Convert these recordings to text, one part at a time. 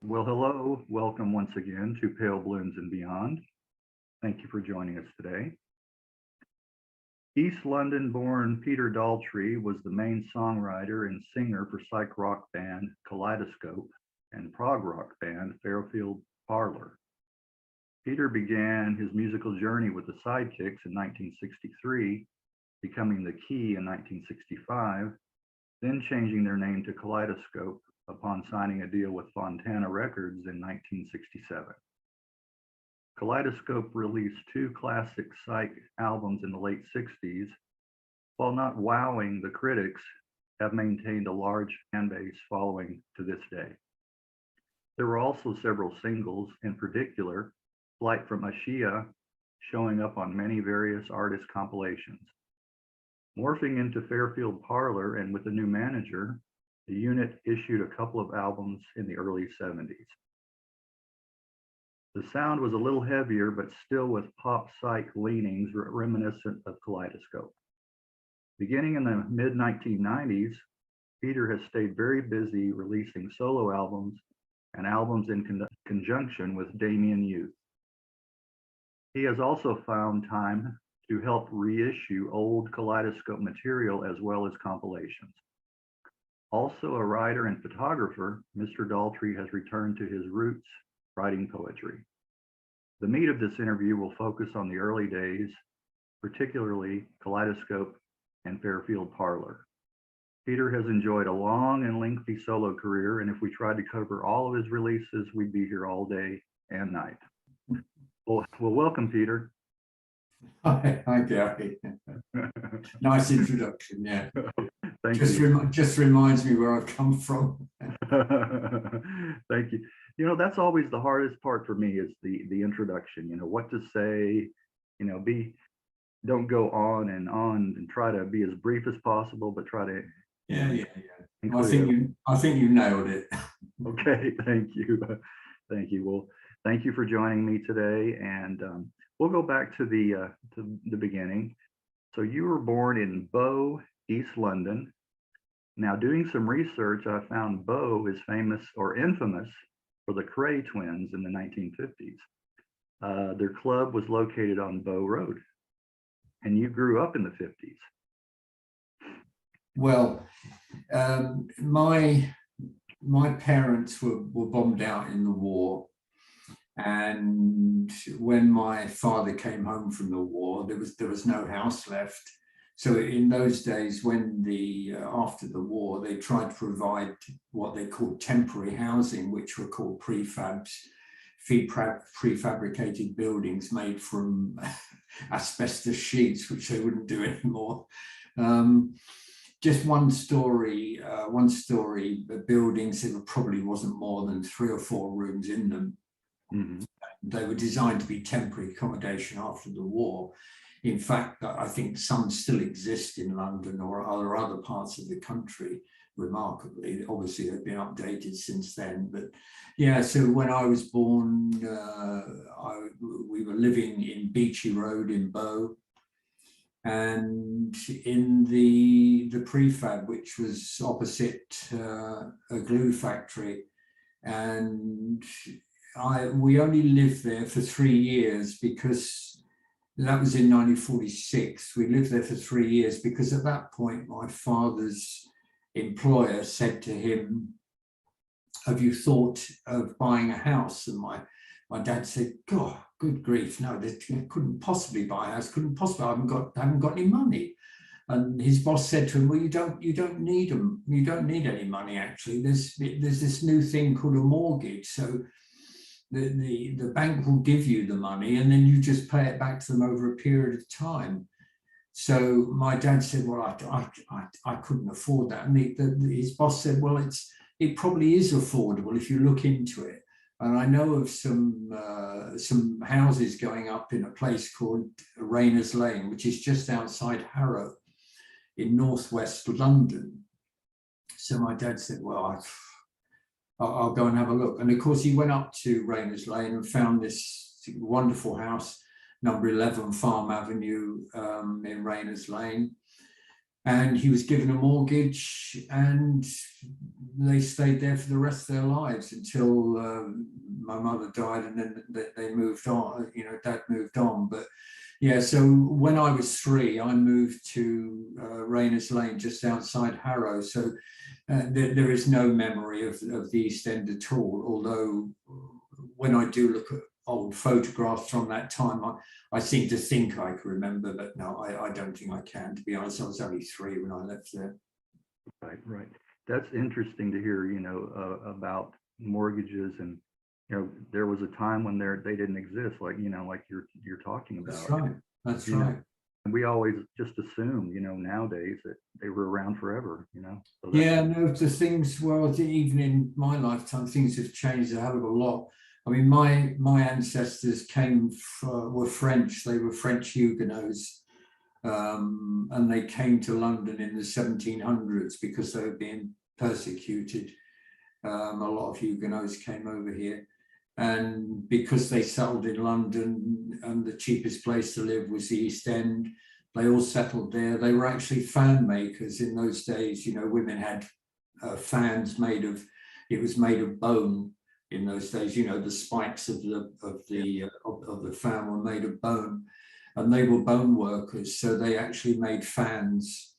Well, hello. Welcome once again to Pale Blooms and Beyond. Thank you for joining us today. East London-born Peter Daltrey was the main songwriter and singer for psych rock band Kaleidoscope and prog rock band Fairfield Parlour. Peter began his musical journey with the Sidekicks in 1963, becoming the Key in 1965, then changing their name to Kaleidoscope upon signing a deal with Fontana Records in 1967. Kaleidoscope released two classic psych albums in the late 60s, while not wowing the critics, have maintained a large fan base following to this day. There were also several singles, in particular, Flight from Ashia, showing up on many various artist compilations. Morphing into Fairfield Parlour and with a new manager, the unit issued a couple of albums in the early 70s. The sound was a little heavier, but still with pop psych leanings reminiscent of Kaleidoscope. Beginning in the mid-1990s, Peter has stayed very busy releasing solo albums and albums in conjunction with Damien Youth. He has also found time to help reissue old Kaleidoscope material as well as compilations. Also a writer and photographer, Mr. Daltrey has returned to his roots, writing poetry. The meat of this interview will focus on the early days, particularly Kaleidoscope and Fairfield Parlour. Peter has enjoyed a long and lengthy solo career, and if we tried to cover all of his releases, we'd be here all day and night. Well, welcome, Peter. Hi, Gary. Nice introduction, yeah. Thank you. Just reminds me where I've come from. Thank you. You know, that's always the hardest part for me is the introduction, what to say, don't go on and try to be as brief as possible, but try to. Yeah. I think you nailed it. Okay, thank you. Thank you. Well, thank you for joining me today. And we'll go back to the beginning. So you were born in Bow, East London. Now, doing some research, I found Bow is famous or infamous for the Cray twins in the 1950s. Their club was located on Bow Road, and you grew up in the 50s. Well, my parents were bombed out in the war. And when my father came home from the war, there was no house left. So in those days, when after the war, they tried to provide what they called temporary housing, which were called prefabs, prefabricated buildings made from asbestos sheets, which they wouldn't do anymore. Just one story buildings. There probably wasn't more than 3 or 4 rooms in them. Mm-hmm. They were designed to be temporary accommodation after the war. In fact, I think some still exist in London or other parts of the country, remarkably. Obviously, they've been updated since then. But yeah, so when I was born, we were living in Beachy Road in Bow, and in the prefab, which was opposite a glue factory. And we only lived there for 3 years because that was in 1946. We lived there for 3 years because at that point, my father's employer said to him, "Have you thought of buying a house?" And my dad said, "God, good grief, no, they couldn't possibly buy a house, couldn't possibly, I haven't got any money." And his boss said to him, "Well, you don't need them. You don't need any money, actually. There's this new thing called a mortgage. So the bank will give you the money and then you just pay it back to them over a period of time." So my dad said, "Well, I couldn't afford that." And his boss said, "Well, it probably is affordable if you look into it. And I know of some houses going up in a place called Rayners Lane, which is just outside Harrow in northwest London." So my dad said, "Well, I'll go and have a look." And of course, he went up to Rayners Lane and found this wonderful house, number 11 Farm Avenue in Rayners Lane. and he was given a mortgage, and they stayed there for the rest of their lives until my mother died, and then they moved on. You know, Dad moved on. But yeah, so when I was 3, I moved to Rayners Lane, just outside Harrow. So there is no memory of the East End at all. Although when I do look at old photographs from that time, I seem to think I can remember, but no, I don't think I can, to be honest. I was only 3 when I left there. Right, right. That's interesting to hear, you know, about mortgages. And, you know, there was a time when they didn't exist, like, you know, like you're talking about. That's right. That's You right. know, and we always just assume, you know, nowadays that they were around forever, you know. So Yeah, no, the things, well, even in my lifetime, things have changed a hell of a lot. I mean, my ancestors were French. They were French Huguenots, and they came to London in the 1700s because they were being persecuted. A lot of Huguenots came over here, and because they settled in London and the cheapest place to live was the East End, they all settled there. They were actually fan makers in those days. You know, women had fans made of, it was made of bone in those days. You know, the spikes of the fan were made of bone, and they were bone workers. So they actually made fans,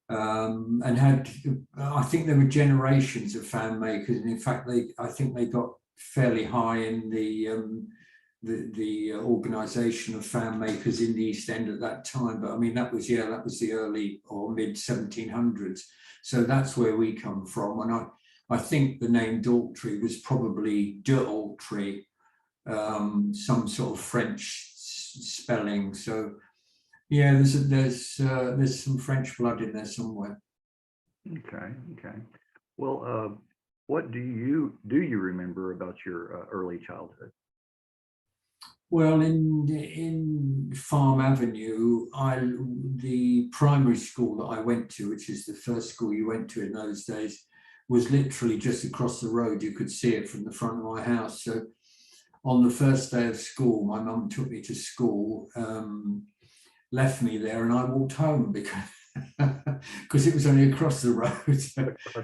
and had, I think there were generations of fan makers. And in fact, I think they got fairly high in the organisation of fan makers in the East End at that time. But I mean, that was the early or mid 1700s. So that's where we come from. And I think the name Daltrey was probably Daltrey, some sort of French spelling. So yeah, there's some French blood in there somewhere. okay, okay. Well, what do you remember about your early childhood? Well, in Farm Avenue, the primary school that I went to, which is the first school you went to in those days, was literally just across the road. You could see it from the front of my house. So on the first day of school, my mum took me to school, left me there, and I walked home because it was only across the road.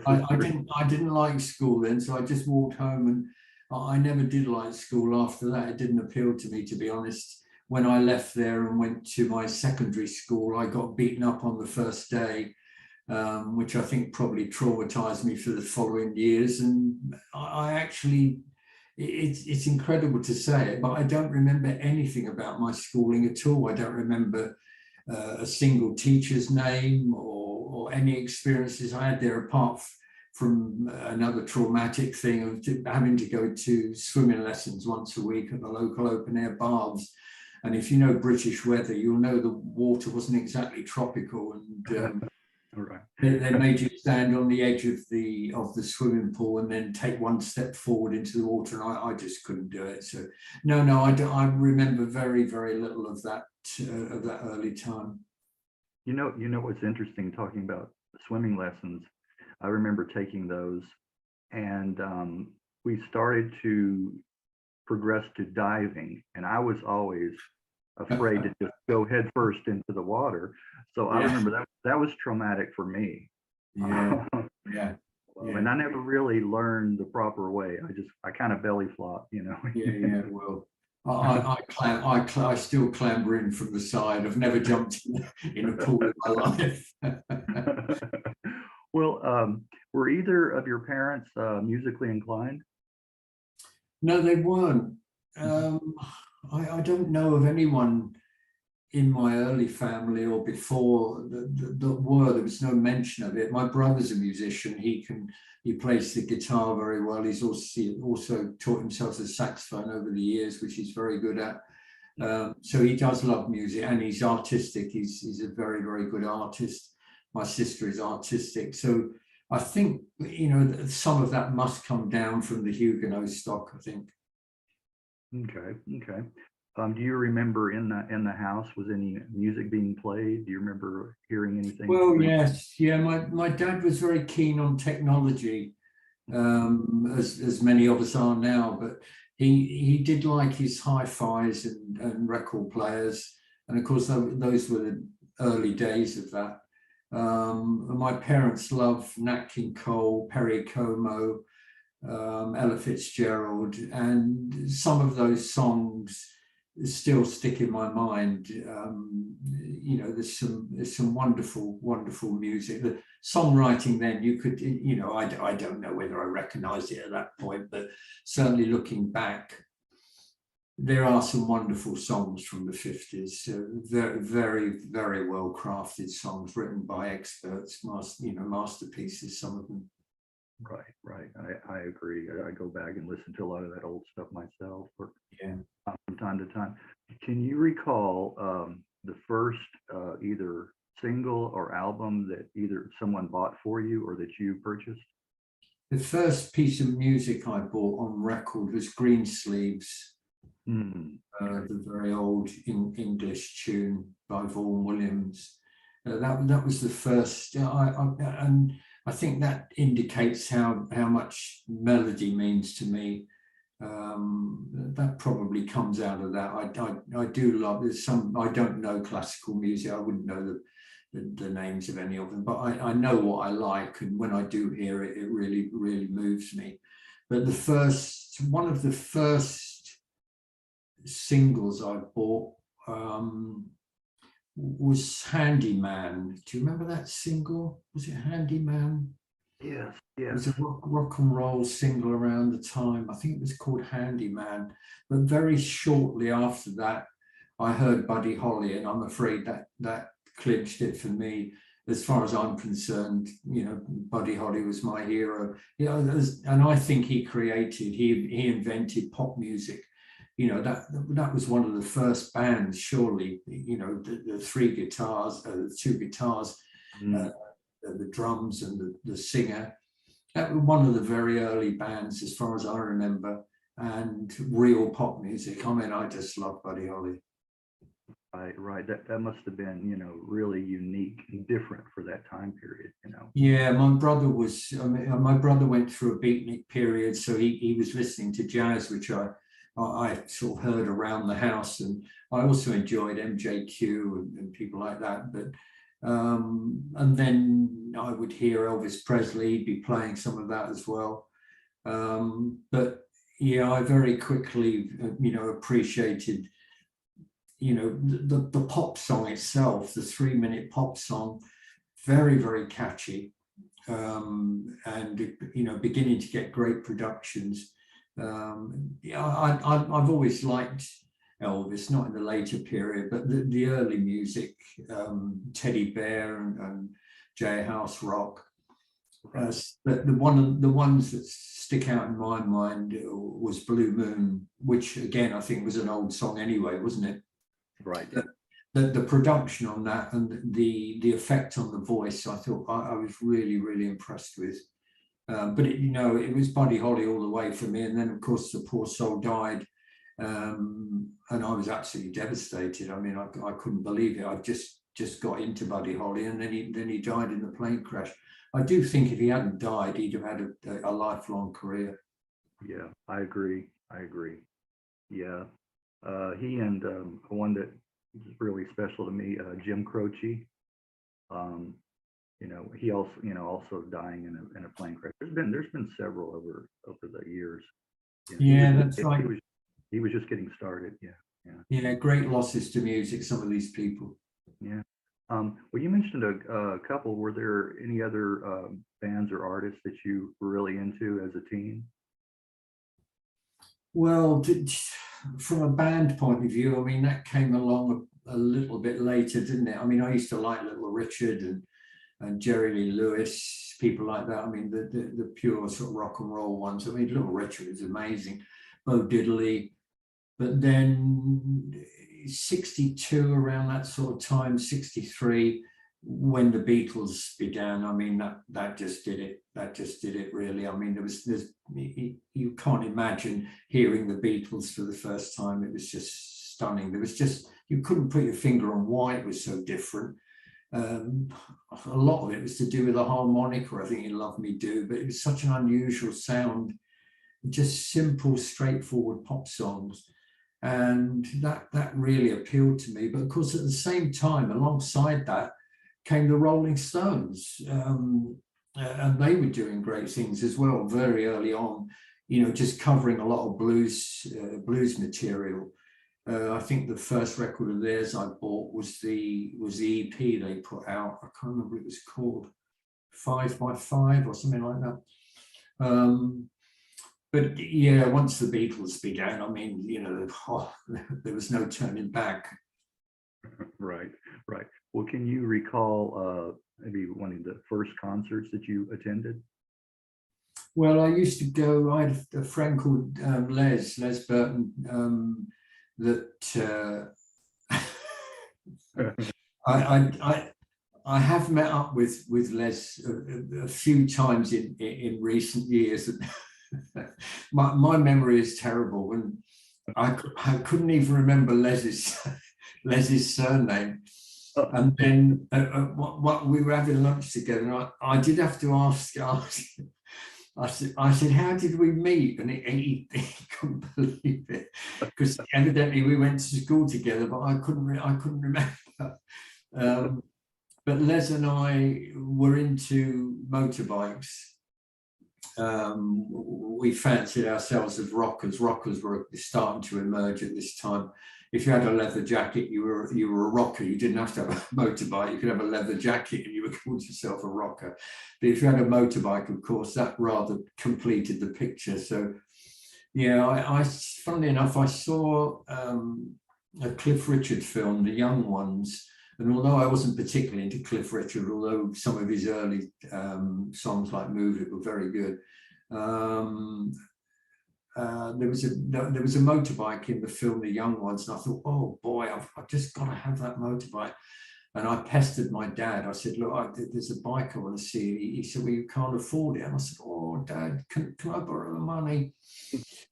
I didn't like school then, so I just walked home, and I never did like school after that. It didn't appeal to me, to be honest. When I left there and went to my secondary school, I got beaten up on the first day, which I think probably traumatized me for the following years. And I actually, it's incredible to say it, but I don't remember anything about my schooling at all. I don't remember a single teacher's name or any experiences I had there, apart from another traumatic thing of having to go to swimming lessons once a week at the local open air baths. And if you know British weather, you'll know the water wasn't exactly tropical, and Right. they made you stand on the edge of the swimming pool and then take one step forward into the water, and I just couldn't do it. So no, I remember very, very little of that early time. You know what's interesting, talking about swimming lessons, I remember taking those, and we started to progress to diving, and I was always afraid to just go head first into the water. So I remember that was traumatic for me. Yeah, yeah. And I never really learned the proper way. I kind of belly flop, you know. Yeah. Well, I still clamber in from the side. I've never jumped in a pool in my life. Well, were either of your parents musically inclined? No, they weren't. I don't know of anyone in my early family or before that were. There was no mention of it. My brother's a musician. He plays the guitar very well. He's also taught himself the saxophone over the years, which he's very good at. So he does love music, and he's artistic. He's a very, very good artist. My sister is artistic. So I think, you know, some of that must come down from the Huguenot stock, I think. Okay, okay. Do you remember in the house, was any music being played? Do you remember hearing anything? Well, yes, yeah. My dad was very keen on technology, as many of us are now. But he did like his hi-fis and record players, and of course those were the early days of that. My parents love Nat King Cole, Perry Como, Ella Fitzgerald, and some of those songs still stick in my mind. You know, there's some wonderful music. The songwriting then, you could, you know, I don't know whether I recognized it at that point, but certainly looking back, there are some wonderful songs from the 50s, very well crafted songs written by experts, masterpieces, some of them. Right. I agree. I go back and listen to a lot of that old stuff myself from time to time. Can you recall the first either single or album that either someone bought for you or that you purchased? The first piece of music I bought on record was Greensleeves. The very old English tune by Vaughan Williams. That was the first, and I think that indicates how much melody means to me. That probably comes out of that. I do love. There's some, I don't know classical music. I wouldn't know the names of any of them, but I know what I like, and when I do hear it, it really moves me. But one of the first singles I bought was Handyman. Do you remember that single? Was it Handyman? Yes. It was a rock and roll single around the time. I think it was called Handyman. But very shortly after that, I heard Buddy Holly, and I'm afraid that clinched it for me. As far as I'm concerned, you know, Buddy Holly was my hero. You know, and I think he invented pop music. You know, that was one of the first bands, surely, you know, the three guitars, the two guitars, the drums and the singer. That was one of the very early bands, as far as I remember, and real pop music. I mean, I just love Buddy Holly. Right. That must have been, you know, really unique and different for that time period, you know. Yeah, my brother went through a beatnik period, so he was listening to jazz, which I sort of heard around the house, and I also enjoyed MJQ and people like that. But and then I would hear Elvis Presley be playing some of that as well. But yeah, I very quickly, you know, appreciated, you know, the pop song itself, the 3-minute pop song, very catchy, and you know, beginning to get great productions. I've always liked Elvis, not in the later period, but the early music, Teddy Bear and Jailhouse Rock. But the ones that stick out in my mind was Blue Moon, which again I think was an old song anyway, wasn't it? Right. The production on that and the effect on the voice, I thought I was really impressed with. But it was Buddy Holly all the way for me. And then, of course, the poor soul died, and I was absolutely devastated. I mean, I couldn't believe it. I just got into Buddy Holly, and then he died in the plane crash. I do think if he hadn't died, he'd have had a lifelong career. Yeah, I agree. Yeah, he and one that is really special to me, Jim Croce. You know, he also dying in a plane crash. There's been several over the years. You know, that's right. He was just getting started. Yeah, great losses to music, some of these people. Yeah. Well, you mentioned a couple. Were there any other bands or artists that you were really into as a teen? Well, from a band point of view, I mean, that came along a little bit later, didn't it? I mean, I used to like Little Richard and Jerry Lee Lewis, people like that. I mean, the pure sort of rock and roll ones. I mean, Little Richard is amazing. Bo Diddley. But then 62, around that sort of time, 63, when the Beatles began, I mean, that just did it. That just did it, really. I mean, you can't imagine hearing the Beatles for the first time. It was just stunning. You couldn't put your finger on why it was so different. A lot of it was to do with the harmonica, I think, in Love Me Do, but it was such an unusual sound, just simple, straightforward pop songs. And that really appealed to me. But of course, at the same time, alongside that, came the Rolling Stones, and they were doing great things as well very early on, you know, just covering a lot of blues material. I think the first record of theirs I bought was the EP they put out. I can't remember what it was called, 5 by 5 or something like that. But yeah, once the Beatles began, I mean, you know, there was no turning back. Right, right. Well, can you recall maybe one of the first concerts that you attended? Well, I used to go, I had a friend called Les Burton, that I have met up with Les a few times in recent years. My memory is terrible, and I couldn't even remember Les's surname. And then what we were having lunch together, and I did have to ask. I said, how did we meet? And he couldn't believe it, because evidently we went to school together, but I couldn't remember. But Les and I were into motorbikes. We fancied ourselves as rockers. Rockers were starting to emerge at this time. If you had a leather jacket, you were a rocker. You didn't have to have a motorbike. You could have a leather jacket and you would call yourself a rocker. But if you had a motorbike, of course, that rather completed the picture. So, yeah, I funnily enough, I saw a Cliff Richard film, The Young Ones. And although I wasn't particularly into Cliff Richard, although some of his early songs like Move It were very good, there was a motorbike in the film The Young Ones, and I thought, oh boy, I've just got to have that motorbike. And I pestered my dad. I said, look, there's a bike I want to see. He said, well, you can't afford it. And I said, oh, Dad, can I borrow the money?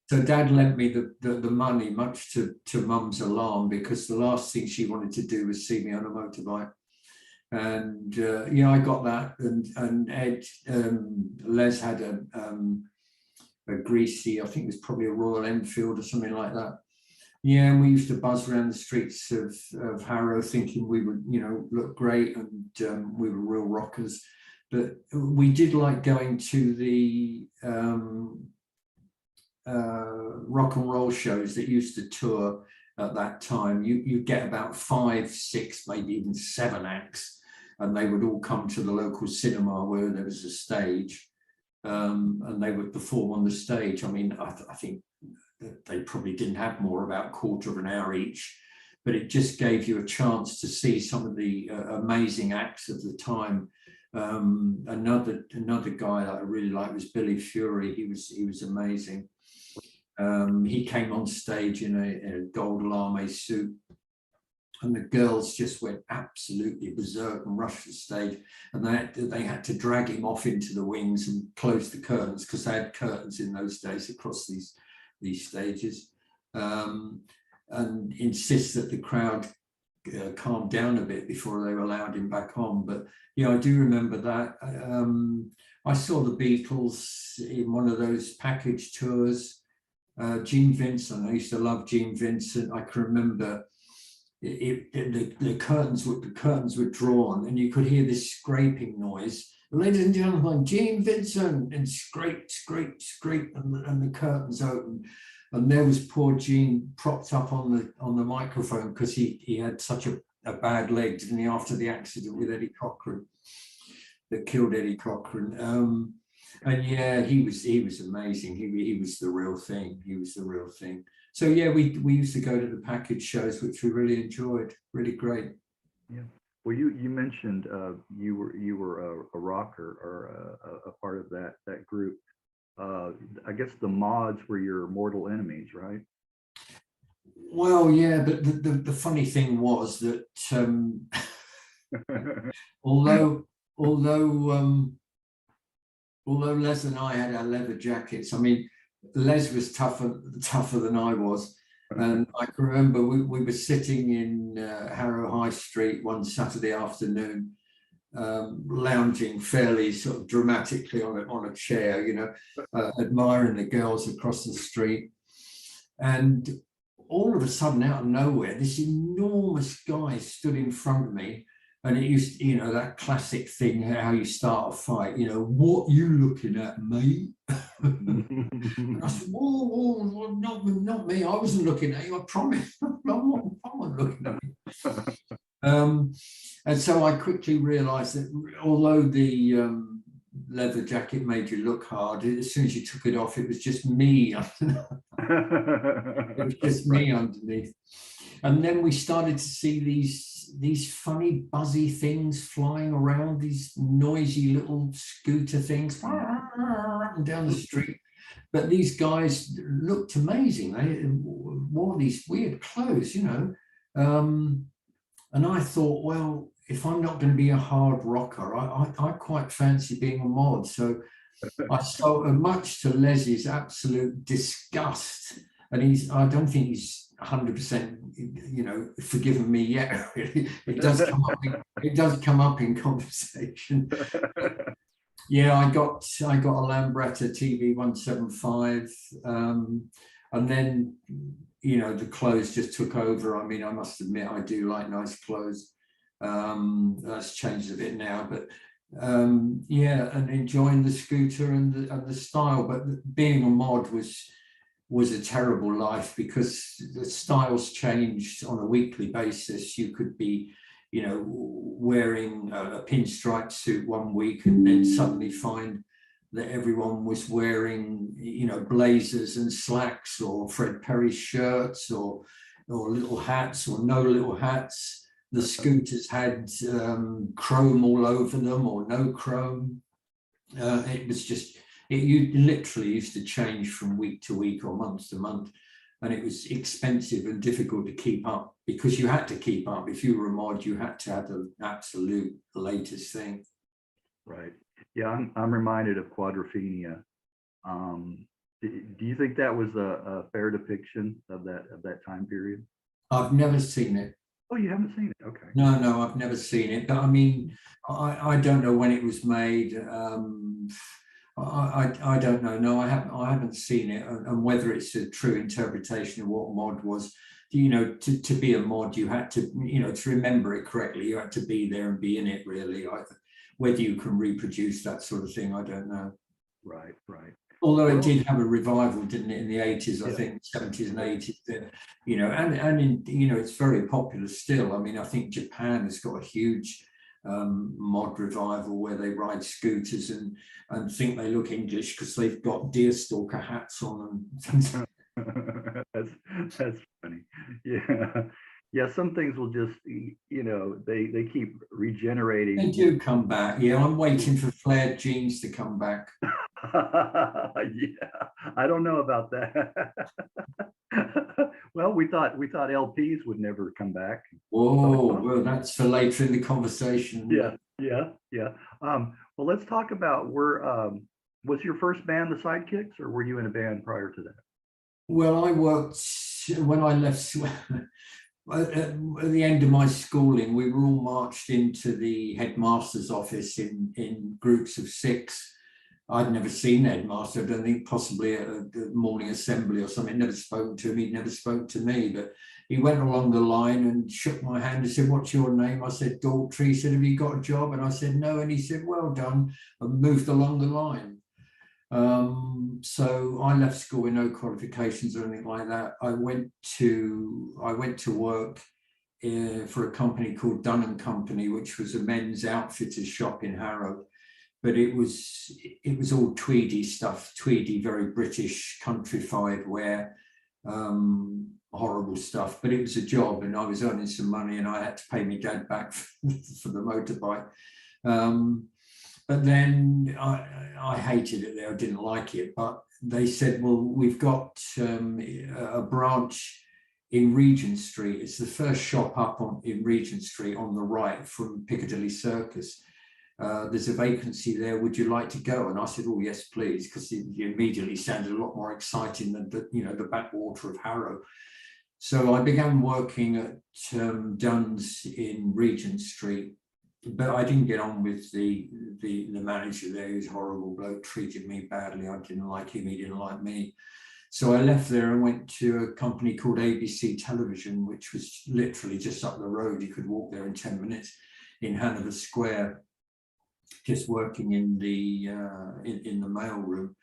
So Dad lent me the money, much to Mum's alarm, because the last thing she wanted to do was see me on a motorbike. And yeah, I got that. And Ed, Les had a greasy, I think it was probably a Royal Enfield or something like that. Yeah, and we used to buzz around the streets of Harrow thinking we would, you know, look great, and we were real rockers. But we did like going to the rock and roll shows that used to tour at that time. You get about 5, 6, maybe even 7 acts, and they would all come to the local cinema where there was a stage, and they would perform on the stage. I mean, I think they probably didn't have more, about a quarter of an hour each, but it just gave you a chance to see some of the amazing acts of the time. Another guy that I really liked was Billy Fury. He was amazing. He came on stage in a gold lame suit, and the girls just went absolutely berserk and rushed the stage, and they had to drag him off into the wings and close the curtains, because they had curtains in those days across these stages, and insist that the crowd calmed down a bit before they allowed him back on. But yeah, I do remember that. I saw the Beatles in one of those package tours. Gene Vincent, I used to love Gene Vincent. I can remember the curtains were drawn, and you could hear this scraping noise. Ladies and gentlemen, Gene Vincent, and scrape, and the curtains open, and there was poor Gene propped up on the microphone, because he had such a bad leg, didn't he, after the accident with Eddie Cochran that killed Eddie Cochran. And yeah, he was amazing. He was the real thing. He was the real thing. So yeah, we used to go to the package shows, which we really enjoyed. Really great. Yeah. Well, you mentioned you were a rocker, or a part of that group. I guess the Mods were your mortal enemies, right? Well, yeah, but the funny thing was that although Les and I had our leather jackets, I mean, Les was tougher than I was. And I can remember we were sitting in Harrow High Street one Saturday afternoon, lounging fairly sort of dramatically on a chair, you know, admiring the girls across the street. And all of a sudden, out of nowhere, this enormous guy stood in front of me, And it used, that classic thing, how you start a fight, what you looking at, mate? And I said, whoa, whoa, not me. I wasn't looking at you, I promise. I'm not looking at you. And so I quickly realized that although the leather jacket made you look hard, as soon as you took it off, it was just me. It was just me underneath. And then we started to see these funny buzzy things flying around, these noisy little scooter things down the street. But these guys looked amazing. They wore these weird clothes, and I thought, well, if I'm not going to be a hard rocker, I quite fancy being a mod. So I saw, much to Leslie's absolute disgust, and I don't think he's 100%, forgiven me yet. Really, it does come up in conversation. Yeah, I got a Lambretta TV 175, and then the clothes just took over. I mean, I must admit I do like nice clothes. That's changed a bit now, but yeah, and enjoying the scooter and the style. But being a mod was a terrible life, because the styles changed on a weekly basis. You could be wearing a pinstripe suit one week and then suddenly find that everyone was wearing blazers and slacks, or Fred Perry shirts, or little hats, or no little hats. The scooters had chrome all over them, or no chrome. It was just, you literally used to change from week to week or month to month, and it was expensive and difficult to keep up, because you had to keep up. If you were a mod, you had to have the absolute latest thing. Right. Yeah, I'm reminded of Quadrophenia. Do you think that was a fair depiction of that time period? I've never seen it. Oh, you haven't seen it? Okay. No, I've never seen it. But I mean, I don't know when it was made. I don't know. No, I haven't seen it, and whether it's a true interpretation of what mod was. To be a mod, you had to, to remember it correctly, you had to be there and be in it, really. Whether you can reproduce that sort of thing, I don't know. Right. Although it did have a revival, didn't it, in the 80s, I think, 70s and 80s, and in, it's very popular still. I mean, I think Japan has got a huge mod revival where they ride scooters and think they look English because they've got deerstalker hats on them. That's funny. Yeah, some things will just, they keep regenerating. They do come back. Yeah, I'm waiting for flared jeans to come back. Yeah, I don't know about that. Well, we thought LPs would never come back. Whoa, well, that's for later in the conversation. Yeah. Well, let's talk about was your first band the Sidekicks, or were you in a band prior to that? Well, I worked when I left. At the end of my schooling, we were all marched into the headmaster's office in groups of 6. I'd never seen the headmaster. I don't think, possibly at a morning assembly or something. Never spoken to him. He'd never spoken to me. But he went along the line and shook my hand and said, "What's your name?" I said, "Daltrey." He said, "Have you got a job?" And I said, "No." And he said, "Well done," and moved along the line. So I left school with no qualifications or anything like that. I went to work for a company called Dunn and Company, which was a men's outfitters shop in Harrow. But it was all tweedy stuff, tweedy, very British, countrified wear, horrible stuff. But it was a job, and I was earning some money, and I had to pay my dad back for the motorbike. But then I hated it there. I didn't like it. But they said, "Well, we've got a branch in Regent Street. It's the first shop up in Regent Street on the right from Piccadilly Circus. There's a vacancy there. Would you like to go?" And I said, "Oh, yes, please," because it immediately sounded a lot more exciting than the backwater of Harrow. So I began working at Dunn's in Regent Street, but I didn't get on with the manager there. He was a horrible bloke, treated me badly. I didn't like him, he didn't like me. So I left there and went to a company called ABC Television, which was literally just up the road. You could walk there in 10 minutes. in Hanover Square, just working in the mailroom.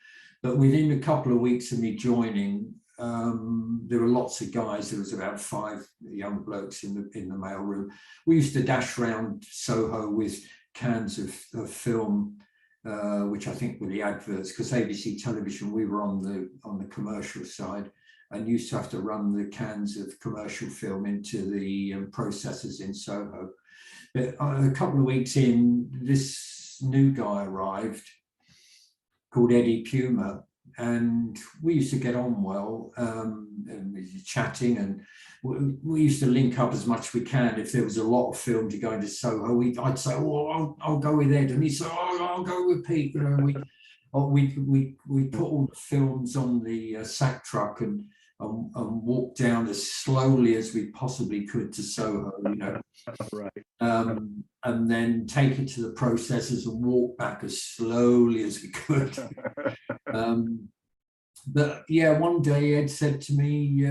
But within a couple of weeks of me joining, there were lots of guys. There was about 5 young blokes in the mailroom. We used to dash around Soho with cans of film, which I think were the adverts, because ABC Television, we were on the commercial side, and used to have to run the cans of commercial film into the processors in Soho. But a couple of weeks in, this new guy arrived called Eddie Puma, and we used to get on well, and we were chatting, and we used to link up as much as we can. If there was a lot of film to go into Soho, I'd say, "Oh, I'll go with Ed," and he'd say, "Oh, I'll go with Pete." You know, we put all the films on the sack truck and walk down as slowly as we possibly could to Soho, you know. Right. And then take it to the processors and walk back as slowly as we could. But yeah, one day Ed said to me,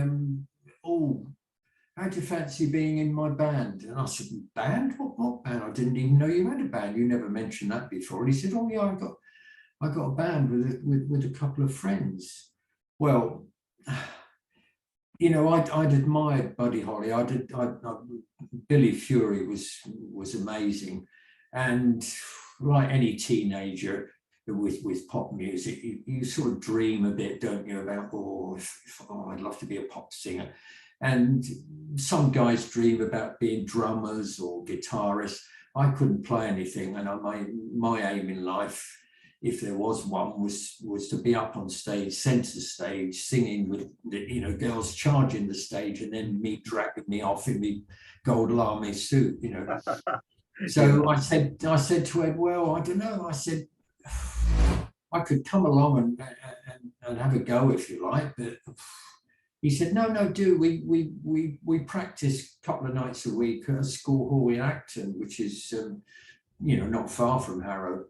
"Oh, how do you fancy being in my band?" And I said, "Band? What band? I didn't even know you had a band. You never mentioned that before." And he said, "Oh yeah, I got a band with a couple of friends." Well, you know, I'd admired Buddy Holly. Billy Fury was amazing, and like any teenager with pop music, you sort of dream a bit, don't you, about I'd love to be a pop singer. And some guys dream about being drummers or guitarists. I couldn't play anything, and my aim in life, if there was one, was to be up on stage, centre stage, singing with girls charging the stage, and then me dragging me off in the gold lame suit, you know. So I said to Ed, "Well, I don't know." I said, "I could come along and have a go if you like," but he said, "No, do. We practice a couple of nights a week at a school hall in Acton, which is not far from Harrow.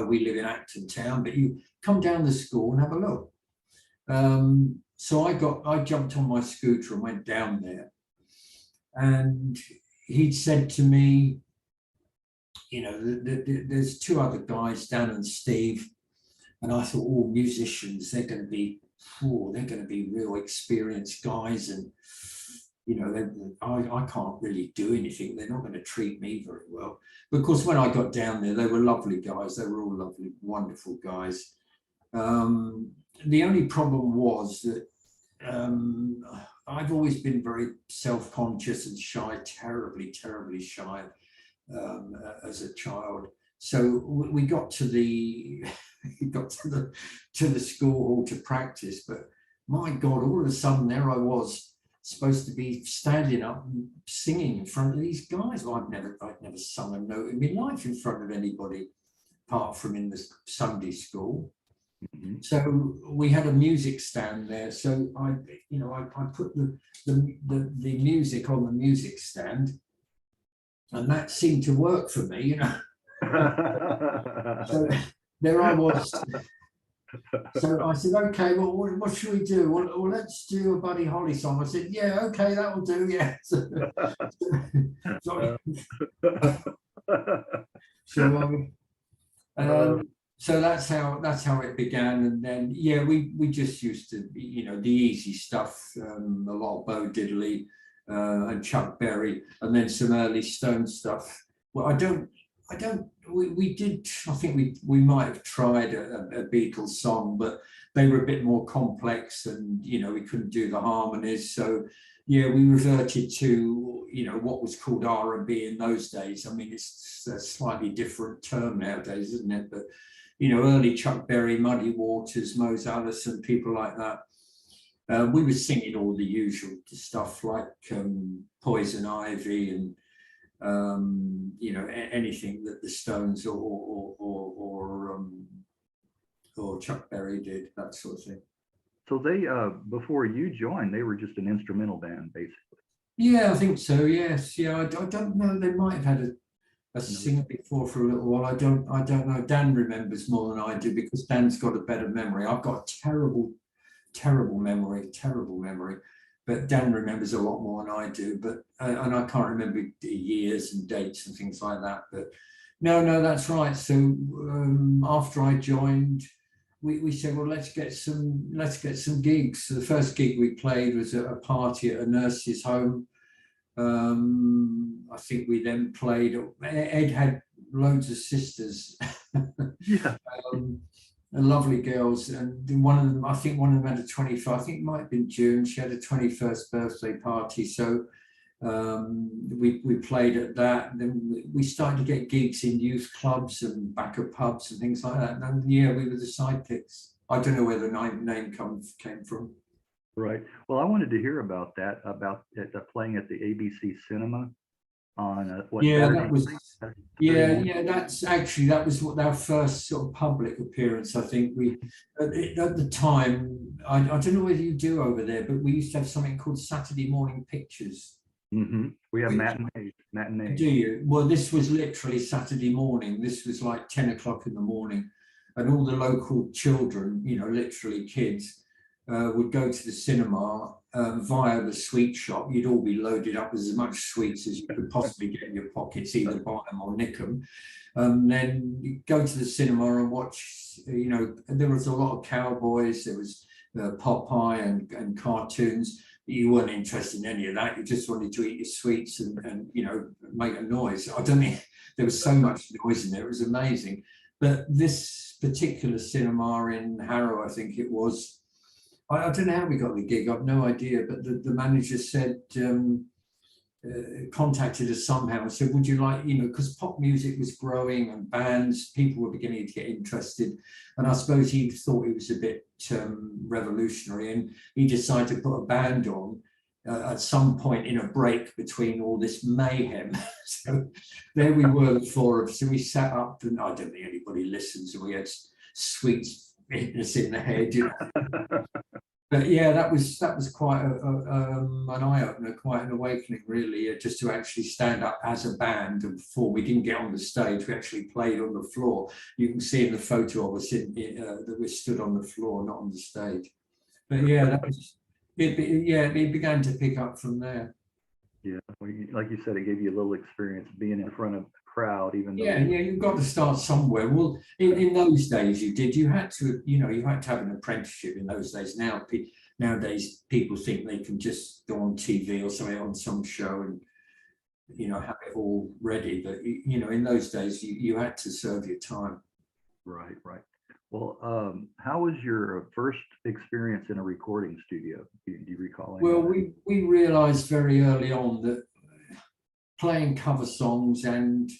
We live in Acton town, but you come down the school and have a look." So I jumped on my scooter and went down there, and he'd said to me, "There's 2 other guys, Dan and Steve," and I thought, "Oh, musicians, they're going to be real experienced guys, and I can't really do anything. They're not going to treat me very well." But of course, when I got down there, they were lovely guys. They were all lovely, wonderful guys. The only problem was that I've always been very self-conscious and shy, terribly, terribly shy as a child. So we got to the school hall to practice, but my God, all of a sudden there I was, supposed to be standing up and singing in front of these guys. Well, I'd never sung a note in my life in front of anybody, apart from in the Sunday school. Mm-hmm. So we had a music stand there. So I put the music on the music stand, and that seemed to work for me, you know. So there I was. So I said, "Okay, well, what should we do?" Well, let's do a Buddy Holly song. I said, "Yeah, okay, that will do." Yeah. So that's how it began. And then we just used to, the easy stuff, a lot of Bo Diddley and Chuck Berry, and then some early Stone stuff. Well, we did, I think we might have tried a Beatles song, but they were a bit more complex, and we couldn't do the harmonies. So we reverted to what was called R&B in those days. I mean, it's a slightly different term nowadays, isn't it? But early Chuck Berry, Muddy Waters, Mose Allison, people like that. We were singing all the usual stuff like Poison Ivy and anything that the Stones or Chuck Berry did, that sort of thing. So they, before you joined, they were just an instrumental band, basically. Yeah, I think so. Yes. Yeah, I don't know. They might have had a singer before for a little while. I don't know. Dan remembers more than I do, because Dan's got a better memory. I've got a terrible memory. but Dan remembers a lot more than I do. But and I can't remember the years and dates and things like that. But no, that's right. So after I joined, we said, well, let's get some gigs. So the first gig we played was at a party at a nurse's home. I think we then played. Ed had loads of sisters. Yeah. Lovely girls, and one of them, I think one of them had a 21st, I think it might have been June, she had a 21st birthday party, so we played at that, and then we started to get gigs in youth clubs and back at pubs and things like that, and yeah, we were the sidekicks. I don't know where the name came from. Right. Well, I wanted to hear about that, about playing at the ABC Cinema on what? Yeah, Saturday that was night? that was what our first sort of public appearance. I think we at the time, I don't know whether you do over there, but we used to have something called Saturday morning pictures. We have Which- matinees. Do you? Well, this was literally Saturday morning. This was like 10 o'clock in the morning, and all the local children, literally kids, would go to the cinema via the sweet shop. You'd all be loaded up with as much sweets as you could possibly get in your pockets, either buy them or nick them. Then you go to the cinema and watch, there was a lot of cowboys, there was Popeye and cartoons. You weren't interested in any of that. You just wanted to eat your sweets and make a noise. I don't think there was so much noise in there. It was amazing. But this particular cinema in Harrow, I think it was, I don't know how we got the gig, I've no idea, but the manager said, contacted us somehow and said, would you like, because pop music was growing and bands, people were beginning to get interested. And I suppose he thought it was a bit revolutionary, and he decided to put a band on at some point in a break between all this mayhem. So there we were, the four of us, so we sat up, and I don't think anybody listens, and we had sweets hitting us in the head, But yeah, that was quite an eye-opener, quite an awakening, really, just to actually stand up as a band. And before we didn't get on the stage, we actually played on the floor. You can see in the photo of us that we stood on the floor, not on the stage. But yeah, that was it. Yeah, it began to pick up from there. Yeah, well, like you said, it gave you a little experience being in front of a crowd, even though. Yeah, you've got to start somewhere. Well, in those days, you had to have an apprenticeship in those days. Nowadays, people think they can just go on TV or something on some show and have it all ready. But in those days, you had to serve your time. Right. Well, how was your first experience in a recording studio? Do you recall? Well, we realized very early on that playing cover songs and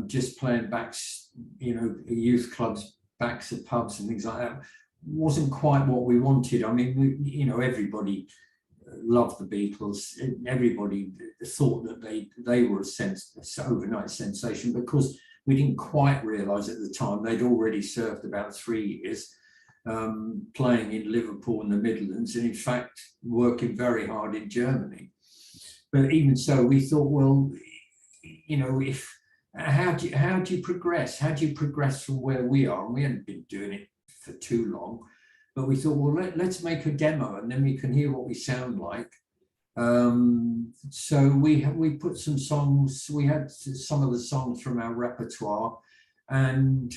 just playing backs, youth clubs, backs of pubs and things like that wasn't quite what we wanted. I mean, everybody loved the Beatles. Everybody thought that they were an overnight sensation, because we didn't quite realize at the time they'd already served about 3 years playing in Liverpool and the Midlands, and in fact working very hard in Germany. But even so, we thought, well, how do you progress? How do you progress from where we are? And we hadn't been doing it for too long, but we thought, well, let's make a demo, and then we can hear what we sound like. So we put some songs. We had some of the songs from our repertoire, and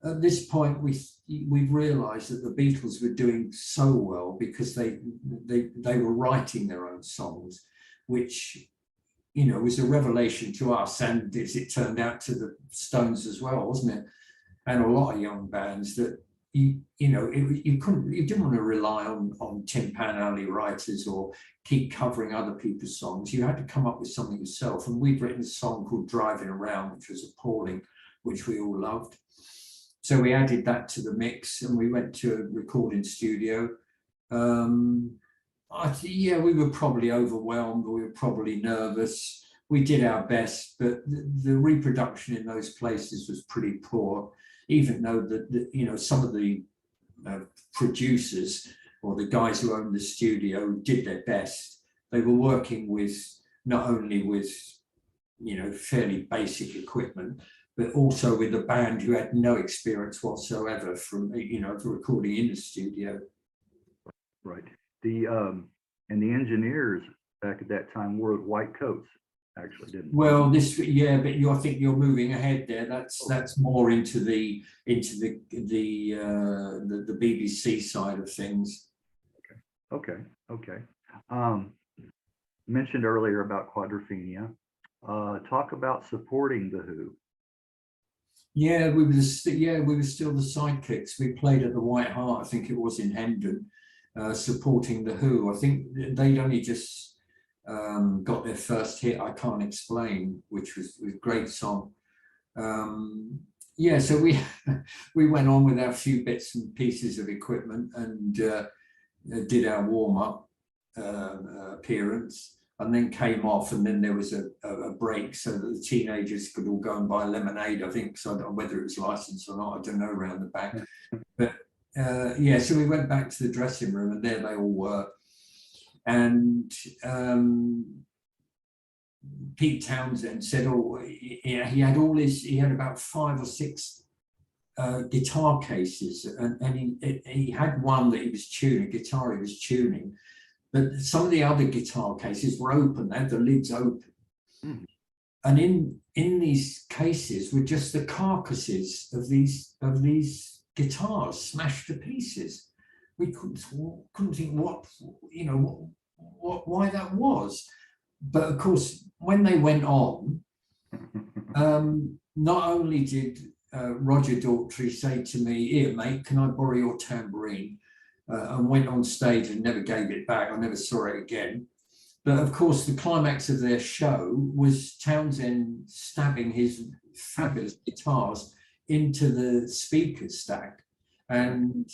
at this point we realised that the Beatles were doing so well because they were writing their own songs, which was a revelation to us, and as it turned out to the Stones as well, wasn't it? And a lot of young bands that you didn't want to rely on Tin Pan Alley writers or keep covering other people's songs. You had to come up with something yourself. And we'd written a song called Driving Around, which was appalling, which we all loved. So we added that to the mix, and we went to a recording studio. We were probably overwhelmed, we were probably nervous. We did our best, but the reproduction in those places was pretty poor, even though some of the producers or the guys who owned the studio did their best. They were working with not only with fairly basic equipment, but also with a band who had no experience whatsoever from recording in the studio. Right. And the engineers back at that time wore white coats, actually, didn't they? Well, yeah, but I think you're moving ahead there. That's more into the BBC side of things. Okay. Mentioned earlier about quadrophenia. Talk about supporting the Who. Yeah, we were still the sidekicks. We played at the White Hart, I think it was in Hendon, supporting the Who. I think they'd only just got their first hit, I Can't Explain, which was a great song. Yeah, so we we went on with our few bits and pieces of equipment and did our warm-up appearance, and then came off, and then there was a break so that the teenagers could all go and buy lemonade, I think. So I don't know whether it was licensed or not, I don't know, around the back. But yeah, so we went back to the dressing room, and there they all were. And Pete Townsend said, oh, he had about 5 or 6 guitar cases, and he had one that he was tuning, a guitar he was tuning, but some of the other guitar cases were open, they had the lids open. Mm. And in these cases were just the carcasses of these guitars smashed to pieces. We couldn't think why that was. But of course, when they went on, not only did Roger Daltrey say to me, "Here, mate, can I borrow your tambourine?" And went on stage and never gave it back. I never saw it again. But of course, the climax of their show was Townsend stabbing his fabulous guitars into the speaker stack. And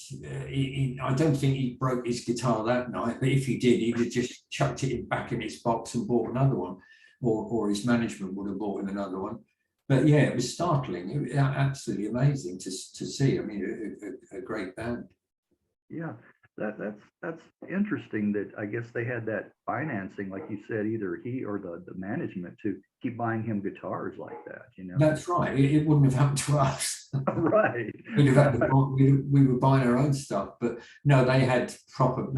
I don't think he broke his guitar that night, but if he did, he'd have just chucked it back in its box and bought another one, or his management would have bought him another one. But yeah, it was startling. It was absolutely amazing to see. I mean, a great band. Yeah, that's interesting that I guess they had that financing, like you said, either he or the management to keep buying him guitars like that, you know. That's right. It wouldn't have happened to us. Right. we were buying our own stuff, but no, they had proper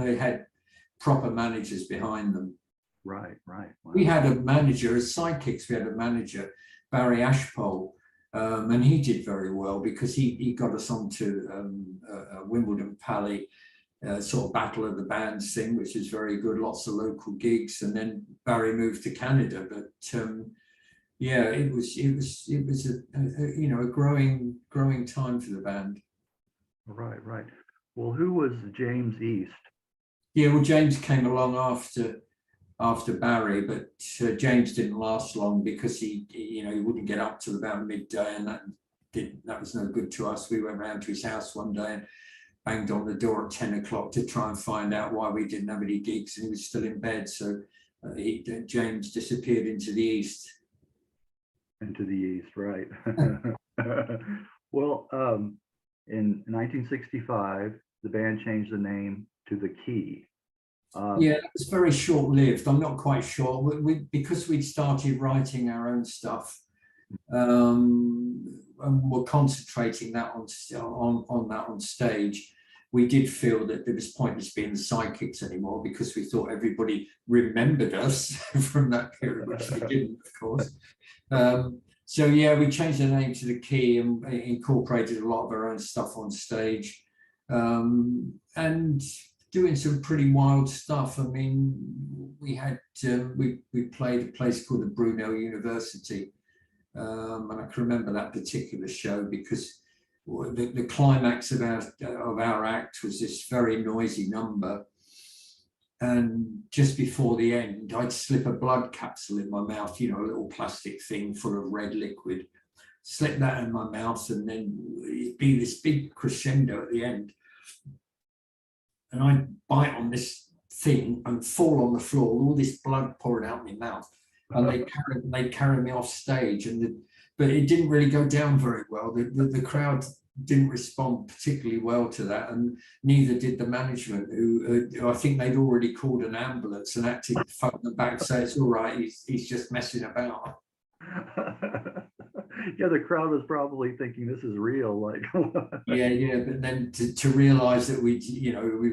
managers behind them. Right. Wow. We had a manager as sidekicks. We had a manager, Barry Ashpole, and he did very well because he got us onto Wimbledon Pally, sort of battle of the bands thing, which is very good. Lots of local gigs, and then Barry moved to Canada. But yeah, it was a growing time for the band. Right. Well, who was James East? Yeah, well, James came along after Barry, but James didn't last long because he wouldn't get up till about midday, and that was no good to us. We went round to his house one day and banged on the door at 10 o'clock to try and find out why we didn't have any gigs, and he was still in bed. So James disappeared into the east. Into the east, right. Well, in 1965, the band changed the name to The Key. Yeah, it was very short-lived. I'm not quite sure. Because we'd started writing our own stuff, and we're concentrating that on stage. We did feel that it was pointless being the sidekicks anymore because we thought everybody remembered us from that period, which they didn't, of course. So yeah, we changed the name to The Key and incorporated a lot of our own stuff on stage, and doing some pretty wild stuff. I mean, we had we played a place called the Brunel University, and I can remember that particular show because the climax of our act was this very noisy number, and just before the end, I'd slip a blood capsule in my mouth, a little plastic thing full of red liquid, slip that in my mouth, and then it'd be this big crescendo at the end. And I'd bite on this thing and fall on the floor, all this blood pouring out my mouth, and they carried me off stage, but it didn't really go down very well. The crowd didn't respond particularly well to that, and neither did the management, who I think they'd already called an ambulance and had to phone them back, say it's all right, he's just messing about. Yeah, the crowd was probably thinking this is real. Like, Yeah. But then to realise that we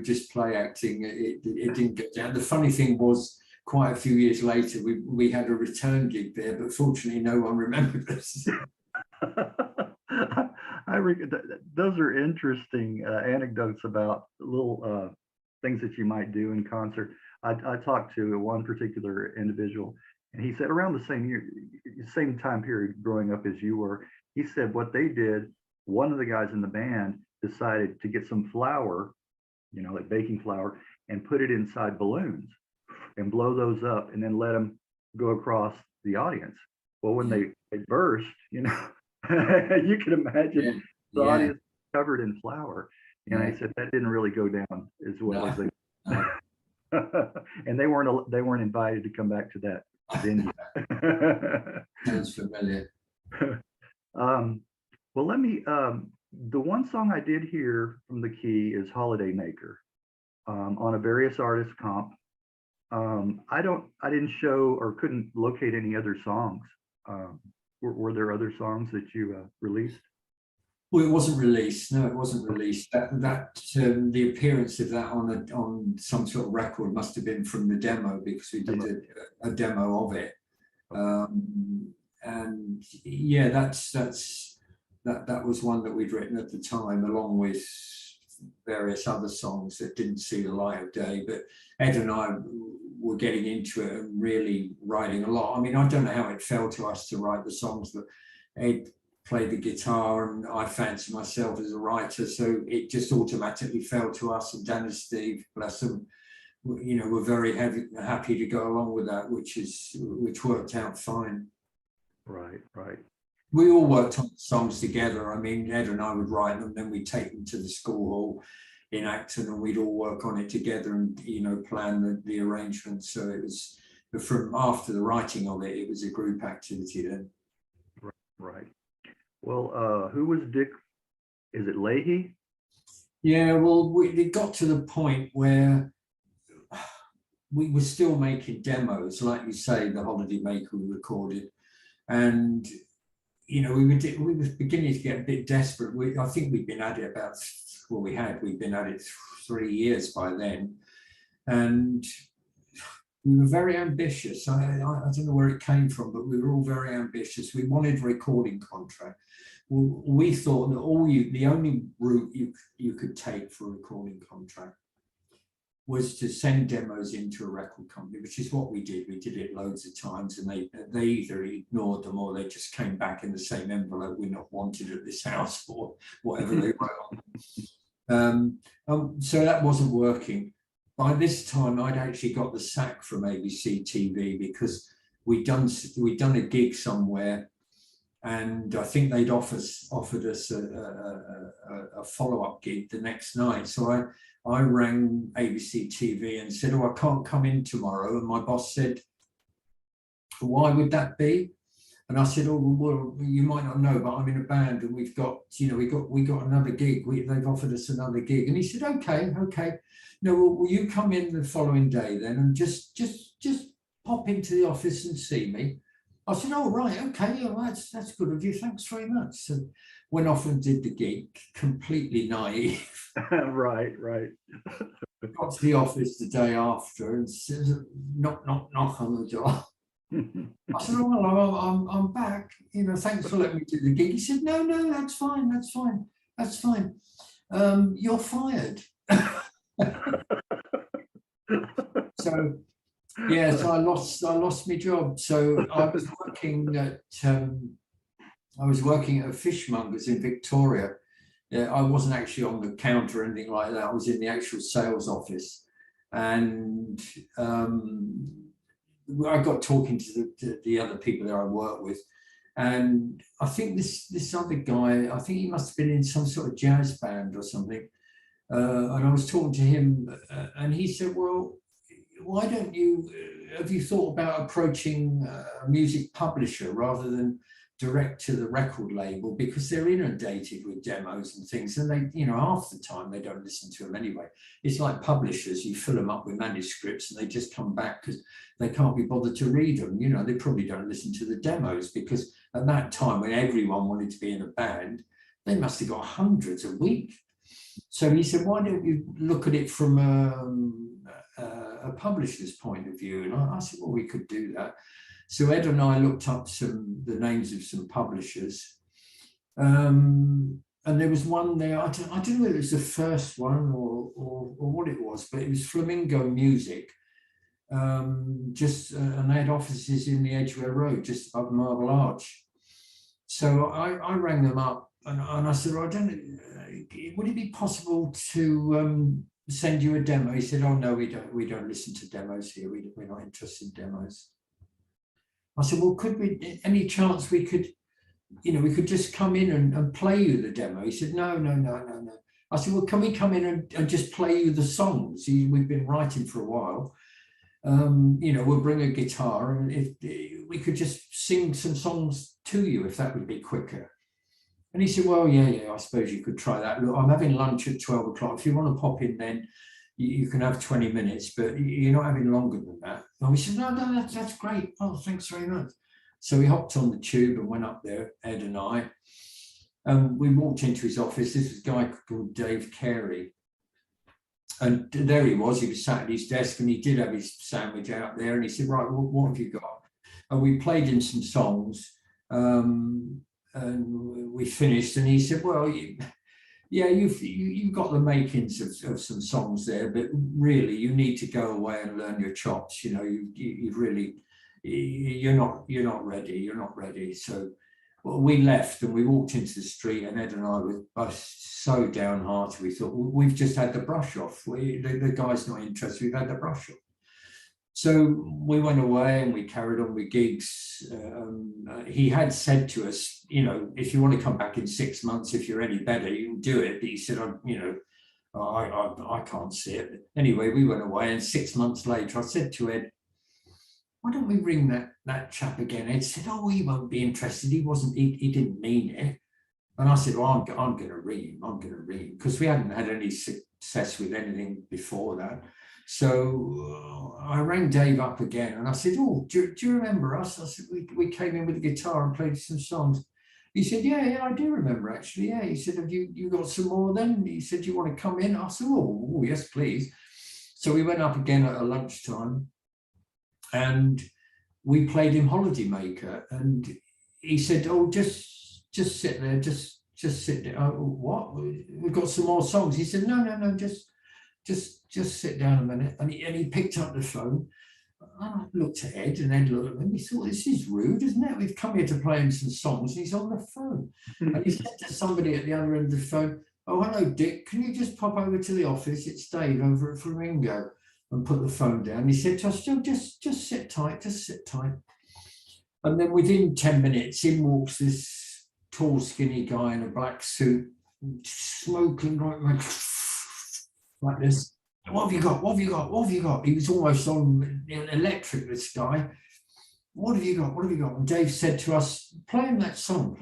just play acting, it didn't get down. The funny thing was, quite a few years later, we had a return gig there, but fortunately, no one remembered us. Those are interesting anecdotes about little things that you might do in concert. I talked to one particular individual, and he said around the same time period growing up as you were, he said what they did, one of the guys in the band decided to get some flour, like baking flour, and put it inside balloons and blow those up and then let them go across the audience. Well, when they burst, you can imagine the audience covered in flour. And I said that didn't really go down as well as they and they weren't invited to come back to that venue. Sounds familiar. Well, the one song I did hear from the key is Holiday Maker on a various artists comp. I didn't show or couldn't locate any other songs. Were there other songs that you released? Well, it wasn't released. No, it wasn't released. The appearance of that on some sort of record must have been from the demo, because we did a demo of it. And yeah, that was one that we'd written at the time, along with various other songs that didn't see the light of day. But Ed and I were getting into it and really writing a lot. I mean, I don't know how it fell to us to write the songs, but Ed played the guitar and I fancy myself as a writer, so it just automatically fell to us. And Dan and Steve, bless them, were very happy to go along with that, which worked out fine. Right. We all worked on songs together. I mean, Ed and I would write them, then we'd take them to the school hall in Acton, and we'd all work on it together and plan the arrangements. So it was, from after the writing of it, it was a group activity then. Right. Well, who was Dick? Is it Leahy? Yeah, well, it got to the point were we were still making demos, like you say, the Holiday Maker we recorded, and we were beginning to get a bit desperate. I think we'd been at it we'd been at it 3 years by then, and we were very ambitious. I don't know where it came from, but we were all very ambitious. We wanted a recording contract. We thought that the only route you could take for a recording contract was to send demos into a record company, which is what we did. We did it loads of times, and they either ignored them or they just came back in the same envelope: "We're not wanted at this house," or whatever they wrote on. So that wasn't working. By this time, I'd actually got the sack from ABC TV, because we'd done a gig somewhere, and I think they'd offered us a follow-up gig the next night. So I rang ABC TV and said, "Oh, I can't come in tomorrow." And my boss said, "Why would that be?" And I said, "Oh, well, you might not know, but I'm in a band, and we've got, we got another gig. They've offered us another gig." And he said, "Okay. No, will you come in the following day then, and just pop into the office and see me?" I said, "Oh, right, okay, yeah, that's good of you. Thanks very much." So went off and did the gig, completely naive. Right. Got to the office the day after and said, knock on the door. I said, "Oh, well, I'm back. Thanks for letting me do the gig." He said, No, that's fine. You're fired." So I lost my job. So I was working at a fishmonger's in Victoria. I wasn't actually on the counter or anything like that. I was in the actual sales office, and I got talking to the other people that I work with, and I think this other guy, I think he must have been in some sort of jazz band or something, and I was talking to him, and he said, "Well, why don't you, have you thought about approaching a music publisher rather than direct to the record label, because they're inundated with demos and things, and they, half the time they don't listen to them anyway. It's like publishers, you fill them up with manuscripts and they just come back because they can't be bothered to read them. They probably don't listen to the demos, because at that time when everyone wanted to be in a band, they must have got hundreds a week. So he said, why don't you look at it from a publisher's point of view? And I said, well, we could do that. So Ed and I looked up the names of some publishers. And there was one there, I don't know whether it was the first one or what it was, but it was Flamingo Music. And they had offices in the Edgware Road, just above Marble Arch. So I rang them up and I said, well, would it be possible to send you a demo? He said, oh no, we don't listen to demos here. We're not interested in demos. I said, well, any chance we could just come in and play you the demo? He said, no. I said, well, can we come in and just play you the songs? We've been writing for a while. We'll bring a guitar and if we could just sing some songs to you, if that would be quicker. And he said, well, yeah, I suppose you could try that. Look, I'm having lunch at 12 o'clock. If you want to pop in then, you can have 20 minutes, but you're not having longer than that. And we said, no, that's great. Oh, thanks very much. So we hopped on the tube and went up there, Ed and I. We walked into his office. This was a guy called Dave Carey. And there he was sat at his desk and he did have his sandwich out there. And he said, right, what have you got? And we played him some songs and we finished. And he said, well, you've got the makings of some songs there, but really you need to go away and learn your chops. You've really, you're not ready. So we left and we walked into the street and Ed and I were both so downhearted. We thought, we've just had the brush off. The guy's not interested, we've had the brush off. So we went away and we carried on with gigs. He had said to us, if you want to come back in 6 months, if you're any better, you can do it. But he said, I can't see it. Anyway, we went away and 6 months later, I said to Ed, why don't we ring that chap again? Ed said, oh, he won't be interested. He didn't mean it. And I said, well, I'm going to ring him because we hadn't had any success with anything before that. So I rang Dave up again and I said, oh, do you remember us? I said, we came in with a guitar and played some songs. He said, yeah, I do remember actually. Yeah, he said, have you got some more then? He said, do you want to come in? I said, oh, yes, please. So we went up again at lunchtime and we played him Holiday Maker. And he said, oh, just sit there, just sit there. Oh, what? We've got some more songs. He said, no, just sit down a minute. And he picked up the phone. I looked at Ed and Ed looked at him. He thought, this is rude, isn't it? We've come here to play him some songs and he's on the phone. And he said to somebody at the other end of the phone, oh, hello, Dick, can you just pop over to the office? It's Dave over at Flamingo. And put the phone down. He said to us, just sit tight, And then within 10 minutes, in walks this tall, skinny guy in a black suit, smoking like this. What have you got? He was almost on electric, this guy. What have you got? And Dave said to us, play him that song.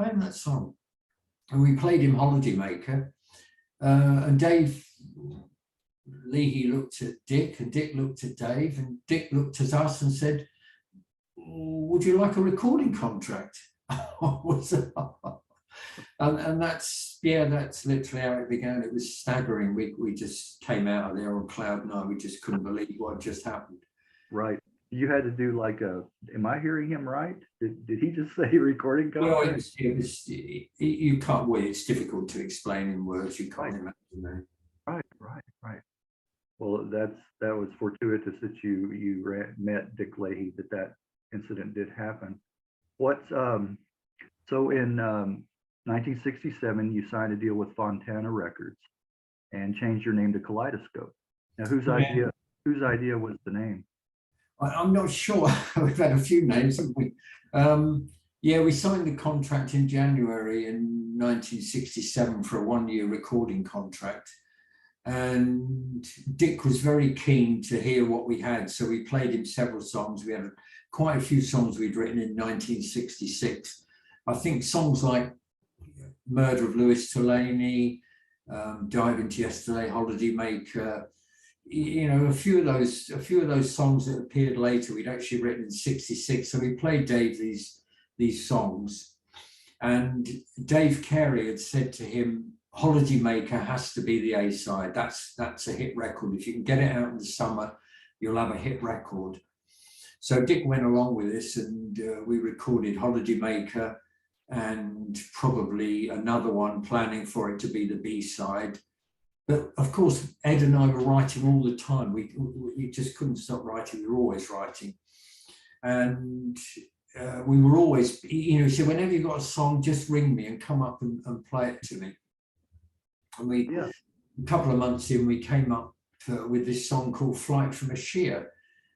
And we played him Holiday Maker. And Dave Leahy looked at Dick and Dick looked at Dave and Dick looked at us and said, would you like a recording contract? and that's literally how it began. It was staggering. We just came out of there on cloud nine. We just couldn't believe what just happened. Right. You had to do like am I hearing him right? Did he just say recording contract? Well, you can't, it's difficult to explain in words. You can't imagine that. Right. Well, that was fortuitous that you met Dick Leahy, that incident did happen. So in 1967, you signed a deal with Fontana Records and changed your name to Kaleidoscope. Now, whose idea was the name? I'm not sure. We've had a few names, haven't we? We signed the contract in January in 1967 for a 1-year recording contract. And Dick was very keen to hear what we had. So we played him several songs. We had quite a few songs we'd written in 1966. I think songs like Murder of Louis Tullaney, Dive Into Yesterday, Holiday Maker, a few of those songs that appeared later, we'd actually written in 66. So we played Dave these songs. And Dave Carey had said to him, Holiday Maker has to be the A-side. That's a hit record. If you can get it out in the summer, you'll have a hit record. So Dick went along with this, and we recorded Holiday Maker and probably another one, planning for it to be the B-side. But of course, Ed and I were writing all the time. We just couldn't stop writing. We were always writing. And we were always, you know, so whenever you got a song, just ring me and come up and play it to me. And a couple of months in, we came up with this song called Flight from a Shear.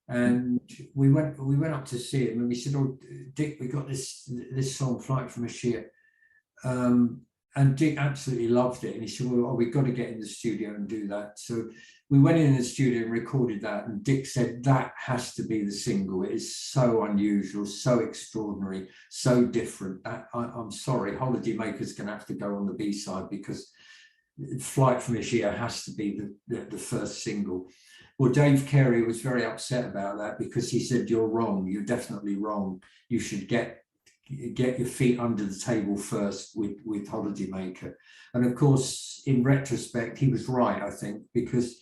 And we went up to see him and we said, oh, Dick, we got this song, Flight from a Shear. And Dick absolutely loved it. And he said, well, we've got to get in the studio and do that. So we went in the studio and recorded that. And Dick said, that has to be the single. It is so unusual, so extraordinary, so different. I'm sorry, Holiday Maker's going to have to go on the B-side because Flight from a Shear has to be the first single. Well, Dave Carey was very upset about that because he said, you're wrong. You're definitely wrong. You should get your feet under the table first with Holiday Maker. And of course, in retrospect, he was right, I think, because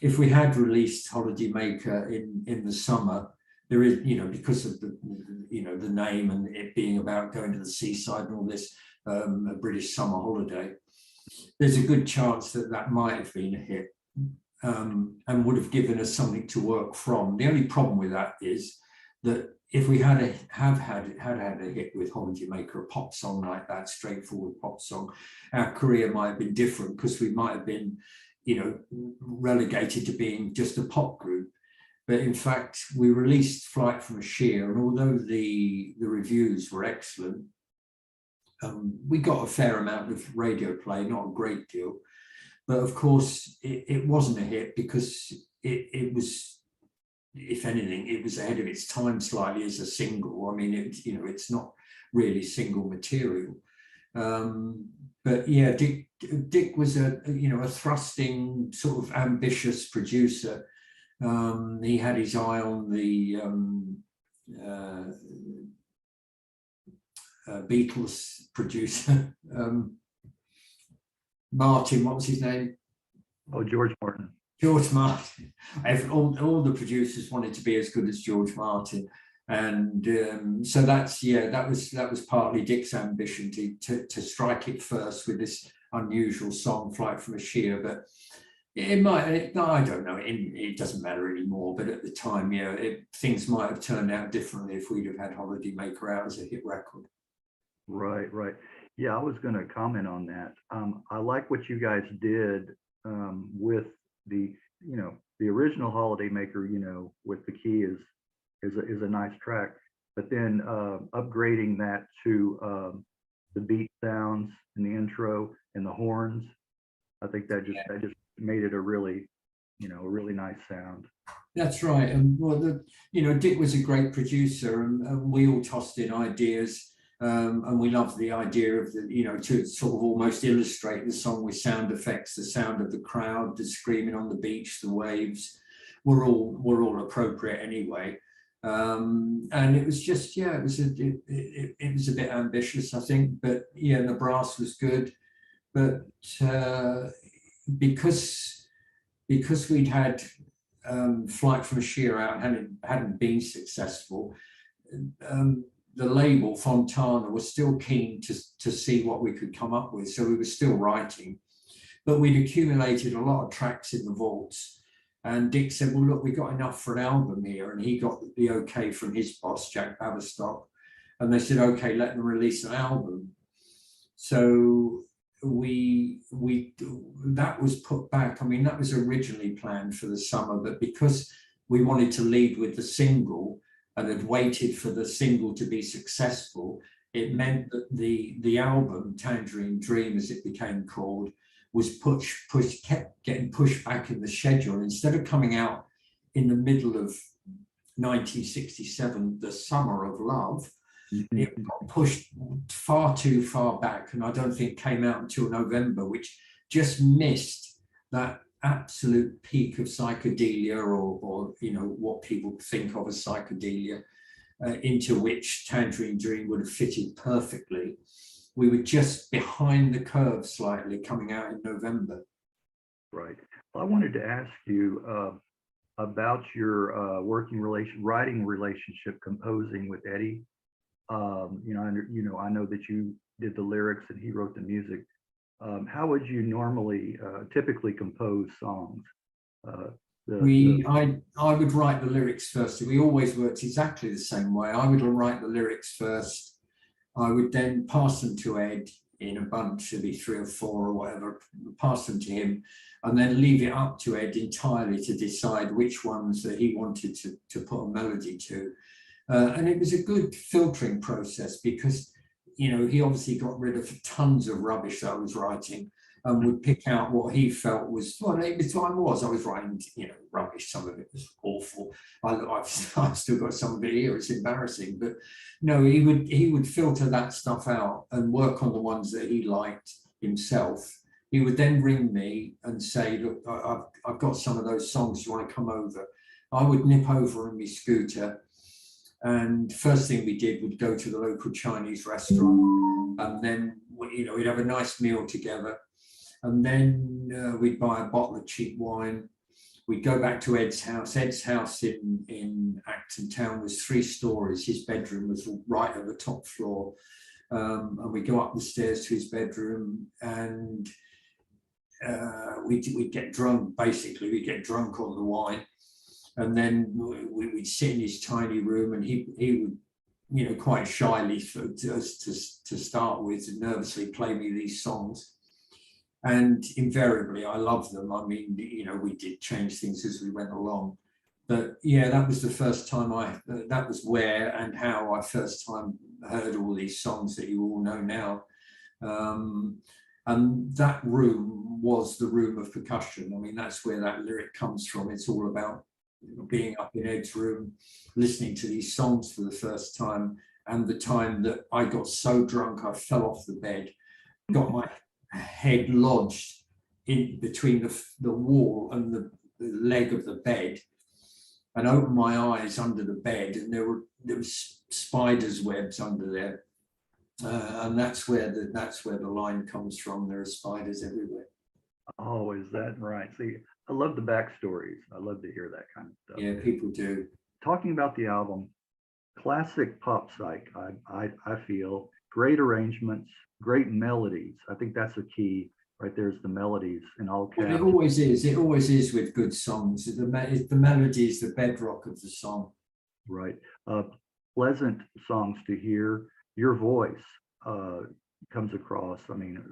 if we had released Holiday Maker in the summer, there is, you know, because of the, you know, the name and it being about going to the seaside and all this, a British summer holiday, there's a good chance that might have been a hit. And would have given us something to work from. The only problem with that is that if we had had a hit with Holiday Maker, a pop song like that, straightforward pop song, our career might have been different because we might have been, you know, relegated to being just a pop group. But in fact, we released Flight from a Shear, and although the reviews were excellent, we got a fair amount of radio play, not a great deal. But of course, it wasn't a hit because it was, if anything, it was ahead of its time slightly as a single. I mean, it's not really single material. But yeah, Dick was a thrusting, sort of ambitious producer. He had his eye on the Beatles producer. Martin, what was his name? Oh, George Martin. George Martin. All the producers wanted to be as good as George Martin, and so that was partly Dick's ambition to strike it first with this unusual song, Flight from a Shear. But I don't know. It doesn't matter anymore. But at the time, things might have turned out differently if we'd have had Holiday Maker out as a hit record. Right. Yeah, I was going to comment on that. I like what you guys did with the original Holiday Maker, with the key is a nice track, but then upgrading that to the beat sounds in the intro and the horns. I think that just made it a really nice sound. That's right. And well, Dick was a great producer, and we all tossed in ideas. And we loved the idea of to sort of almost illustrate the song with sound effects, the sound of the crowd, the screaming on the beach, the waves were all appropriate anyway. And it was just, it was a bit ambitious, I think, but the brass was good. But because we'd had Flight from a Shear out and hadn't been successful, the label Fontana was still keen to see what we could come up with, so we were still writing, but we'd accumulated a lot of tracks in the vaults. And Dick said, well, look, we got enough for an album here, and he got the okay from his boss, Jack Baverstock, and they said, okay, let them release an album. So that was put back. I mean, that was originally planned for the summer, but because we wanted to lead with the single and had waited for the single to be successful, it meant that the album, Tangerine Dream, as it became called, was kept getting pushed back in the schedule. Instead of coming out in the middle of 1967, the Summer of Love, it got pushed far too far back, and I don't think came out until November, which just missed that absolute peak of psychedelia, or what people think of as psychedelia. into which Tangerine Dream would have fitted perfectly. We were just behind the curve slightly, coming out in November. Right. Well, I wanted to ask you about your writing relationship, composing with Eddie. I know that you did the lyrics and he wrote the music. How would you normally, typically compose songs? I would write the lyrics first. We always worked exactly the same way. I would write the lyrics first. I would then pass them to Ed in a bunch, it'd be 3 or 4 or whatever, pass them to him, and then leave it up to Ed entirely to decide which ones that he wanted to put a melody to. And it was a good filtering process because, he obviously got rid of tons of rubbish that I was writing and would pick out what he felt was, well, at the time I was writing, rubbish. Some of it was awful. I've still got some of it here. It's embarrassing, but no, he would filter that stuff out and work on the ones that he liked himself. He would then ring me and say, look, I've got some of those songs. Do you want to come over? I would nip over on my scooter. And first thing we did would go to the local Chinese restaurant, and then we'd have a nice meal together, and then we'd buy a bottle of cheap wine. We'd go back to Ed's house. Ed's house in Acton Town was 3 stories. His bedroom was right at the top floor, and we'd go up the stairs to his bedroom, and we'd get drunk. Basically, we'd get drunk on the wine. And then we'd sit in his tiny room, and he would, quite shyly to start with, nervously play me these songs. And invariably, I loved them. I mean, we did change things as we went along. But yeah, that was the first time that was where and how I first time heard all these songs that you all know now. And that room was the room of percussion. I mean, that's where that lyric comes from. It's all about being up in Ed's room, listening to these songs for the first time, and the time that I got so drunk I fell off the bed, got my head lodged in between the wall and the leg of the bed, and opened my eyes under the bed, and there was spiders' webs under there, and that's where the line comes from. There are spiders everywhere. Oh, is that right? See, I love the backstories. I love to hear that kind of stuff. Yeah, people do. Talking about the album, classic pop psych, I feel. Great arrangements, great melodies. I think that's the key right there, is the melodies in all caps. Well, it always is. It always is with good songs. The melody is the bedrock of the song. Right. Pleasant songs to hear. Your voice comes across. I mean,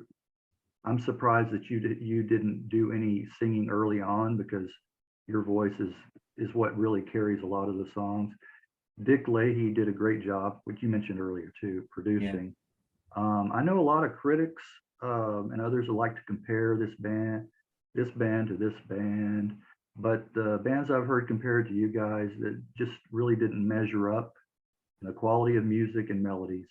I'm surprised that you didn't do any singing early on, because your voice is what really carries a lot of the songs. Dick Leahy did a great job, which you mentioned earlier too, producing. Yeah. I know a lot of critics and others would like to compare this band to this band, but the bands I've heard compared to you guys that just really didn't measure up in the quality of music and melodies.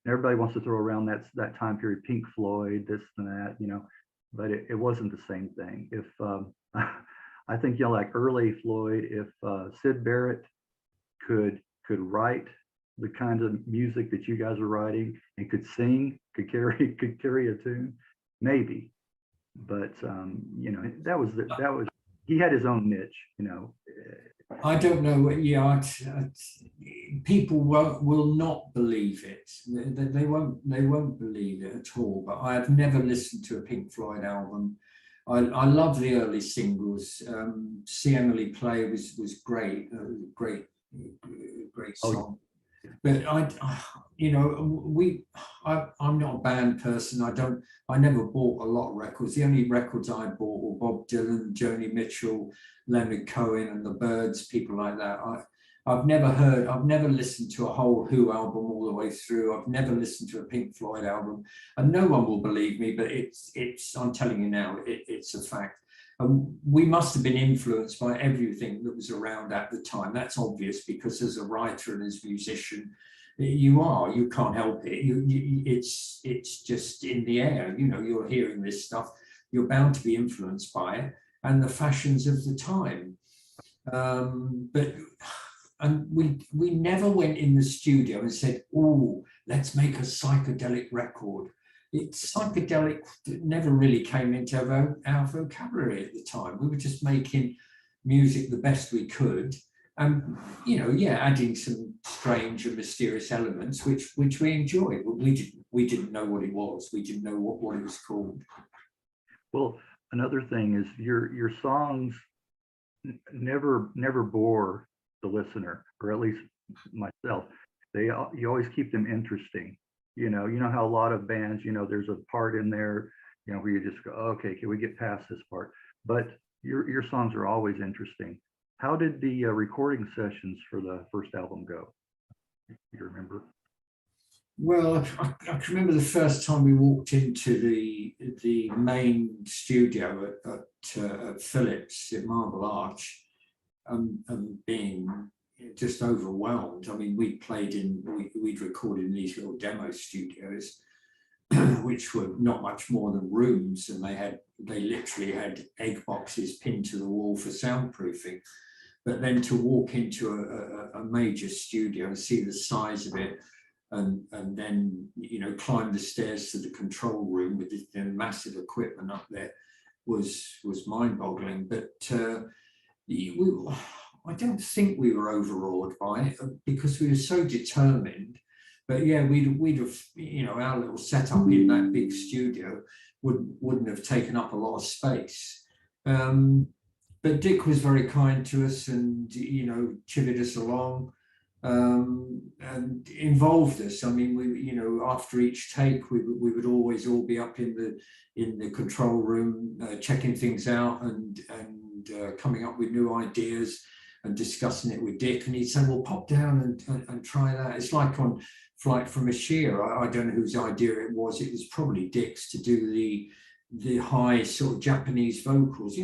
Everybody wants to throw around that time period, Pink Floyd, this and that, but it wasn't the same thing. If I think, like early Floyd, if Syd Barrett could write the kinds of music that you guys are writing and could sing, could carry a tune, maybe. But that was he had his own niche, I don't know. Yeah, people will not believe it. They won't believe it at all. But I have never listened to a Pink Floyd album. I love the early singles. See Emily Play was great. Great song. But I'm not a band person. I never bought a lot of records. The only records I bought were Bob Dylan, Joni Mitchell, Leonard Cohen and the Byrds, people like that. I've never listened to a whole Who album all the way through. I've never listened to a Pink Floyd album, and no one will believe me, but I'm telling you now, it's a fact. We must have been influenced by everything that was around at the time. That's obvious, because as a writer and as a musician, you can't help it. It's just in the air. You're hearing this stuff. You're bound to be influenced by it and the fashions of the time. But and we never went in the studio and said, oh, let's make a psychedelic record. It's psychedelic never really came into our vocabulary at the time. We were just making music the best we could, and yeah, adding some strange and mysterious elements which we enjoyed. But we didn't know what it was. We didn't know what it was called. Well, another thing is your songs never bore the listener, or at least myself. You always keep them interesting. You know how a lot of bands, there's a part in there, where you just go, okay, can we get past this part? But your songs are always interesting. How did the recording sessions for the first album go? You remember? Well, I can remember the first time we walked into the main studio at Phillips at Marble Arch, and being just overwhelmed. I mean, we'd recorded in these little demo studios, which were not much more than rooms, and they literally had egg boxes pinned to the wall for soundproofing. But then to walk into a major studio and see the size of it, and then climb the stairs to the control room with the massive equipment up there was mind-boggling. But I don't think we were overawed by it, because we were so determined. But yeah, we'd have, our little setup in that big studio wouldn't have taken up a lot of space. But Dick was very kind to us, and chivied us along, and involved us. I mean, we after each take, we would always all be up in the control room, checking things out and coming up with new ideas and discussing it with Dick. And he'd say, well, pop down and try that. It's like on Flight from Ashia. I don't know whose idea it was. It was probably Dick's, to do the high sort of Japanese vocals,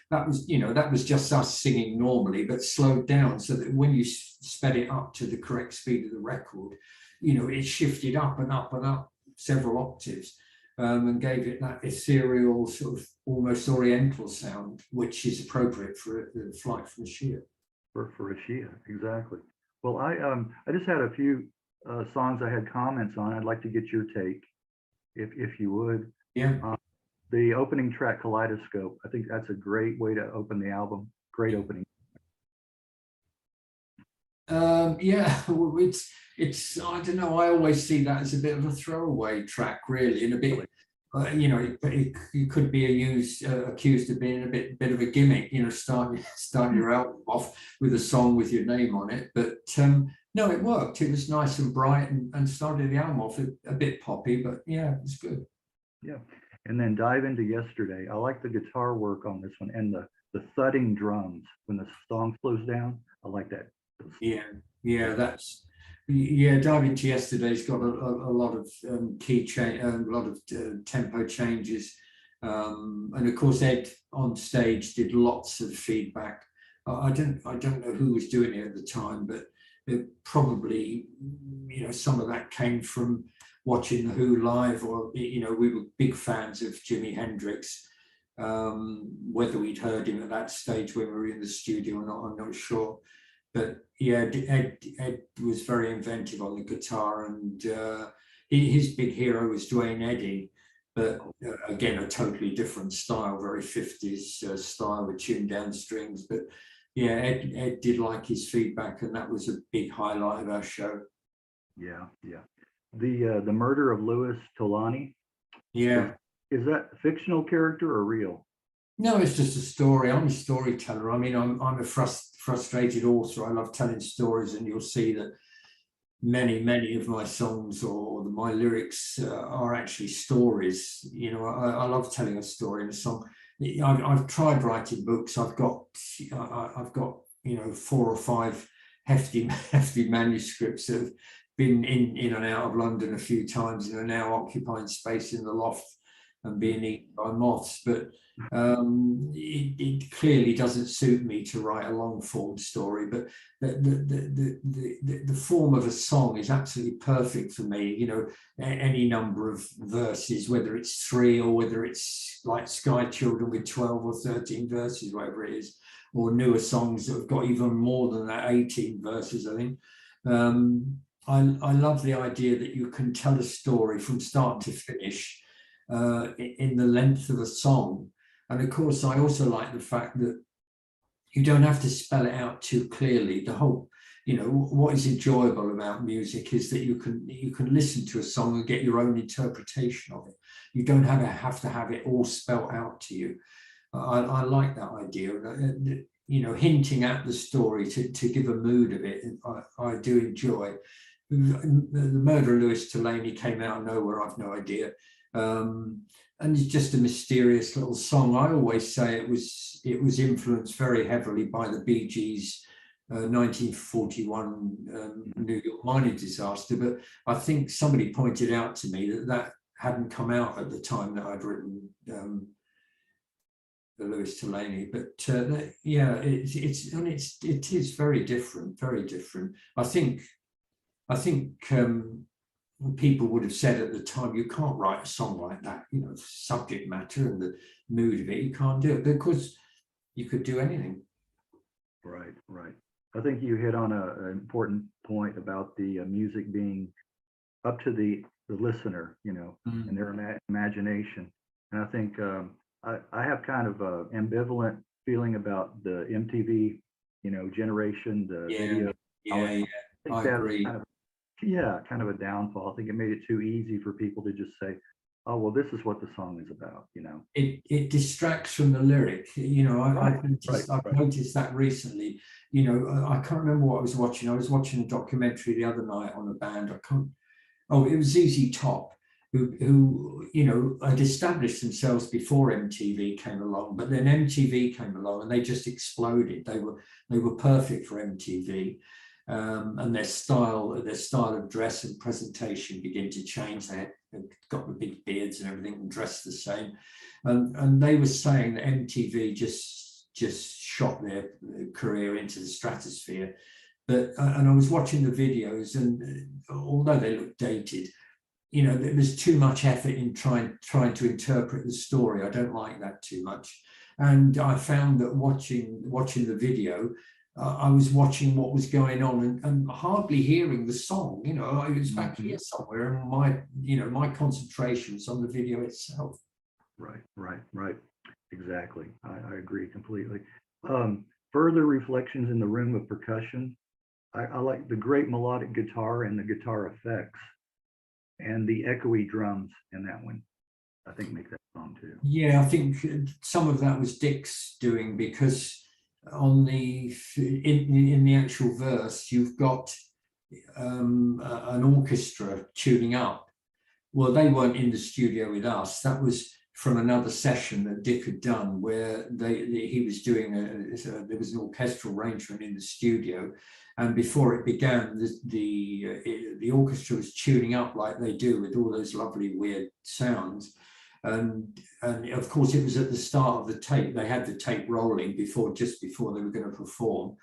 that was just us singing normally, but slowed down, so that when you sped it up to the correct speed of the record, it shifted up and up and up several octaves, and gave it that ethereal, sort of almost oriental sound, which is appropriate for the Flight from Ashia. For Ashia, exactly. Well, I just had a few songs I had comments on. I'd like to get your take, if you would. Yeah. The opening track, Kaleidoscope, I think that's a great way to open the album. Great opening. Yeah, well, it's I don't know. I always see that as a bit of a throwaway track, really, and a bit, it could be accused of being a bit of a gimmick. Starting your album off with a song with your name on it. But no, it worked. It was nice and bright, and started the album off a bit poppy. But yeah, it's good. Yeah. And then dive into Yesterday. I like the guitar work on this one, and the thudding drums when the song slows down. I like that. Yeah, dive into Yesterday's got a lot of key change, a lot of tempo changes, and of course Ed on stage did lots of feedback. I don't know who was doing it at the time, but it probably some of that came from watching the Who live, or we were big fans of Jimi Hendrix. Whether we'd heard him at that stage when we were in the studio or not, I'm not sure. But yeah, Ed was very inventive on the guitar, and his big hero was Duane Eddy, but again, a totally different style, very 50s style with tuned down strings. But yeah, Ed did like his feedback, and that was a big highlight of our show. Yeah. The murder of Louis Tolani. Yeah. Is that a fictional character or real? No, it's just a story. I'm a storyteller. I mean, I'm a frustrated author. I love telling stories, and you'll see that many of my songs or my lyrics are actually stories. I love telling a story in a song. I've tried writing books. I've got 4 or 5 hefty manuscripts that have been in and out of London a few times, and are now occupying space in the loft and being eaten by moths. But it clearly doesn't suit me to write a long form story. But the form of a song is absolutely perfect for me. You know, any number of verses, whether it's 3 or whether it's like Sky Children with 12 or 13 verses, whatever it is, or newer songs that have got even more than that, 18 verses, I think. I love the idea that you can tell a story from start to finish in the length of a song. And of course, I also like the fact that you don't have to spell it out too clearly. The whole, you know, what is enjoyable about music is that you can listen to a song and get your own interpretation of it. You don't have to have it all spelled out to you. I like that idea. You know, hinting at the story to give a mood of it, I do enjoy. The Murder of Louis Delaney came out of nowhere, I've no idea. And it's just a mysterious little song. I always say it was influenced very heavily by the Bee Gees' 1941 New York mining disaster. But I think somebody pointed out to me that hadn't come out at the time that I'd written the Louis Delaney. But yeah, it is very different, very different. I think people would have said at the time, you can't write a song like that, you know, subject matter and the mood of it, you can't do it, because you could do anything. Right, right. I think you hit on an important point about the music being up to the listener, you know, and their imagination. And I think I have kind of an ambivalent feeling about the MTV, you know, generation, the video. Yeah, I agree. Kind of a downfall. I think it made it too easy for people to just say, oh, well, this is what the song is about, you know. It distracts from the lyric. You know, I've noticed that recently. You know, I can't remember what I was watching. I was watching a documentary the other night on a band. It was ZZ Top, who you know, had established themselves before MTV came along, but then MTV came along and they just exploded. They were perfect for MTV. And their style of dress and presentation began to change. They got the big beards and everything and dressed the same. And they were saying that MTV just shot their career into the stratosphere. But and I was watching the videos, and although they looked dated, you know, there was too much effort in trying to interpret the story. I don't like that too much. And I found that watching the video, I was watching what was going on and hardly hearing the song. You know, I was back here somewhere, and my concentration was on the video itself. Right. Exactly. I agree completely. Further reflections in the room of percussion. I like the great melodic guitar and the guitar effects, and the echoey drums in that one. I think make that song too. Yeah, I think some of that was Dick's doing, because on in the actual verse you've got an orchestra tuning up. Well, they weren't in the studio with us. That was from another session that Dick had done, where he was doing there was an orchestral arrangement in the studio, and before it began, the orchestra was tuning up like they do with all those lovely weird sounds. And of course, it was at the start of the tape. They had the tape rolling just before they were going to perform,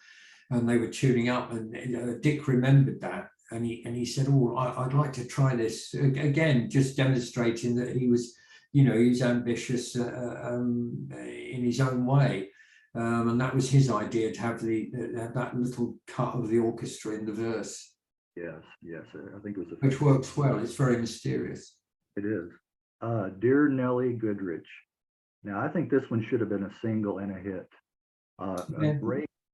and they were tuning up. And Dick remembered that, and he said, "Oh, I'd like to try this again," just demonstrating that he was, you know, he was ambitious in his own way, and that was his idea, to have that little cut of the orchestra in the verse. Yes, I think it was which works well. It's very mysterious. It is. Dear Nellie Goodrich. Now, I think this one should have been a single and a hit. A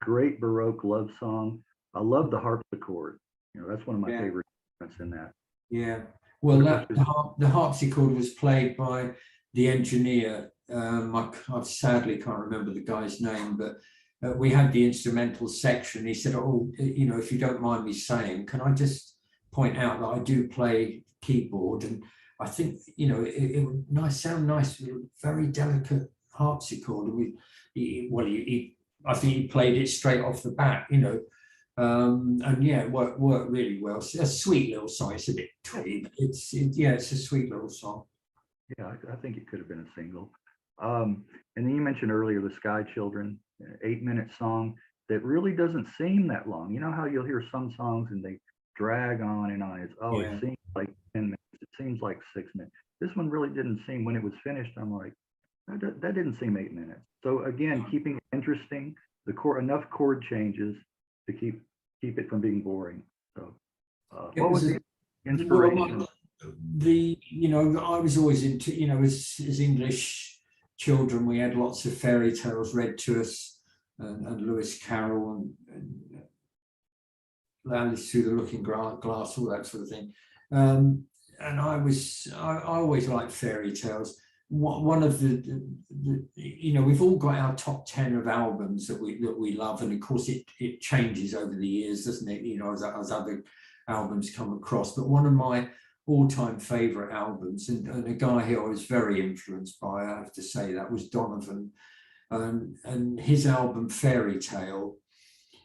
great Baroque love song. I love the harpsichord. You know, that's one of my favorite instruments in that. Yeah. Well, the harpsichord was played by the engineer. I sadly can't remember the guy's name, but we had the instrumental section. He said, "Oh, you know, if you don't mind me saying, can I just point out that I do play keyboard?" And I think, you know, it would sound nice with a very delicate harpsichord. And I think he played it straight off the bat, you know. And yeah, it worked really well. It's a sweet little song. It's a bit twee, but it's a sweet little song. Yeah, I think it could have been a single. And then you mentioned earlier the Sky Children, 8-minute song that really doesn't seem that long. You know how you'll hear some songs and they drag on and on. It's, oh, it Yeah. seems like 10 minutes. It seems like 6 minutes. This one really didn't seem, when it was finished, I'm like, that didn't seem 8 minutes. So again, keeping it interesting, enough chord changes to keep it from being boring. So It what was was the well, inspiration? I was always into, as English children, we had lots of fairy tales read to us, and Lewis Carroll and Alice Through the Looking Glass, all that sort of thing. And I always liked fairy tales. One of we've all got our top 10 of albums that we love, and of course it changes over the years, doesn't it? As other albums come across. But one of my all-time favorite albums, and a guy who I was very influenced by, I have to say, that was Donovan, and his album Fairy Tale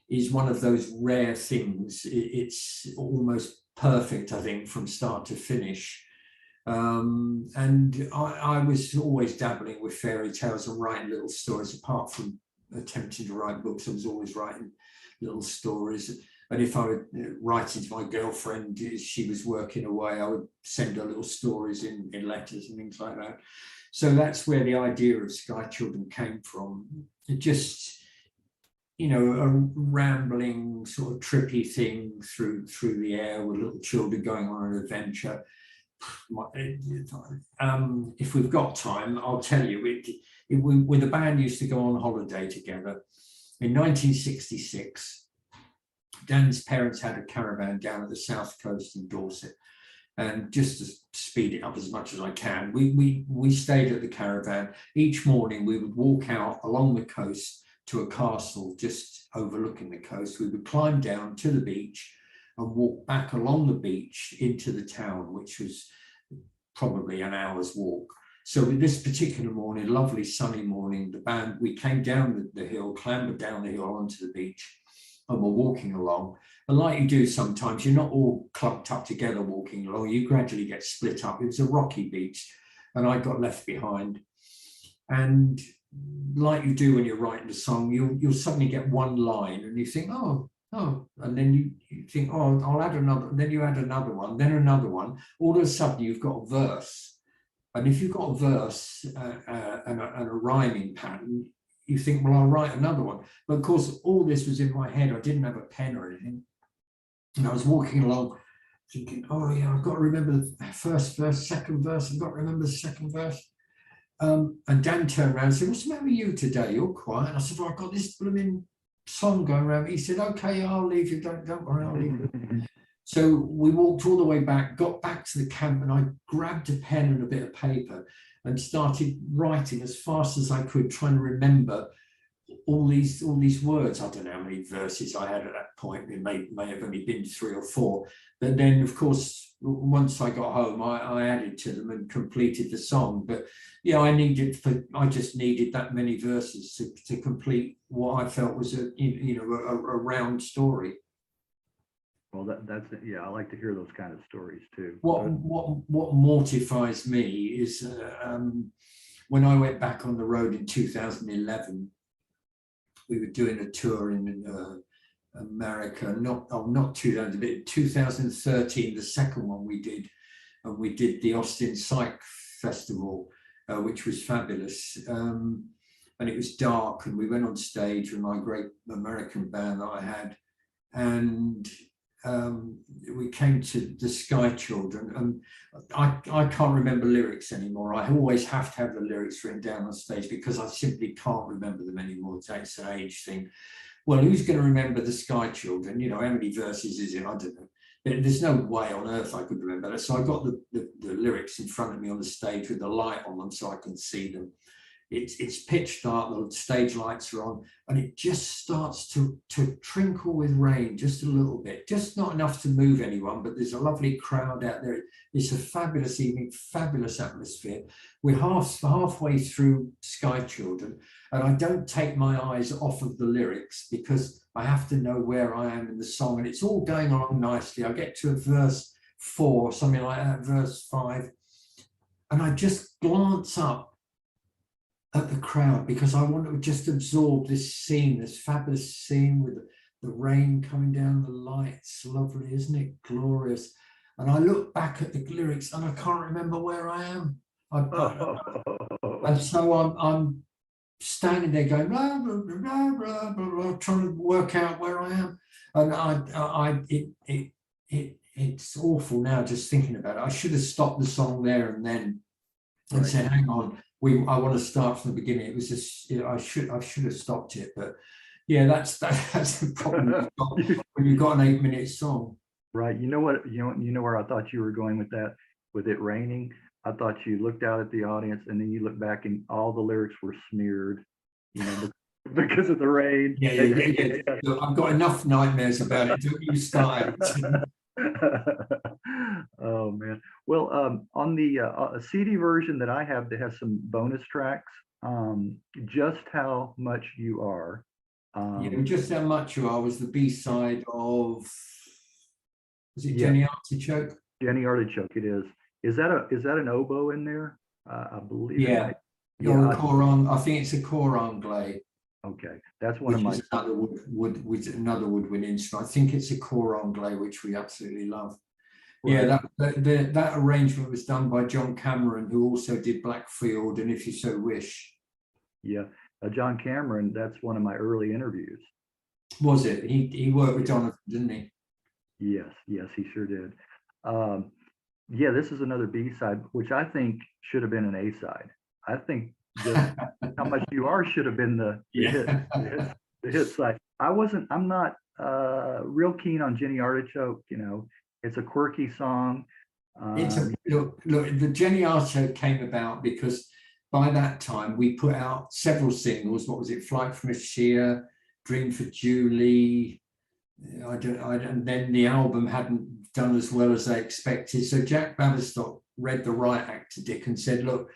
is one of those rare things. It's almost perfect, I think, from start to finish. And I was always dabbling with fairy tales and writing little stories. Apart from attempting to write books, I was always writing little stories. And if I would write to my girlfriend, she was working away, I would send her little stories in letters and things like that. So that's where the idea of Sky Children came from. It just, a rambling sort of trippy thing through the air with little children going on an adventure. If we've got time, I'll tell you, when the band used to go on holiday together in 1966, Dan's parents had a caravan down at the south coast in Dorset. And just to speed it up as much as I can, we stayed at the caravan. Each morning we would walk out along the coast to a castle just overlooking the coast. We would climb down to the beach and walk back along the beach into the town, which was probably an hour's walk. So this particular morning, lovely sunny morning, the band, we came down the hill, clambered down the hill onto the beach, and we're walking along. And like you do sometimes, you're not all clumped up together walking along, you gradually get split up. It was a rocky beach, and I got left behind. And like you do when you're writing a song, you'll suddenly get one line and you think, oh, and then you think, oh, I'll add another, and then you add another one, then another one. All of a sudden you've got a verse. And if you've got a verse and a rhyming pattern, you think, well, I'll write another one. But of course, all this was in my head. I didn't have a pen or anything. And I was walking along thinking, oh yeah, I've got to remember the first verse, second verse, I've got to remember the second verse. And Dan turned around and said, what's the matter with you today? You're quiet. And I said, well, I've got this blooming song going around. He said, okay, I'll leave you. Don't worry, I'll leave you. So we walked all the way back, got back to the camp, and I grabbed a pen and a bit of paper and started writing as fast as I could, trying to remember all these words. I don't know how many verses I had at that point. It may have only been 3 or 4. But then, of course, once I got home, I added to them and completed the song. But yeah, I just needed that many verses to complete what I felt was a round story. Well, that's it. Yeah, I like to hear those kind of stories too. What mortifies me is when I went back on the road in 2011, we were doing a tour in America, not 2013, the second one we did, and we did the Austin Psych Festival, which was fabulous. And it was dark, and we went on stage with my great American band that I had, and we came to the Sky Children, and I can't remember lyrics anymore. I always have to have the lyrics written down on stage because I simply can't remember them anymore. It's an age thing. Well, who's going to remember the Sky Children? How many verses is it? I don't know. There's no way on earth I could remember that. So I got the lyrics in front of me on the stage with the light on them so I can see them. It's pitch dark, the stage lights are on, and it just starts to trinkle with rain just a little bit, just not enough to move anyone, but there's a lovely crowd out there. It's a fabulous evening, fabulous atmosphere. We're halfway through Sky Children, and I don't take my eyes off of the lyrics because I have to know where I am in the song, and it's all going along nicely. I get to verse 4, something like that, verse 5. and I just glance up at the crowd because I want to just absorb this scene, this fabulous scene with the rain coming down, the lights, lovely, isn't it? Glorious. And I look back at the lyrics and I can't remember where I am. And so I'm standing there going blah, blah, blah, blah, blah, blah, trying to work out where I am. And it's awful now just thinking about it. I should have stopped the song there and then and said, hang on, I want to start from the beginning. It was just, I should have stopped it, but yeah, that's the problem when you've got an 8-minute song. Right. You know what? You know where I thought you were going with that, with it raining. I thought you looked out at the audience and then you look back and all the lyrics were smeared, you know, because of the rain. Yeah. Look, I've got enough nightmares about it. Don't you start. Oh man. Well, on the CD version that I have that has some bonus tracks, Just How Much You Are. Just How Much You Are was the B-side of, was it Jenny Artichoke? Jenny Artichoke, it is. Is that an oboe in there? I believe. Yeah. Or a cor, I think it's a cor anglais. Okay, that's one of my another woodwind instrument. I think it's a cor anglais, which we absolutely love. Right. Yeah, that arrangement was done by John Cameron, who also did Blackfield and If You So Wish. Yeah, John Cameron, that's one of my early interviews. Was it? He worked with Jonathan, didn't he? Yes, he sure did. Yeah, this is another B-side, which I think should have been an A-side. I think Just How Much You Are should have been the hit side. I'm not real keen on Jenny Artichoke. You know, it's a quirky song. Look, the Jenny Artichoke came about because by that time we put out several singles. What was it? Flight from a Sheer, Dream for Julie. And then the album hadn't done as well as they expected. So Jack Bavistock read the right act to Dick and said, look,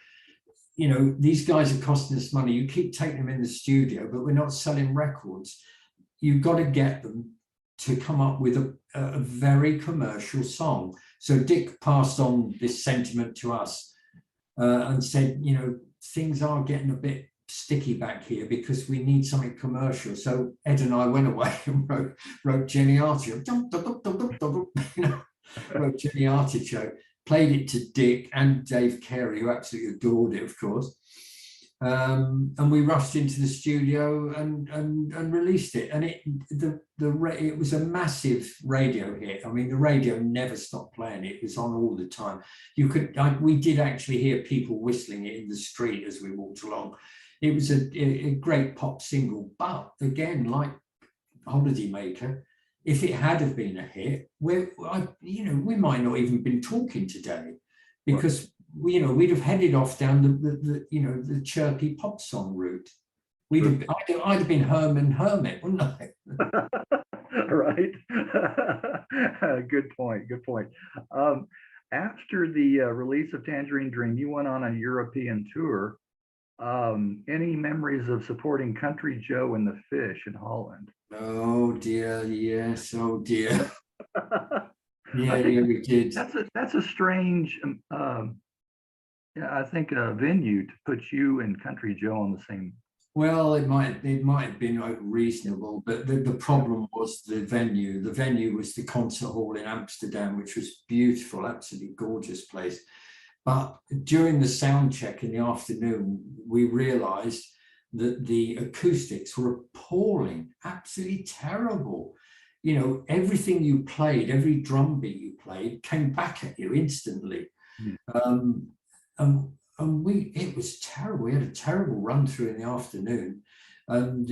you know, these guys are costing us money. You keep taking them in the studio, but we're not selling records. You've got to get them to come up with a very commercial song. So Dick passed on this sentiment to us and said, you know, things are getting a bit sticky back here because we need something commercial. So Ed and I went away and wrote Jenny Artichoke, wrote Jenny Artichoke, played it to Dick and Dave Carey, who absolutely adored it, of course. And we rushed into the studio and released it. And it was a massive radio hit. I mean, the radio never stopped playing it. It was on all the time. We did actually hear people whistling it in the street as we walked along. It was a great pop single, but again, like Holidaymaker, if it had have been a hit, we might not even been talking today, because we'd have headed off down the chirpy pop song route. I'd have been Herman Hermit, wouldn't I? Right. Good point. After the release of Tangerine Dream, you went on a European tour. Any memories of supporting Country Joe and the Fish in Holland? Oh dear, yes. Oh dear. Yeah, we did. That's a strange, I think, a venue to put you and Country Joe on the same. Well, it might have been reasonable, but the problem was the venue. The venue was the concert hall in Amsterdam, which was beautiful, absolutely gorgeous place. But during the sound check in the afternoon, we realized that the acoustics were appalling, absolutely terrible. You know, everything you played, every drum beat you played came back at you instantly. Mm. It was terrible. We had a terrible run through in the afternoon. And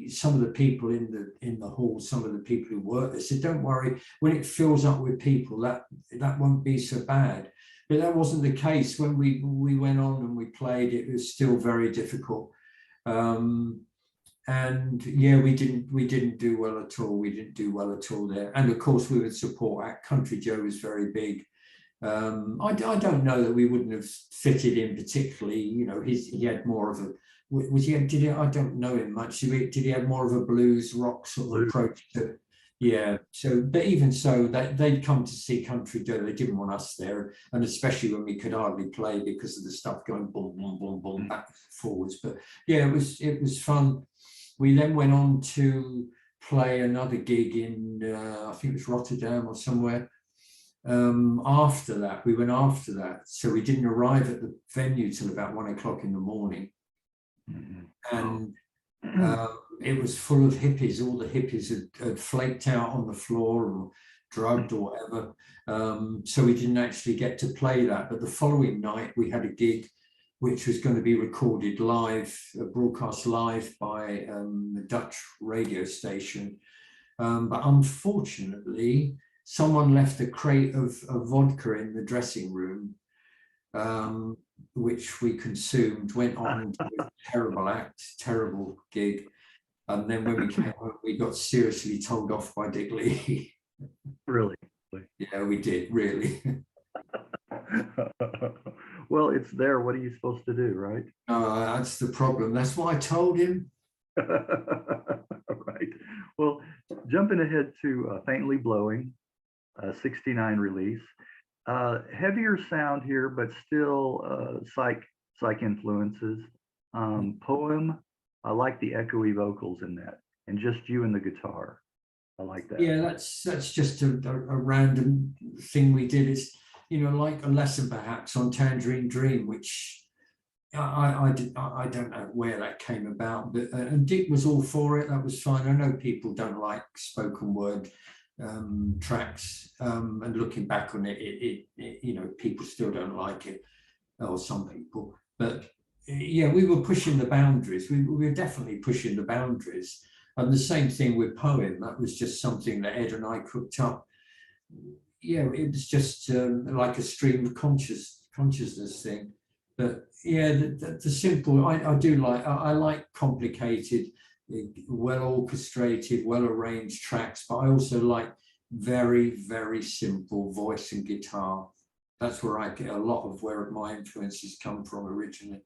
some of the people in the hall, some of the people who worked there said, don't worry, when it fills up with people, that won't be so bad. But that wasn't the case. When we went on and we played, it was still very difficult. And yeah, we didn't do well at all. We didn't do well at all there. And of course, we would support act. Country Joe was very big. I don't know that we wouldn't have fitted in particularly. You know, he had more of a. I don't know him much. Did he have more of a blues rock sort of approach Yeah. So, but even so, they'd come to see Country Joe. They didn't want us there, and especially when we could hardly play because of the stuff going boom, boom, boom, boom, back forwards. But yeah, it was fun. We then went on to play another gig in I think it was Rotterdam or somewhere. After that, we went after that, so we didn't arrive at the venue till about 1 o'clock in the morning, and it was full of hippies. All the hippies had flaked out on the floor or drugged or whatever. So we didn't actually get to play that. But the following night we had a gig which was going to be recorded live, broadcast live by a Dutch radio station. But unfortunately, someone left a crate of vodka in the dressing room, which we consumed, went on to a terrible act, terrible gig. And then when we came home, we got seriously told off by Dick Lee. Really? Yeah, we did, really. Well, it's there. What are you supposed to do, right? That's the problem. That's what I told him. Right. Well, jumping ahead to Faintly Blowing, 69 release. Heavier sound here, but still psych influences. Poem, I like the echoey vocals in that, and just you and the guitar. I like that. Yeah, that's just a random thing we did. Is, like a lesson perhaps on Tangerine Dream, which I don't know where that came about, but and Dick was all for it. That was fine. I know people don't like spoken word tracks, and looking back on it, people still don't like it, or some people. But yeah, we were pushing the boundaries. We were definitely pushing the boundaries. And the same thing with Poem. That was just something that Ed and I cooked up. Yeah, it was just like a stream of consciousness thing. But yeah, the simple, I do like, I like complicated, well orchestrated, well arranged tracks, but I also like very, very simple voice and guitar. That's where I get a lot of where my influences come from originally.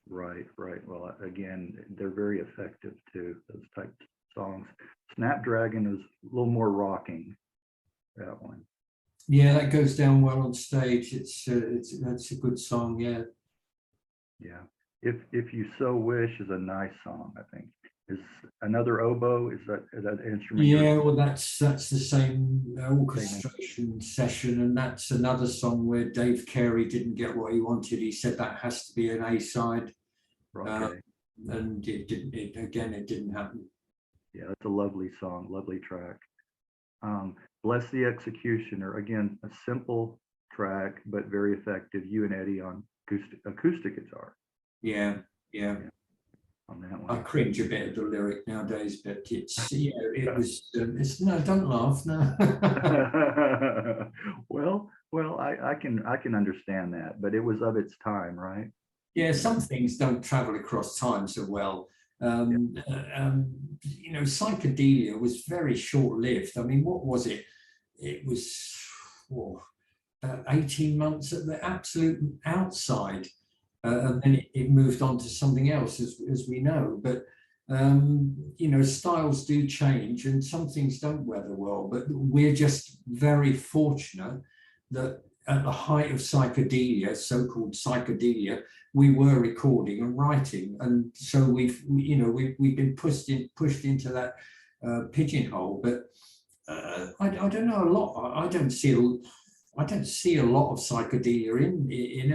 Right. Well, again, they're very effective too, those types of songs. Snapdragon is a little more rocking, that one. Yeah, that goes down well on stage. That's a good song. Yeah. Yeah. If You So Wish is a nice song, I think. Is Another Oboe, is that instrument? Yeah, well, that's the same orchestration session, and that's another song where Dave Carey didn't get what he wanted. He said that has to be an A-side, Okay. and it didn't. It didn't happen. Yeah, that's a lovely song, lovely track. Bless the Executioner, again, a simple track but very effective. You and Eddie on acoustic guitar. Yeah. On that one. I cringe a bit at the lyric nowadays, but it's it was. It's no, don't laugh, no. well, I can understand that, but it was of its time, right? Yeah, some things don't travel across time so well. Psychedelia was very short-lived. I mean, what was it? It was about 18 months at the absolute outside. And then it moved on to something else, as we know. But styles do change, and some things don't weather well. But we're just very fortunate that at the height of psychedelia, so-called psychedelia, we were recording and writing, and so we've been pushed into that pigeonhole. But I don't know a lot. I don't see a lot of psychedelia in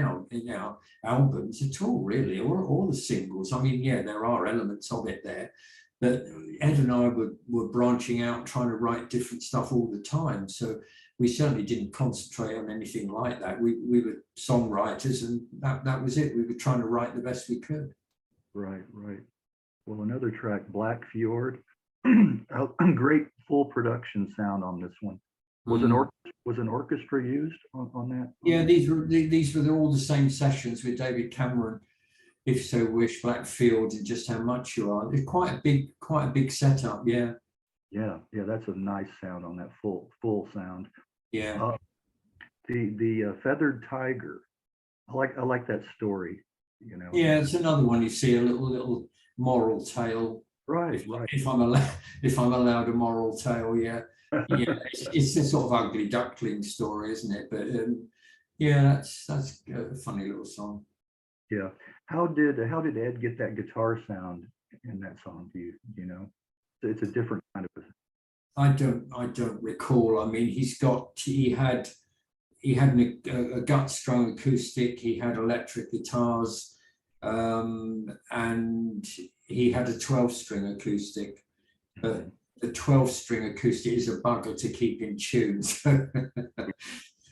our albums at all, really, or the singles. I mean, yeah, there are elements of it there, but Ed and I were branching out, trying to write different stuff all the time. So we certainly didn't concentrate on anything like that. We were songwriters, and that was it. We were trying to write the best we could. Right. Well, another track, Black Fjord, a great full production sound on this one. Was an orchestra used on that? Yeah, these were all the same sessions with David Cameron, If So Wish, Black Fjord, and Just How Much You Are. It's quite a big setup. Yeah. Yeah, that's a nice sound on that full sound. Yeah. The Feathered Tiger. I like that story. Yeah, it's another one. You see a little moral tale. Right, right. If I'm allowed a moral tale, yeah, yeah, it's a sort of ugly duckling story, isn't it? But yeah, that's a funny little song. Yeah. How did Ed get that guitar sound in that song? Do you know? It's a different kind of. I don't recall. I mean, he had a gut strung acoustic. He had electric guitars, and he had a 12-string acoustic. But the 12-string acoustic is a bugger to keep in tune. So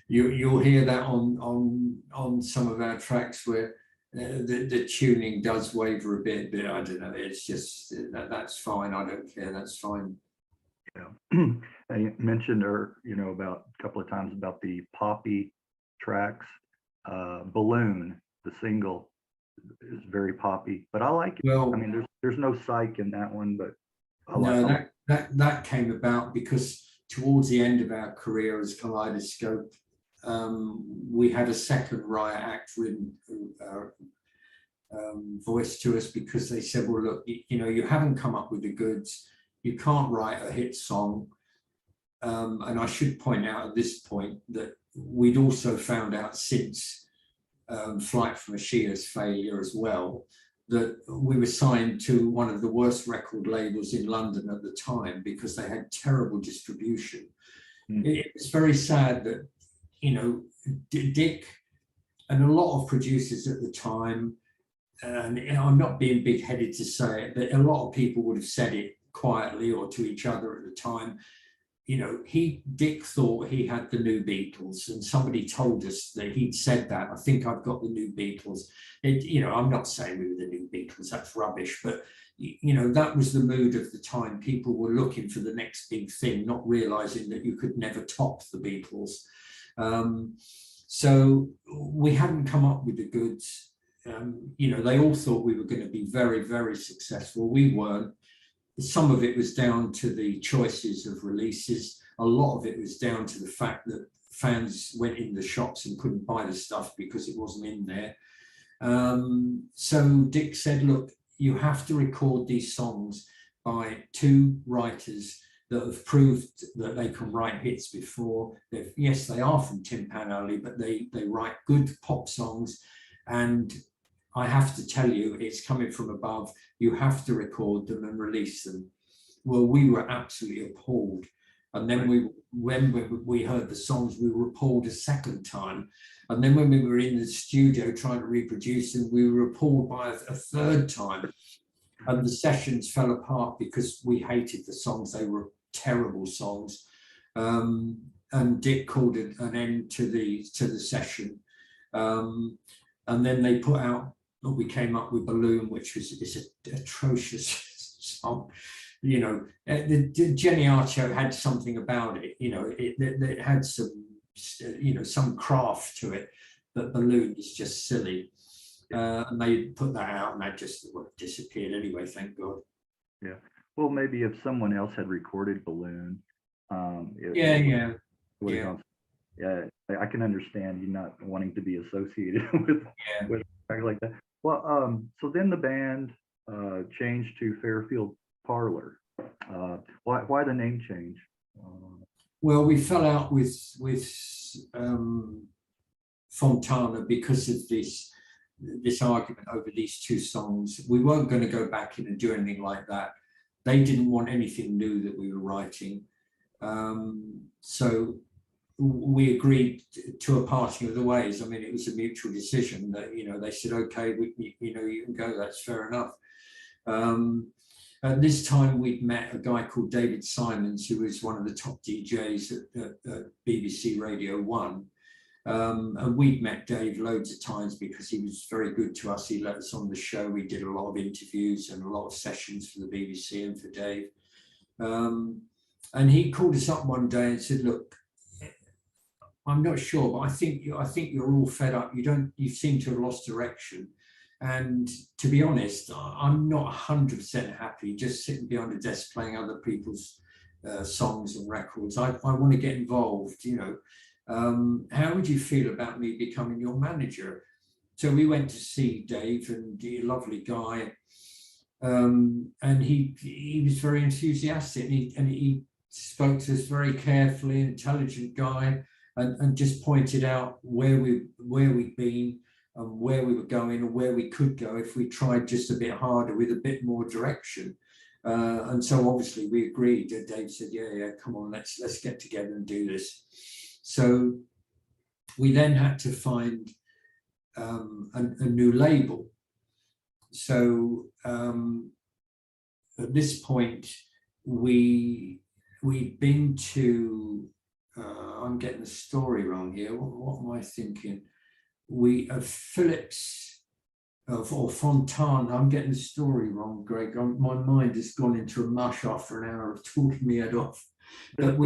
you'll hear that on some of our tracks where the tuning does waver a bit, but I don't know. It's just that's fine. I don't care. That's fine. Yeah. I mentioned about a couple of times about the poppy tracks. Balloon, the single, is very poppy, but I like it. I Well, mean, there's no psych in that one, but I no, like. that came about because towards the end of our career as Kaleidoscope, we had a second riot act written voice to us because they said, well, look, you haven't come up with the goods. You can't write a hit song. And I should point out at this point that we'd also found out since Flight from a Shia's failure as well, that we were signed to one of the worst record labels in London at the time because they had terrible distribution. It's very sad that, Dick and a lot of producers at the time, and I'm not being big-headed to say it, but a lot of people would have said it quietly or to each other at the time. Dick thought he had the new Beatles, and somebody told us that he'd said that. I think I've got the new Beatles. I'm not saying we were the new Beatles, that's rubbish, but that was the mood of the time. People were looking for the next big thing, not realizing that you could never top the Beatles. So we hadn't come up with the goods. They all thought we were going to be very, very successful. We weren't. Some of it was down to the choices of releases. A lot of it was down to the fact that fans went in the shops and couldn't buy the stuff because it wasn't in there. So Dick said, look, you have to record these songs by two writers that have proved that they can write hits before. Yes, they are from Tin Pan Alley, but they write good pop songs. And I have to tell you, it's coming from above. You have to record them and release them. Well, we were absolutely appalled. And then when we heard the songs, we were appalled a second time. And then when we were in the studio trying to reproduce them, we were appalled by a third time. And the sessions fell apart because we hated the songs. They were terrible songs. And Dick called it an end to the session. And then they put out, we came up with Balloon, which is an atrocious song. Jenny Archo had something about it. It had some craft to it, but Balloon is just silly. And they put that out, and that just disappeared anyway. Thank God. Yeah. Well, maybe if someone else had recorded Balloon, yeah. I can understand you not wanting to be associated with things like that. Well, so then the band changed to Fairfield Parlour. Why the name change? Well, we fell out with Fontana because of this argument over these two songs. We weren't going to go back in and do anything like that. They didn't want anything new that we were writing. So we agreed to a parting of the ways. I mean, it was a mutual decision that, they said, okay, you can go, that's fair enough. At this time, we'd met a guy called David Simons, who was one of the top DJs at BBC Radio 1. And we'd met Dave loads of times because he was very good to us. He let us on the show. We did a lot of interviews and a lot of sessions for the BBC and for Dave. And he called us up one day and said, look, I'm not sure, but I think you're all fed up. You seem to have lost direction. And to be honest, I'm not 100% happy just sitting behind a desk playing other people's songs and records. I want to get involved, How would you feel about me becoming your manager? So we went to see Dave, and he's a lovely guy. And he was very enthusiastic, and he spoke to us very carefully, an intelligent guy, and just pointed out where we'd been and where we were going and where we could go if we tried just a bit harder with a bit more direction. And so obviously we agreed. Dave said, yeah, come on, let's get together and do this. So we then had to find a new label. So at this point, we'd been to, I'm getting the story wrong here. What am I thinking? Phillips or Fontana. I'm getting the story wrong, Greg. My mind has gone into a mush after an hour of talking me head off. But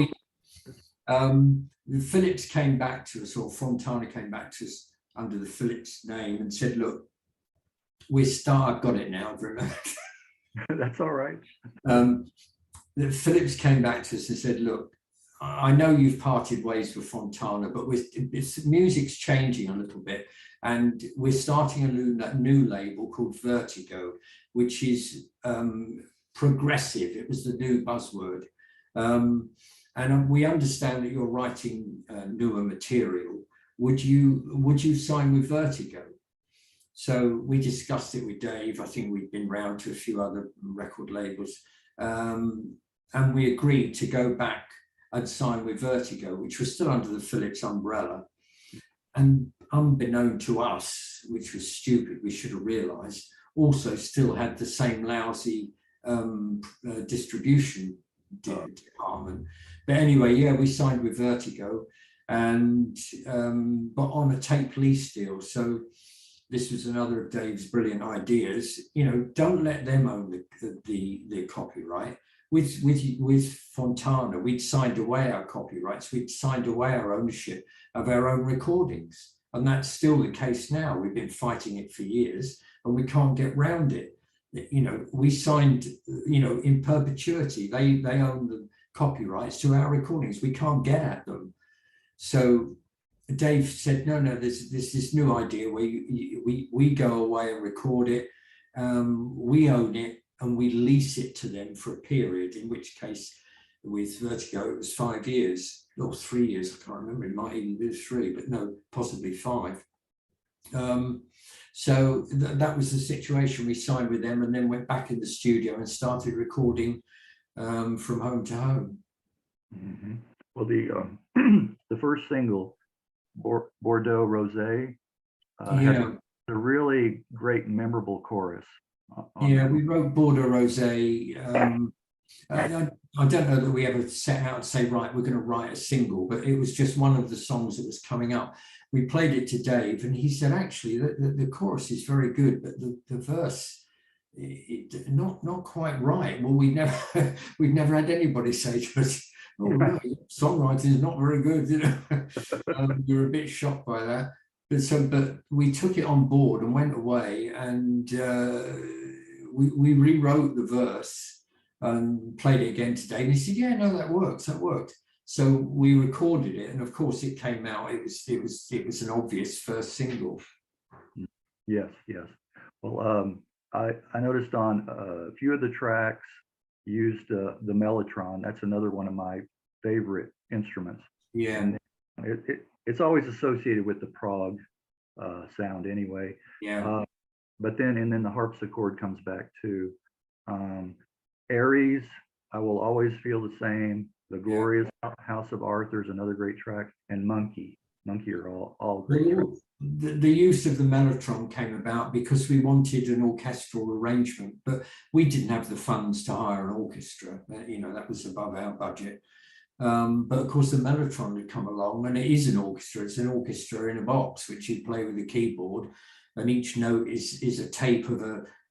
Phillips came back to us, or Fontana came back to us under the Phillips name and said, look, I've got it now. That's all right. Phillips came back to us and said, look, I know you've parted ways with Fontana, but music's changing a little bit, and we're starting a new label called Vertigo, which is progressive. It was the new buzzword. And we understand that you're writing newer material. Would you sign with Vertigo? So we discussed it with Dave. I think we'd been round to a few other record labels, and we agreed to go back and sign with Vertigo, which was still under the Phillips umbrella. And unbeknown to us, which was stupid, we should have realised, also still had the same lousy distribution department. But anyway, yeah, we signed with Vertigo, and but on a tape lease deal. So this was another of Dave's brilliant ideas. You know, don't let them own the copyright. With Fontana, we'd signed away our copyrights. We'd signed away our ownership of our own recordings, and that's still the case now. We've been fighting it for years, and we can't get round it. You know, we signed, you know, in perpetuity. They own the copyrights to our recordings. We can't get at them. So Dave said, no, there's this new idea where we go away and record it. We own it, and we lease it to them for a period, in which case with Vertigo, it was 5 years or 3 years. I can't remember. It might even be 3, but no, possibly 5. So that was the situation. We signed with them and then went back in the studio and started recording from home to home. Mm-hmm. Well, the first single, Bordeaux Rosé, has a really great, memorable chorus. Yeah, we wrote Bordeaux Rosé. I don't know that we ever set out to say, right, we're going to write a single, but it was just one of the songs that was coming up. We played it to Dave, and he said, actually, the chorus is very good, but the verse, not quite right. Well, we've never had anybody say to us, oh, no, songwriting is not very good. You know, we were a bit shocked by that. But we took it on board and went away, and we rewrote the verse and played it again today. And he said, yeah, no, that worked. So we recorded it, and of course it came out. It was an obvious first single. Yes. Well, I noticed on a few of the tracks used the mellotron. That's another one of my favorite instruments. Yeah. And it's always associated with the prog sound anyway. Yeah. But then the harpsichord comes back too. Aries, I Will Always Feel the Same. The Glorious House of Arthur is another great track, and Monkey are all great tracks. The use of the mellotron came about because we wanted an orchestral arrangement, but we didn't have the funds to hire an orchestra. You know, that was above our budget. But of course the mellotron had come along, and it is an orchestra. It's an orchestra in a box, which you play with a keyboard, and each note is a tape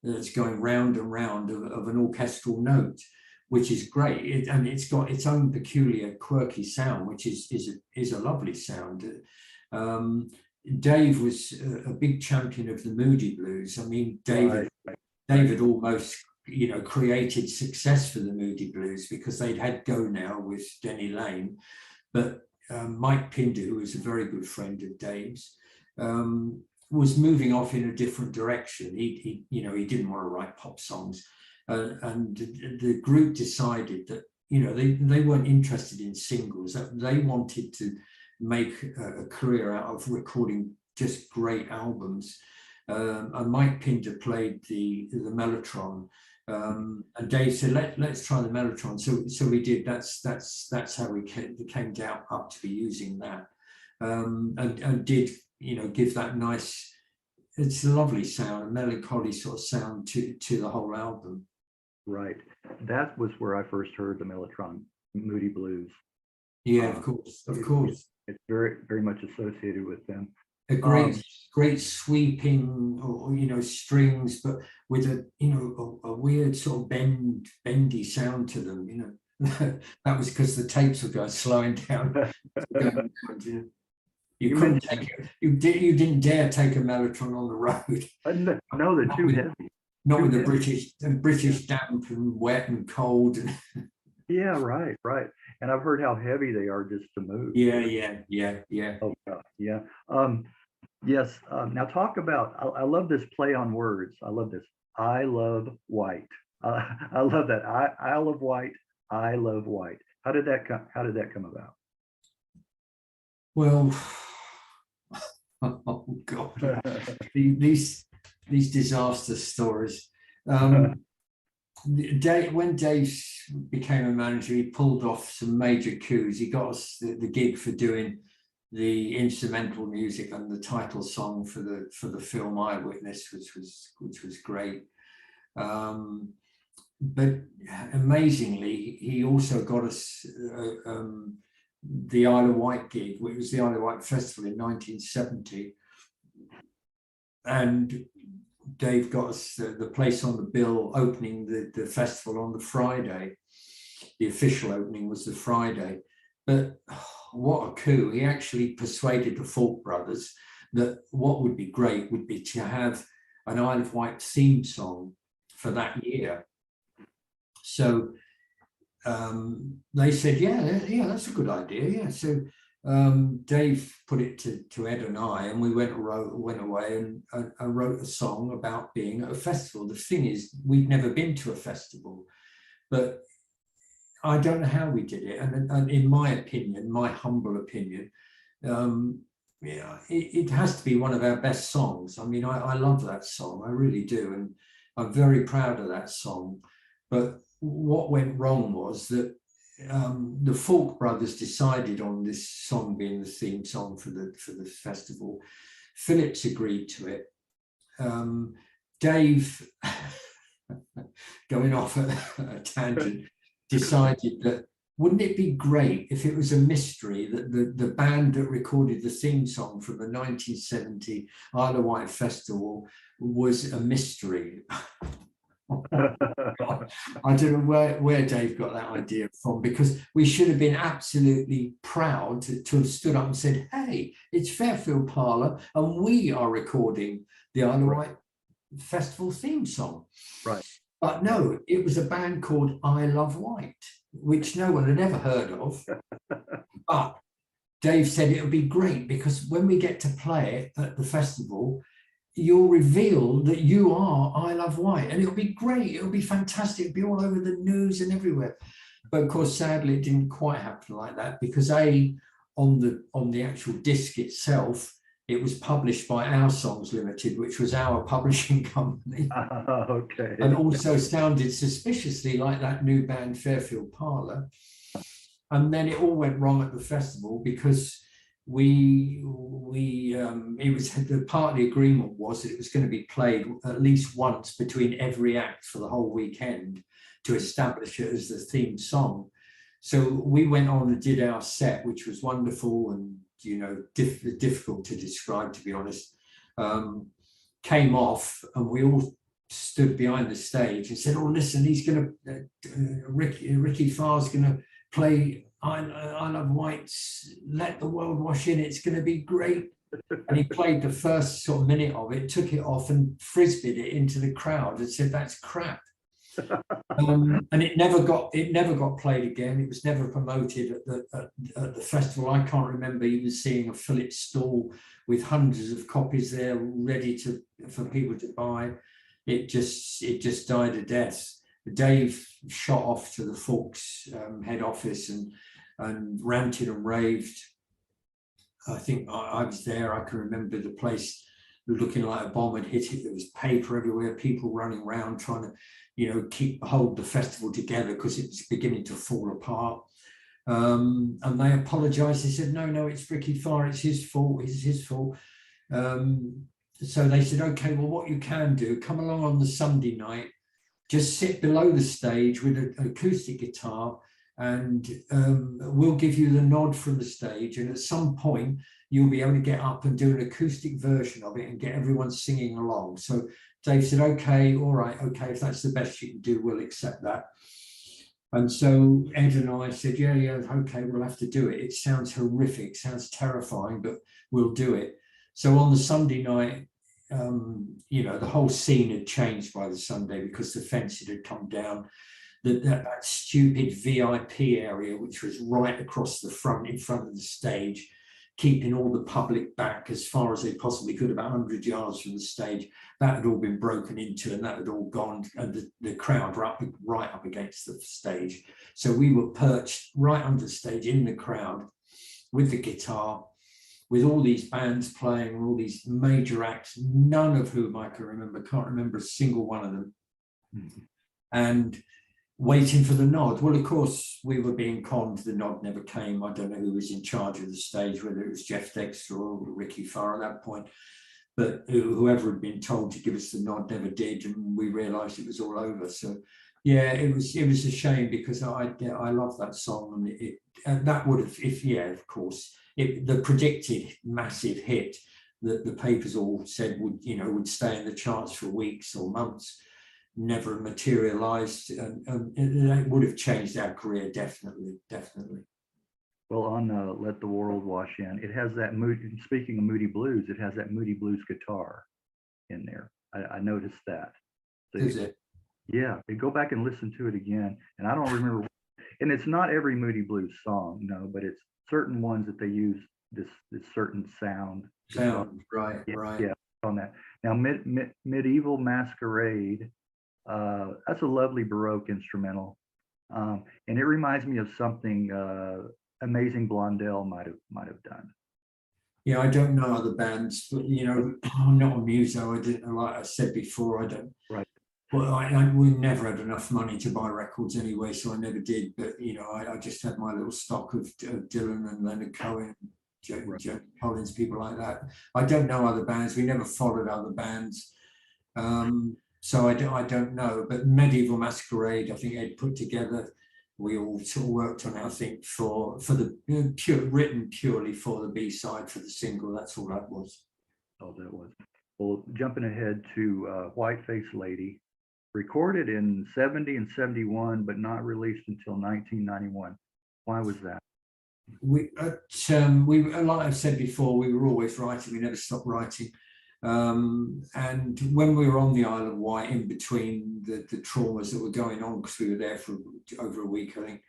that's going round and round of an orchestral note, which is great. And it's got its own peculiar, quirky sound, which is a lovely sound. Dave was a big champion of the Moody Blues. I mean, David almost, you know, created success for the Moody Blues because they'd had Go Now with Denny Laine. But Mike Pinder, who was a very good friend of Dave's, was moving off in a different direction. He didn't want to write pop songs, and the group decided that they weren't interested in singles. That they wanted to make a career out of recording just great albums. And Mike Pinder played the mellotron, and Dave said, let's try the mellotron. So we did. That's how we came down up to be using that, and did give that nice, it's a lovely sound, a melancholy sort of sound to the whole album. Right. That was where I first heard the mellotron, Moody Blues. Yeah, of course. It's very, very much associated with them. A great sweeping, strings, but with a weird sort of bendy sound to them. That was because the tapes were going slowing down. You didn't dare take a mellotron on the road. No, they're too heavy. Not with the British damp and wet and cold. Yeah, right. And I've heard how heavy they are just to move. Yeah. Oh, God, yeah. Yes. Now talk about. I love this play on words. I love this. I love white. I love that. I love white. I love white. How did that come about? Well, oh God, these disaster stories. When Dave became a manager, he pulled off some major coups. He got us the gig for doing the instrumental music and the title song for the film Eyewitness, which was great. But amazingly, he also got us the Isle of Wight gig, which was the Isle of Wight Festival in 1970, and Dave got us the place on the bill opening the festival on the Friday. The official opening was the Friday. But what a coup. He actually persuaded the Falk brothers that what would be great would be to have an Isle of Wight theme song for that year. So they said, yeah, that's a good idea. Yeah. So Dave put it to Ed and I, and we went away and wrote a song about being at a festival. The thing is, we'd never been to a festival, but I don't know how we did it. And in my opinion, my humble opinion, it has to be one of our best songs. I mean, I love that song, I really do, and I'm very proud of that song. But what went wrong was that the Falk brothers decided on this song being the theme song for the festival. Phillips agreed to it. Dave, going off at a tangent, decided that wouldn't it be great if it was a mystery that the band that recorded the theme song for the 1970 Isle of Wight Festival was a mystery. I don't know where Dave got that idea from, because we should have been absolutely proud to have stood up and said, hey, it's Fairfield Parlour and we are recording the Isle of Wight Festival theme song. Right. But no, it was a band called I Love White, which no one had ever heard of. But Dave said it would be great because when we get to play it at the festival, you'll reveal that you are I Love White, and it'll be great. It'll be fantastic. It'll be all over the news and everywhere. But of course, sadly, it didn't quite happen like that, because on the actual disc itself, it was published by Our Songs Limited, which was our publishing company. Okay. And also sounded suspiciously like that new band Fairfield Parlour. And then it all went wrong at the festival because it was the part of the agreement was that it was going to be played at least once between every act for the whole weekend to establish it as the theme song. So we went on and did our set, which was wonderful and difficult to describe, to be honest. Came off and we all stood behind the stage and said, oh, listen, he's going to Ricky Farr's going to play I Love White's Let the World Wash In, it's going to be great. And he played the first sort of minute of it, took it off and frisbeed it into the crowd and said, that's crap. And it never got played again. It was never promoted at the festival. I can't remember even seeing a Phillips stall with hundreds of copies there ready for people to buy. It just died a death. Dave shot off to the Fawkes head office and ranted and raved. I think I was there. I can remember the place looking like a bomb had hit it. There was paper everywhere, people running around trying to, hold the festival together because it was beginning to fall apart. And they apologized. They said, no, it's Ricky Farr, it's his fault, it's his fault. So they said, okay, well, what you can do, come along on the Sunday night, just sit below the stage with an acoustic guitar, and we'll give you the nod from the stage. And at some point, you'll be able to get up and do an acoustic version of it and get everyone singing along. So Dave said, okay, all right, okay, if that's the best you can do, we'll accept that. And so Ed and I said, yeah, okay, we'll have to do it. It sounds horrific, sounds terrifying, but we'll do it. So on the Sunday night, the whole scene had changed by the Sunday because the fence had come down. That stupid VIP area, which was right across the front, in front of the stage, keeping all the public back as far as they possibly could, about 100 yards from the stage, that had all been broken into and that had all gone, and the crowd were right up against the stage. So we were perched right under the stage in the crowd with the guitar, with all these bands playing, all these major acts, none of whom I can remember, can't remember a single one of them. Mm-hmm. And waiting for the nod. Well, of course, we were being conned. The nod never came. I don't know who was in charge of the stage, whether it was Jeff Dexter or Ricky Farr at that point. But whoever had been told to give us the nod never did, and we realised it was all over. So, yeah, it was a shame because I love that song, and that would have, of course, the predicted massive hit that the papers all said would stay in the charts for weeks or months, never materialized, and it would have changed our career, definitely. Well, on Let the World Wash In, it has that moody, speaking of Moody Blues, it has that Moody Blues guitar in there. I noticed that. So is it? Yeah, go back and listen to it again. And I don't remember, and it's not every Moody Blues song, no, but it's certain ones that they use this certain sound. Right. Yeah, on that. Now, Medieval Masquerade, that's a lovely Baroque instrumental, and it reminds me of something Amazing Blondell might have done. Yeah, I don't know other bands, but I'm not a muso. I didn't, like I said before, I don't. Right. Well, we never had enough money to buy records anyway, so I never did. But I just had my little stock of Dylan and Leonard Cohen, Joe Collins, people like that. I don't know other bands. We never followed other bands. So I don't know, but Medieval Masquerade, I think Ed put together. We all sort of worked on it, I think, for the written purely for the B-side for the single. That's all that was. Oh, that was. Well, jumping ahead to Whiteface Lady, recorded in 70 and 71, but not released until 1991. Why was that? We like I've said before, we were always writing. We never stopped writing. And when we were on the Isle of Wight, in between the traumas that were going on, because we were there for over a week, I think,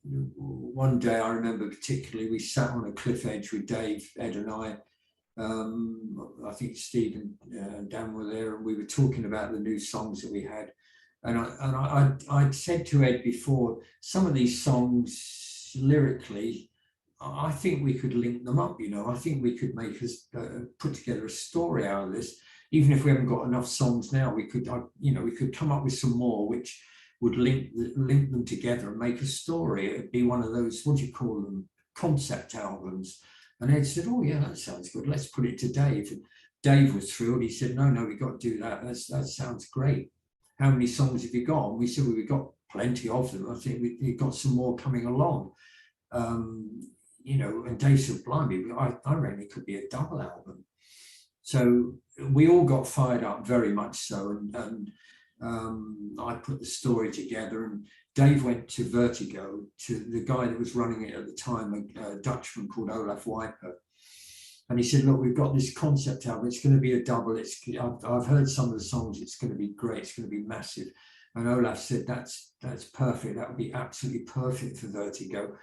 one day I remember particularly, we sat on a cliff edge with Dave, Ed and I think Steve and Dan were there, and we were talking about the new songs that we had. And I'd said to Ed before, some of these songs lyrically, I think we could link them up, I think we could make us put together a story out of this. Even if we haven't got enough songs now, we could come up with some more which would link them together and make a story. It'd be one of those, what do you call them, concept albums. And Ed said, oh yeah, that sounds good. Let's put it to Dave. And Dave was thrilled. He said, no, we've got to do that. That sounds great. How many songs have you got? And we said, well, we've got plenty of them. I think we've got some more coming along. And Dave said, blimey, I reckon it could be a double album. So we all got fired up, very much so. And I put the story together, and Dave went to Vertigo, to the guy that was running it at the time, a Dutchman called Olaf Wijper. And he said, look, we've got this concept album. It's going to be a double. I've heard some of the songs. It's going to be great. It's going to be massive. And Olaf said, that's perfect. That would be absolutely perfect for Vertigo.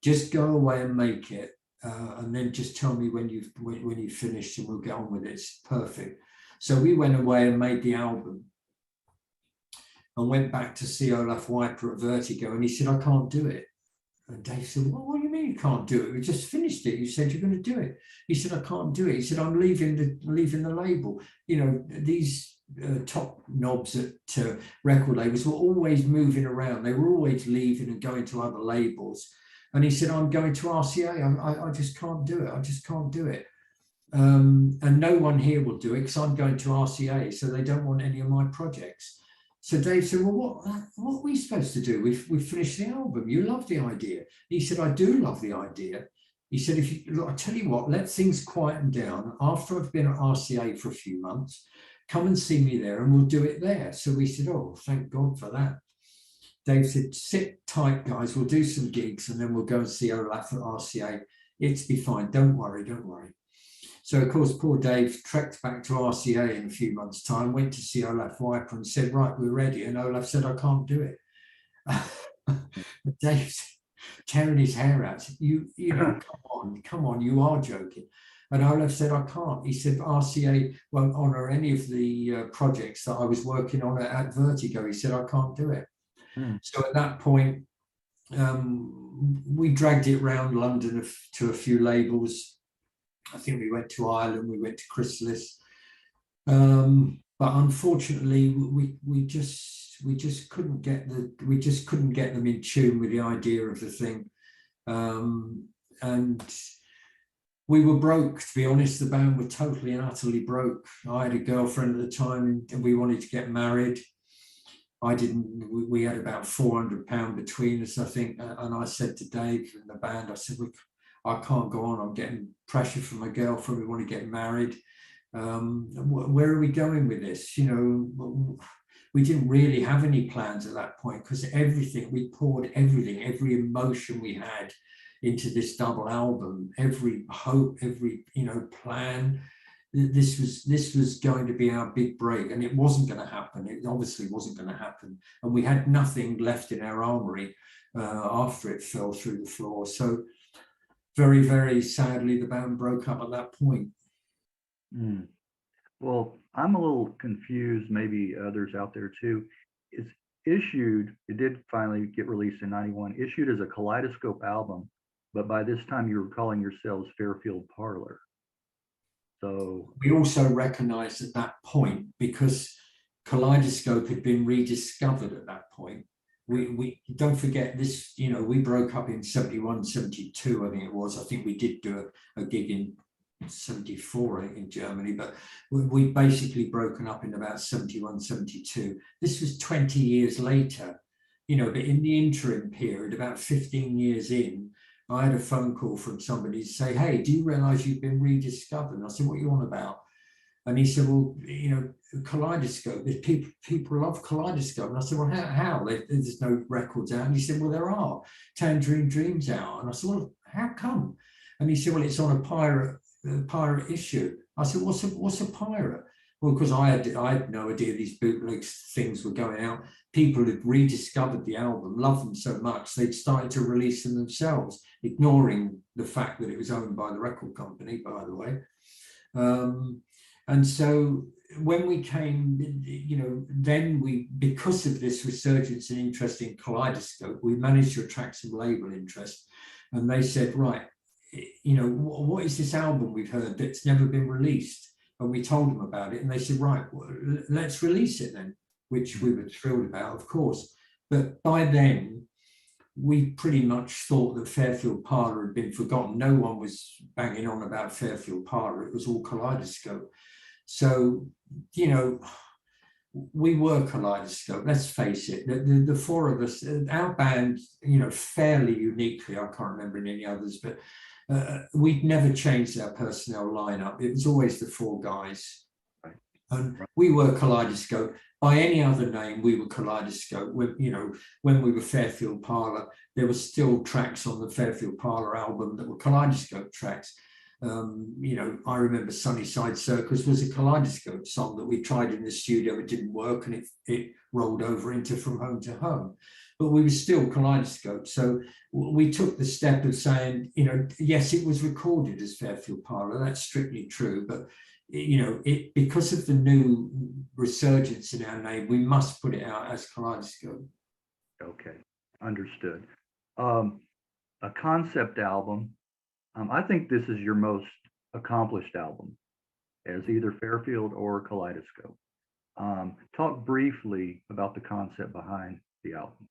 Just go away and make it. and then just tell me when you finished and we'll get on with it. It's perfect. So we went away and made the album and went back to see Olaf Wiper at Vertigo, and he said, I can't do it. And Dave said, well, what do you mean you can't do it? We just finished it. You said you're going to do it. He said, I can't do it. He said, I'm leaving the label. You know, these top knobs at record labels were always moving around. They were always leaving and going to other labels. And he said, I'm going to RCA. I just can't do it. I just can't do it. And no one here will do it because I'm going to RCA. So they don't want any of my projects. So Dave said, well, what are we supposed to do? We've finished the album. You love the idea. He said, I do love the idea. He said, look, I tell you what, let things quieten down. After I've been at RCA for a few months, come and see me there and we'll do it there. So we said, oh, thank God for that. Dave said, sit tight, guys. We'll do some gigs and then we'll go and see Olaf at RCA. It's be fine. Don't worry, don't worry. So, of course, poor Dave trekked back to RCA in a few months' time, went to see Olaf Wiper and said, right, we're ready. And Olaf said, I can't do it. Dave's tearing his hair out. You know, come on, you are joking. And Olaf said, I can't. He said, RCA won't honour any of the projects that I was working on at Vertigo. He said, I can't do it. So at that point, we dragged it around London to a few labels. I think we went to Ireland, we went to Chrysalis, but unfortunately, we just couldn't get them in tune with the idea of the thing, and we were broke. To be honest, the band were totally and utterly broke. I had a girlfriend at the time, and we wanted to get married. I didn't. We had about £400 between us, I think, and I said to Dave and the band, I said, I can't go on. I'm getting pressure from my girlfriend. We want to get married. Where are we going with this? You know, we didn't really have any plans at that point because we poured everything, every emotion we had into this double album, every hope, every, plan. This was going to be our big break, and it wasn't going to happen. It obviously wasn't going to happen. And we had nothing left in our armory after it fell through the floor. So, very, very sadly, the band broke up at that point. Well, I'm a little confused, maybe others out there too. It's issued, it did finally get released in 91, issued as a Kaleidoscope album, but by this time you were calling yourselves Fairfield Parlour. So we also recognized at that point, because Kaleidoscope had been rediscovered at that point. We don't forget this, we broke up in 71, 72, I think it was. I think we did do a gig in 74 in Germany, but we basically broken up in about 71, 72. This was 20 years later, but in the interim period, about 15 years in, I had a phone call from somebody to say, hey, do you realize you've been rediscovered? And I said, what are you on about? And he said, well, Kaleidoscope, people love Kaleidoscope. And I said, well, how? There's no records out. And he said, well, there are. Tangerine Dream's out. And I said, well, how come? And he said, well, it's on a pirate issue. I said, what's a pirate? Well, because I had no idea these bootleg things were going out. People had rediscovered the album, loved them so much, they'd started to release them themselves, ignoring the fact that it was owned by the record company, by the way. And so when we came, then because of this resurgence in interest in Kaleidoscope, we managed to attract some label interest. And they said, right, what is this album we've heard that's never been released? And we told them about it. And they said, right, well, let's release it then, which we were thrilled about, of course. But by then, we pretty much thought that Fairfield Parlour had been forgotten. No one was banging on about Fairfield Parlour. It was all Kaleidoscope. So, we were Kaleidoscope, let's face it. The four of us, our band, fairly uniquely, I can't remember any others, but we'd never changed our personnel lineup. It was always the four guys. And we were Kaleidoscope. By any other name, we were Kaleidoscope. When we were Fairfield Parlour, there were still tracks on the Fairfield Parlour album that were Kaleidoscope tracks. I remember Sunnyside Circus was a Kaleidoscope song that we tried in the studio. It didn't work, and it rolled over into From Home to Home. but we were still Kaleidoscope. So we took the step of saying, you know, yes, it was recorded as Fairfield Parlour, that's strictly true, but you know, because of the new resurgence in our name, we must put it out as Kaleidoscope. Okay, understood. A concept album. I think this is your most accomplished album as either Fairfield or Kaleidoscope. Talk briefly about the concept behind the album.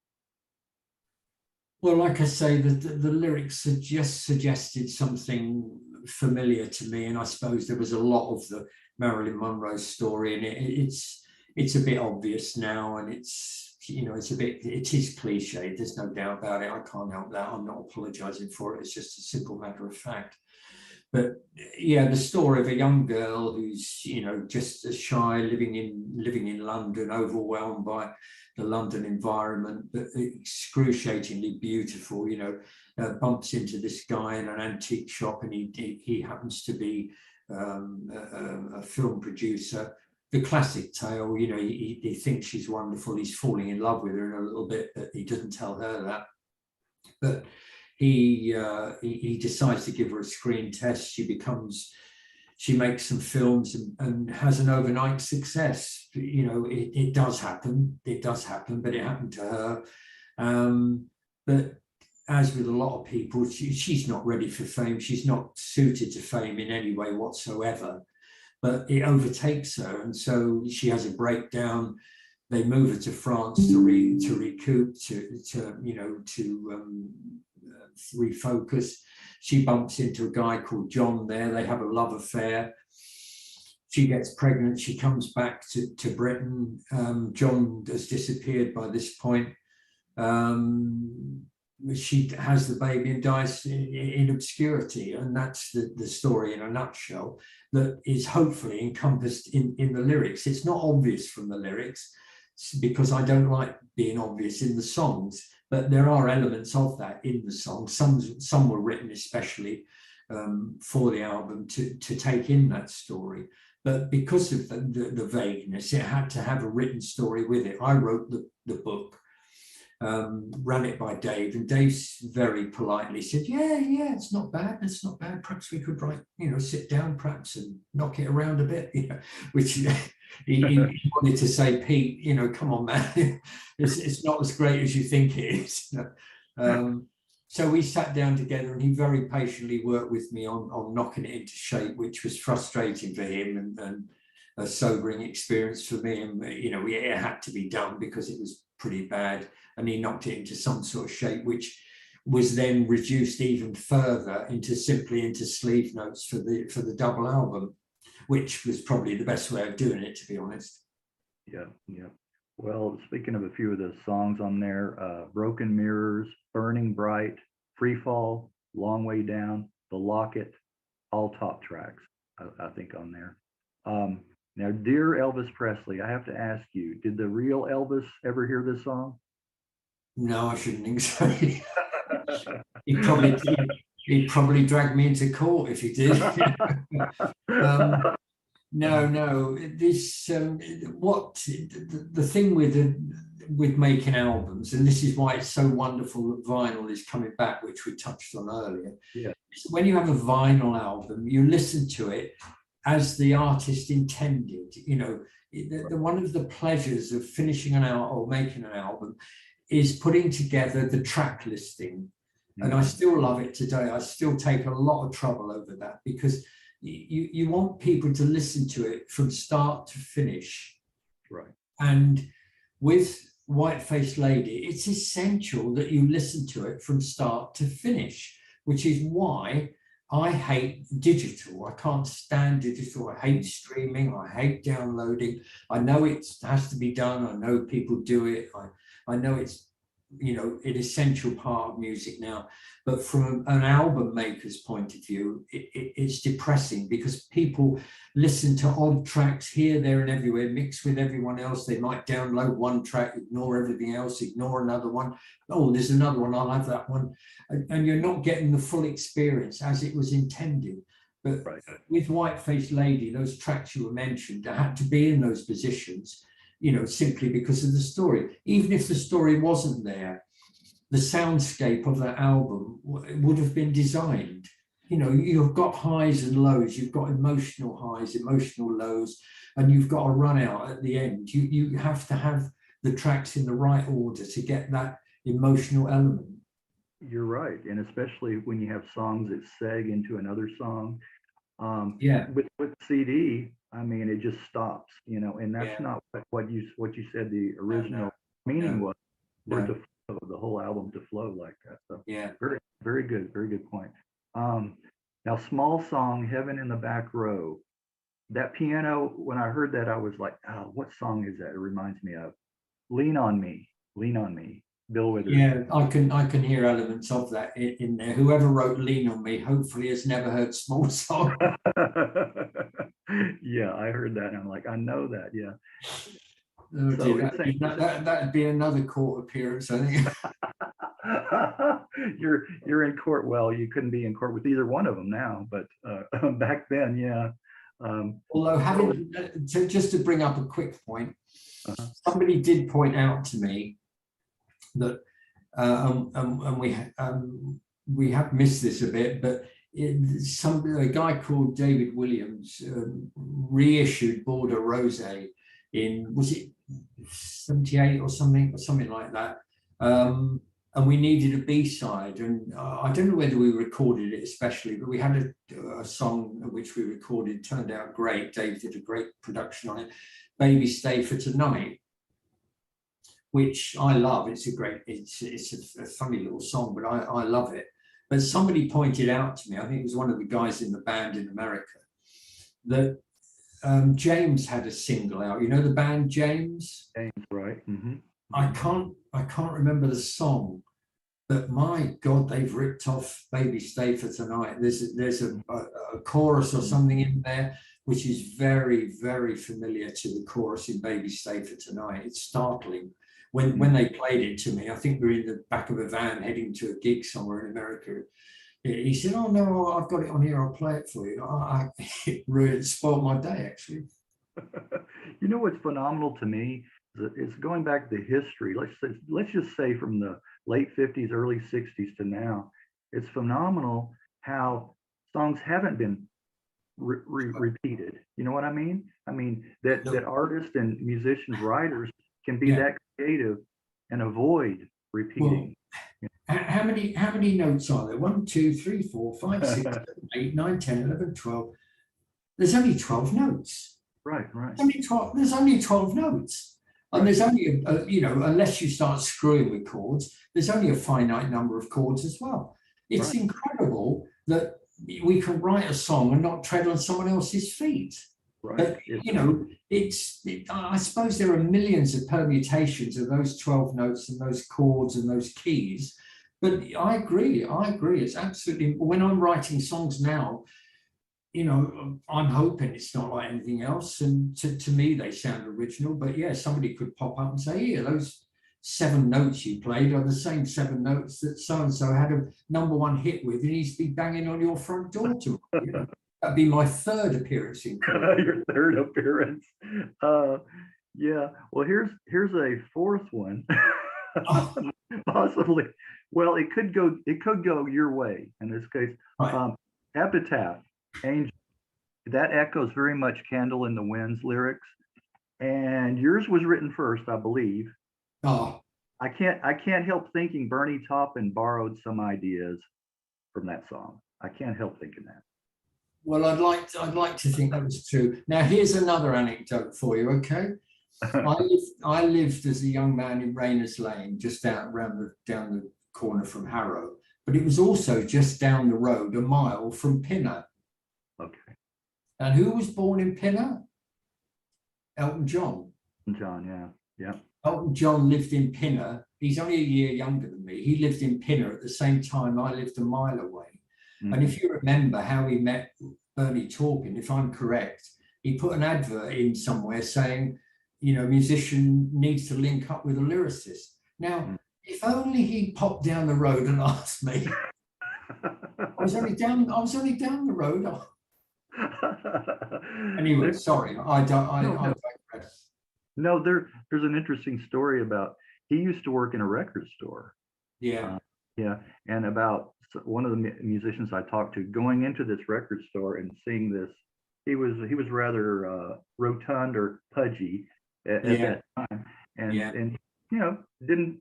Well, like I say, the lyrics just suggested something familiar to me, and I suppose there was a lot of the Marilyn Monroe story, and it's a bit obvious now, and it's, you know, it is cliche. There's no doubt about it. I can't help that. I'm not apologizing for it. It's just a simple matter of fact. But yeah, the story of a young girl who's, you know, just as shy, living in London, overwhelmed by the London environment, but excruciatingly beautiful, you know, bumps into this guy in an antique shop, and he happens to be a film producer. The classic tale, you know, he thinks she's wonderful, he's falling in love with her in a little bit, but he doesn't tell her that. But he decides to give her a screen test. She makes some films and has an overnight success. You know, it does happen, but it happened to her. But as with a lot of people, she's not ready for fame. She's not suited to fame in any way whatsoever, but it overtakes her. And so she has a breakdown. They move her to France to recoup, to refocus. She bumps into a guy called John there. They have a love affair. She gets pregnant. She comes back to Britain. John has disappeared by this point. She has the baby and dies in obscurity. And that's the story in a nutshell, that is hopefully encompassed in the lyrics. It's not obvious from the lyrics, because I don't like being obvious in the songs, but there are elements of that in the song. Some were written especially for the album to take in that story. But because of the vagueness, it had to have a written story with it. I wrote the book, ran it by Dave, and Dave very politely said, yeah, it's not bad. Perhaps we could write, you know, sit down perhaps and knock it around a bit, you know, which he wanted to say, Pete, you know, come on, man, it's not as great as you think it is. So we sat down together, and he very patiently worked with me on knocking it into shape, which was frustrating for him and a sobering experience for me. And, you know, it had to be done because it was pretty bad. And he knocked it into some sort of shape, which was then reduced even further into sleeve notes for the double album, which was probably the best way of doing it, to be honest. Yeah. Well, speaking of a few of the songs on there, Broken Mirrors, Burning Bright, Free Fall, Long Way Down, The Locket, all top tracks, I think, on there. Now, dear Elvis Presley, I have to ask you, did the real Elvis ever hear this song? No, I shouldn't think so. He'd probably drag me into court if he did. No. This the thing with making albums, and this is why it's so wonderful that vinyl is coming back, which we touched on earlier. Yeah. When you have a vinyl album, you listen to it as the artist intended. You know, one of the pleasures of finishing an album or making an album is putting together the track listing. And I still love it today. I still take a lot of trouble over that, because you want people to listen to it from start to finish. Right. And with White-Faced Lady, it's essential that you listen to it from start to finish, which is why I hate digital. I can't stand digital. I hate streaming. I hate downloading. I know it has to be done. I know people do it. I know it's, you know, an essential part of music now. But from an album maker's point of view, it's depressing, because people listen to odd tracks here, there, and everywhere, mixed with everyone else. They might download one track, ignore everything else, ignore another one. Oh, there's another one, I'll have that one. And you're not getting the full experience as it was intended. But with White-Faced Lady, those tracks you were mentioned, they had to be in those positions you know, simply because of the story. Even if the story wasn't there, the soundscape of that album would have been designed. You know, you've got highs and lows, you've got emotional highs, emotional lows, and you've got a run out at the end. You have to have the tracks in the right order to get that emotional element. You're right. And especially when you have songs that seg into another song. Yeah. With CD, I mean, it just stops, you know, and that's Yeah. not what you said the original No, meaning no, was for no. the whole album to flow like that. So Yeah. very good point. Now, small song, Heaven in the Back Row. That piano, when I heard that, I was like, oh, what song is that? It reminds me of Lean on Me, Lean on Me, Bill Withers. Yeah, I can hear elements of that in there. Whoever wrote Lean on Me hopefully has never heard Small Song. Yeah, I heard that and I'm like, I know that. Yeah. Oh, So dear, that'd be another court appearance, I think. you're in court. Well, you couldn't be in court with either one of them now, but back then, yeah. Although having just to bring up a quick point, somebody did point out to me that, and we have missed this a bit, but a guy called David Williams reissued Border Rose in, was it 78 or something like that. And we needed a B-side, and I don't know whether we recorded it especially, but we had a song which we recorded, turned out great. Dave did a great production on it, Baby Stay for Tonight, which I love. It's a funny little song, but I love it. But somebody pointed out to me, I think it was one of the guys in the band in America, that James had a single out. You know the band James? James, right. Mm-hmm. I can't remember the song, but my God, they've ripped off Baby Stay for Tonight. There's a chorus or something in there which is very, very familiar to the chorus in Baby Stay for Tonight. It's startling. When they played it to me, I think we were in the back of a van heading to a gig somewhere in America. He said, "Oh no, I've got it on here. I'll play it for you." It really spoiled my day, actually. You know what's phenomenal to me? It's going back to history. Let's just say from the late 50s, early 60s to now. It's phenomenal how songs haven't been repeated. You know what I mean? I mean that artists and musicians, writers can be that creative and avoid repeating. Well, how many notes are there? 1, 2, 3, 4, 5, 6, 7, 8, 9, 10, 11, 12. There's only 12 notes. Right. There's only 12 notes. And there's only, you know, unless you start screwing with chords, there's only a finite number of chords as well. It's incredible that we can write a song and not tread on someone else's feet. Right. But, you know, I suppose there are millions of permutations of those 12 notes and those chords and those keys. But I agree. It's absolutely, when I'm writing songs now, you know, I'm hoping it's not like anything else. And to me, they sound original. But yeah, somebody could pop up and say, "Here, those 7 notes you played are the same 7 notes that so-and-so had a #1 hit with, and he's be banging on your front door to." You know? That'd be my 3rd appearance in court. Your 3rd appearance. Yeah. Well, here's a 4th one. Possibly. Well, it could go your way in this case. Right. Epitaph, Angel. That echoes very much Candle in the Wind's lyrics. And yours was written first, I believe. Oh. I can't help thinking Bernie Taupin borrowed some ideas from that song. I can't help thinking that. Well, I'd like to think that was true. Now, here's another anecdote for you, okay? I lived as a young man in Rayners Lane, just down the corner from Harrow, but it was also just down the road, a mile from Pinner. Okay. And who was born in Pinner? Elton John. Yeah. Elton John lived in Pinner. He's only a year younger than me. He lived in Pinner at the same time I lived a mile away. And if you remember how he met Bernie Taupin, if I'm correct, he put an advert in somewhere saying, you know, musician needs to link up with a lyricist. Now, if only he popped down the road and asked me. I was only down the road. Anyway, sorry, I digress. No, there's an interesting story about he used to work in a record store. Yeah, Yeah, and about one of the musicians I talked to going into this record store and seeing this, he was rather rotund or pudgy at yeah, that time, and yeah. didn't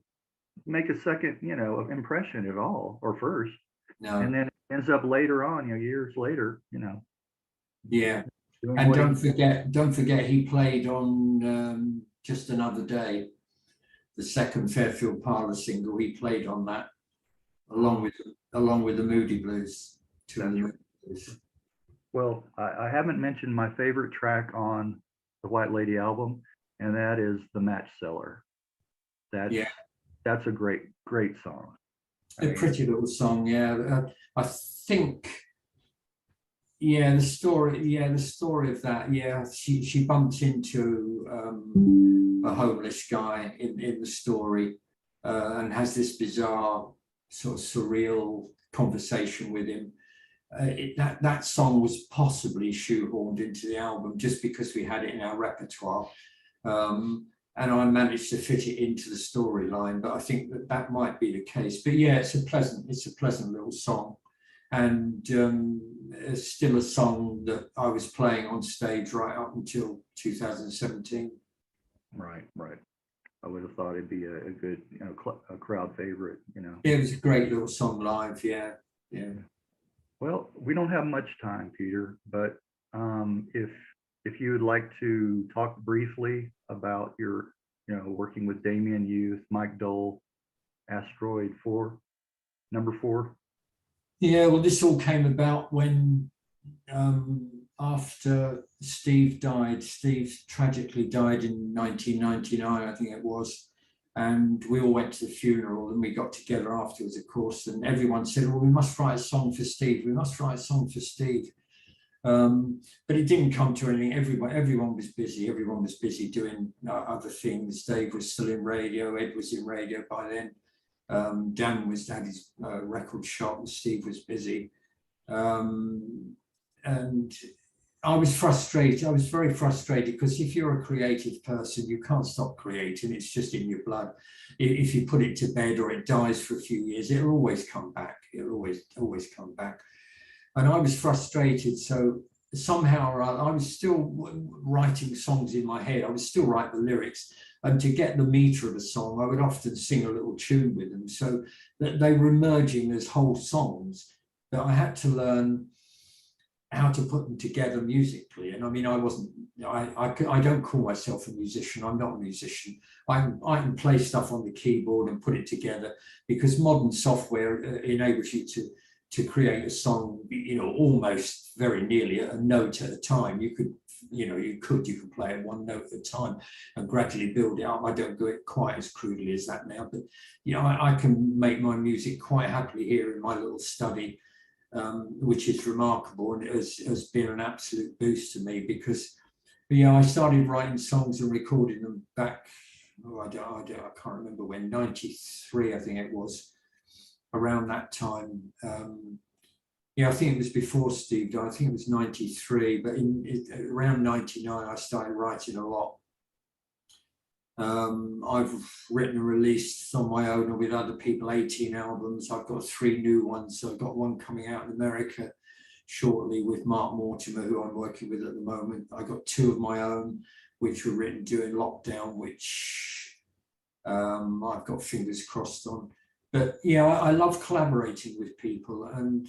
make a second impression at all or first, and No, then ends up later on, years later, yeah. doing And what he. don't forget, he played on Just Another Day, the second Fairfield Parlour single. He played on that along Oh, with along with the Moody Blues, two of that's the right. Moody Blues. Well, I haven't mentioned my favorite track on the White Lady album, and that is the Match Seller. That's Yeah, that's a great song. I a mean, pretty little song. Yeah, I think. Yeah, the story of that. Yeah, she bumped into a homeless guy in the story, and has this bizarre sort of surreal conversation with him. That song was possibly shoehorned into the album just because we had it in our repertoire, um, and I managed to fit it into the storyline. But I think that might be the case. But yeah, it's a pleasant little song, and it's still a song that I was playing on stage right up until 2017. right. I would have thought it'd be a good, a crowd favorite. It was a great little song live. Yeah, yeah. Well, we don't have much time, Peter, but if you would like to talk briefly about your, working with Damien Youth, Mike Dole, Asteroid 4, number 4. Yeah, well, this all came about when after Steve died. Steve tragically died in 1999, I think it was. And we all went to the funeral and we got together afterwards, of course. And everyone said, well, we must write a song for Steve. We must write a song for Steve. But it didn't come to anything. Everyone was busy. Everyone was busy doing other things. Dave was still in radio. Ed was in radio by then. Dan had his record shop, and Steve was busy. And I was frustrated. I was very frustrated because if you're a creative person, you can't stop creating. It's just in your blood. If you put it to bed or it dies for a few years, it'll always come back. It'll always come back. And I was frustrated. So somehow I was still writing songs in my head. I would still write the lyrics. And to get the meter of a song, I would often sing a little tune with them. So that they were emerging as whole songs that I had to learn how to put them together musically. And I mean, I don't call myself a musician. I'm not a musician. I can play stuff on the keyboard and put it together because modern software enables you to create a song, almost very nearly a note at a time. You could play it one note at a time and gradually build it up. I don't do it quite as crudely as that now, but I can make my music quite happily here in my little study, which is remarkable, and it has been an absolute boost to me because I started writing songs and recording them back. I can't remember when, 93, I think it was, around that time. I think it was before Steve died. I think it was 93, but around 99, I started writing a lot. I've written and released on my own or with other people 18 albums. I've got 3 new ones. So I've got one coming out in America shortly with Mark Mortimer, who I'm working with at the moment. I got 2 of my own, which were written during lockdown, which I've got fingers crossed on. But I love collaborating with people. And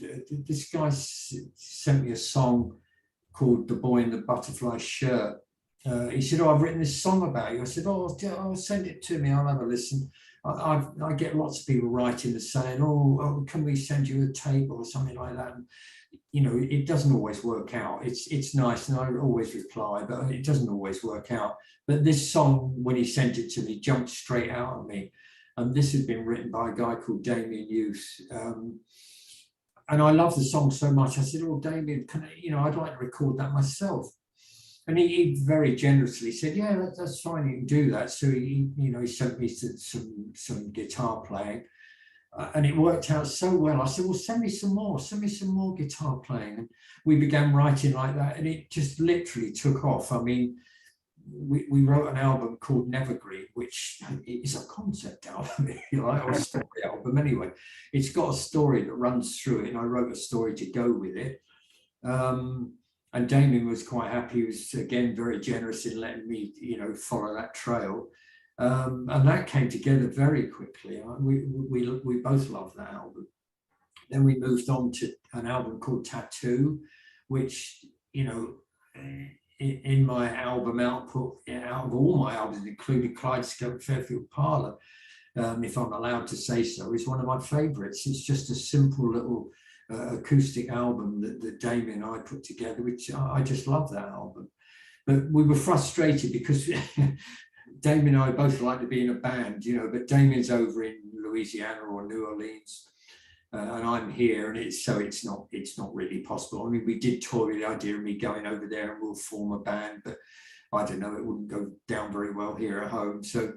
this guy sent me a song called The Boy in the Butterfly Shirt. He said, I've written this song about you. I said, send it to me. I'll have a listen. I get lots of people writing and saying, can we send you a tape or something like that? And, it doesn't always work out. It's nice, and I always reply, but it doesn't always work out. But this song, when he sent it to me, jumped straight out at me. And this had been written by a guy called Damien Youth. And I love the song so much. I said, Damien, I'd like to record that myself. And he very generously said, yeah, that's fine, you can do that. So he sent me some guitar playing, and it worked out so well. I said, well, send me some more guitar playing. And we began writing like that, and it just literally took off. I mean, we wrote an album called Nevergreen, which is a concept album, if you like, or a story album. Anyway, it's got a story that runs through it, and I wrote a story to go with it. And Damien was quite happy. He was, again, very generous in letting me, follow that trail. And that came together very quickly. We both loved that album. Then we moved on to an album called Tattoo, which, in my album output, out of all my albums, including Kaleidoscope Fairfield Parlour, if I'm allowed to say so, is one of my favourites. It's just a simple little acoustic album that Damien and I put together, which I just love that album. But we were frustrated because Damien and I both like to be in a band, but Damien's over in Louisiana or New Orleans, and I'm here, and it's not really possible. I mean, we did toy with the idea of me going over there and we'll form a band, but I don't know, it wouldn't go down very well here at home. So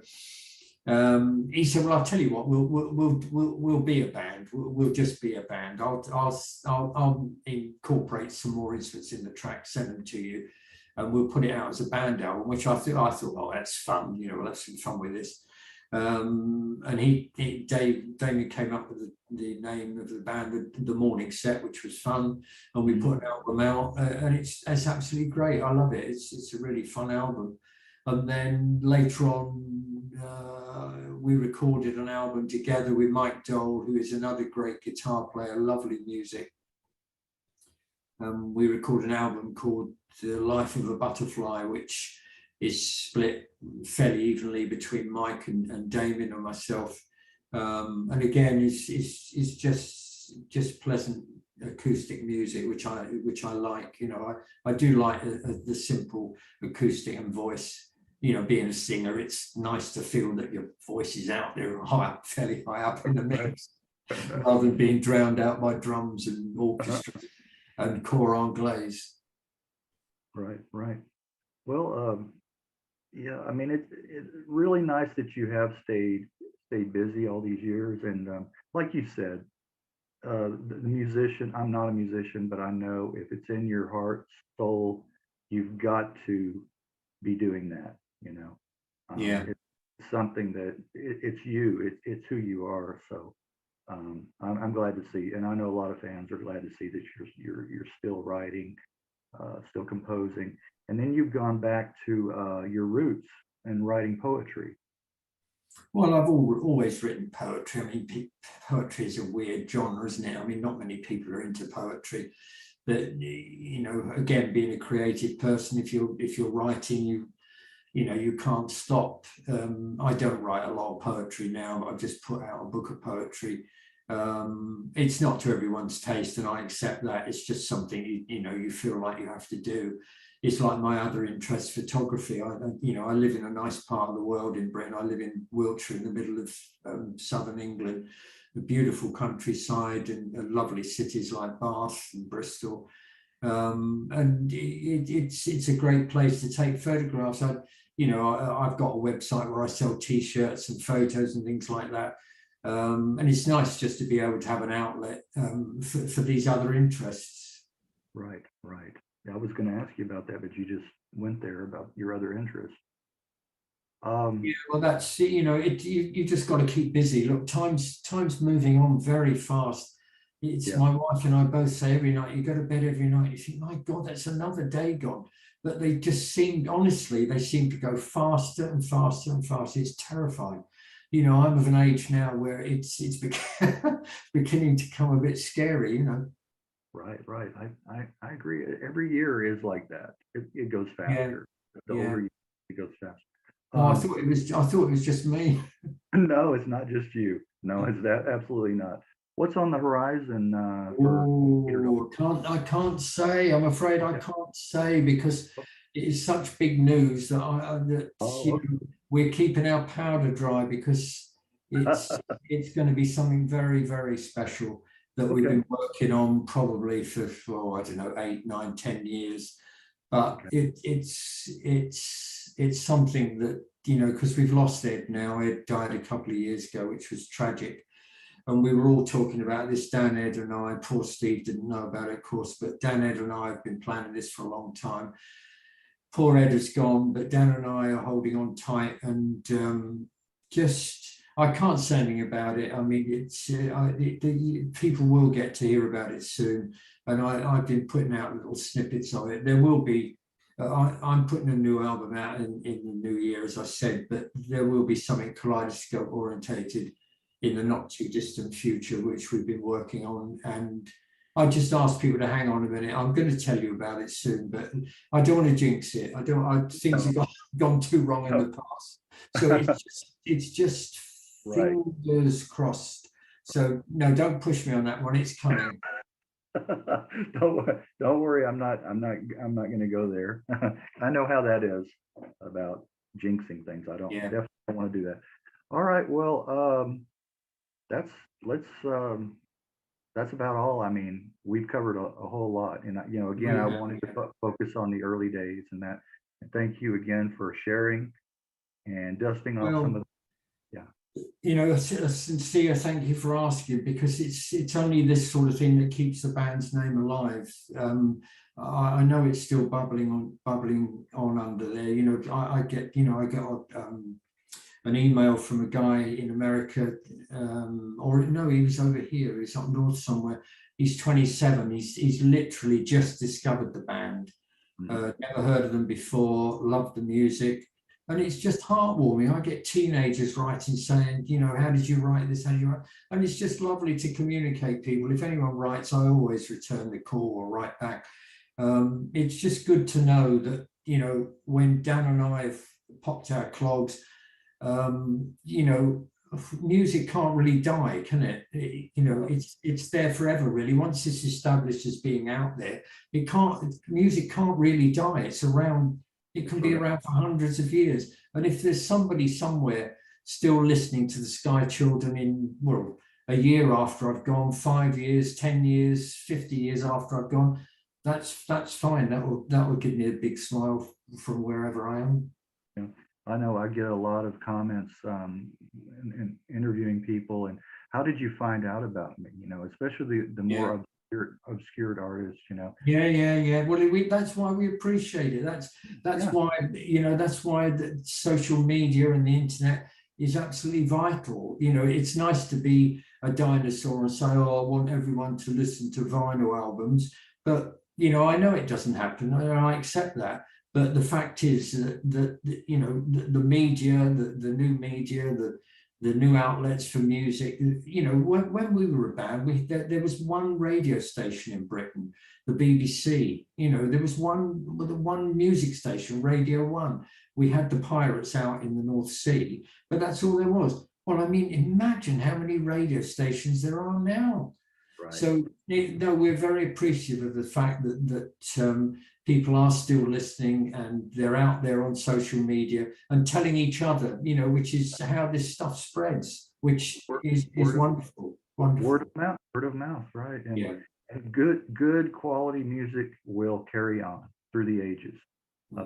he said, "Well, I'll tell you what, we'll be a band. We'll just be a band. I'll incorporate some more instruments in the track, send them to you, and we'll put it out as a band album." Which I thought, oh, that's fun. We'll have some fun with this. And Damien came up with the name of the band, the Morning Set, which was fun, and we put an album out, and it's absolutely great. I love it. It's a really fun album. And then later on, we recorded an album together with Mike Dole, who is another great guitar player, lovely music. We recorded an album called The Life of a Butterfly, which is split fairly evenly between Mike and Damien and myself. And again, it's just pleasant acoustic music, which I like. I do like the simple acoustic and voice. Being a singer, it's nice to feel that your voice is out there fairly high up in the mix, rather than being drowned out by drums and orchestra and cor anglais. Right. Well, yeah, I mean, it's really nice that you have stayed busy all these years. And like you said, the musician, I'm not a musician, but I know if it's in your heart, soul, you've got to be doing that. Yeah. It's something that it's you, it's who you are. So I'm glad to see, and I know a lot of fans are glad to see that you're still writing, still composing, and then you've gone back to your roots and writing poetry. Well, I've always written poetry. I mean, poetry is a weird genre, isn't it? I mean, not many people are into poetry, but again, being a creative person, if you're writing, you can't stop. I don't write a lot of poetry now, but I've just put out a book of poetry. It's not to everyone's taste, and I accept that. It's just something you feel like you have to do. It's like my other interest, photography. I live in a nice part of the world in Britain. I live in Wiltshire, in the middle of southern England, a beautiful countryside and lovely cities like Bath and Bristol. And it's a great place to take photographs. I've got a website where I sell T-shirts and photos and things like that. And it's nice just to be able to have an outlet for these other interests. Right. I was going to ask you about that, but you just went there about your other interests. Yeah, well, that's you just got to keep busy. Look, time's moving on very fast. It's my wife and I both say every night, you go to bed every night, you think, my God, that's another day gone. But they just seem to go faster and faster and faster. It's terrifying. I'm of an age now where it's beginning to come a bit scary. Right. I agree. Every year is like that. It goes faster. The older you, it goes faster. I thought it was just me. No, it's not just you. No, it's that absolutely not. What's on the horizon I can't say. I'm afraid I can't say, because it is such big news that we're keeping our powder dry, because it's going to be something very, very special that we've been working on probably for I don't know, 8, 9, 10 years. But it's something that, because we've lost Ed now. Ed died a couple of years ago, which was tragic. And we were all talking about this, Dan, Ed and I. Poor Steve didn't know about it, of course, but Dan, Ed and I have been planning this for a long time. poor Ed has gone, but Dan and I are holding on tight, and just I can't say anything about it. I mean, people will get to hear about it soon, and I've been putting out little snippets of it. There will be. I'm putting a new album out in the new year, as I said, but there will be something Kaleidoscope orientated in the not too distant future, which we've been working on. And I just asked people to hang on a minute. I'm going to tell you about it soon, but I don't want to jinx it. Things have gone too wrong in the past. So it's just Right. fingers crossed. So no, don't push me on that one. It's coming. Don't worry. I'm not going to go there. I know how that is about jinxing things. I don't definitely don't want to do that. All right. Well, that's about all. I mean, we've covered a whole lot, and again, I wanted to focus on the early days and that. And thank you again for sharing and dusting off some of. A sincere thank you for asking, because it's only this sort of thing that keeps the band's name alive. I know it's still bubbling on under there. I get an email from a guy in America, or no, he was over here. He's up north somewhere. He's 27. He's literally just discovered the band. Never heard of them before. Loved the music. And it's just heartwarming. I get teenagers writing saying, how did you write this? How did you write? And it's just lovely to communicate people. If anyone writes, I always return the call or write back. It's just good to know that, when Dan and I have popped our clogs, music can't really die, can it? It's there forever, really. Once it's established as being out there, music can't really die. It's around. It can be around for hundreds of years. And if there's somebody somewhere still listening to the Sky Children a year after I've gone, 5 years, 10 years, 50 years after I've gone, that's fine. That will give me a big smile from wherever I am. Yeah. I know I get a lot of comments in interviewing people, and how did you find out about me? Especially the more obscured artists. Yeah. Well, that's why we appreciate it. That's why that's why the social media and the internet is absolutely vital. It's nice to be a dinosaur and say, oh, I want everyone to listen to vinyl albums, but I know it doesn't happen, and I accept that. But the fact is that the media, the new media, the new outlets for music, when we were a band, there was one radio station in Britain, the BBC. There was one music station, Radio 1. We had the Pirates out in the North Sea, but that's all there was. Well, I mean, imagine how many radio stations there are now. Right. So, we're very appreciative of the fact that people are still listening, and they're out there on social media and telling each other, which is how this stuff spreads, which is wonderful. Word of mouth, right? And good quality music will carry on through the ages.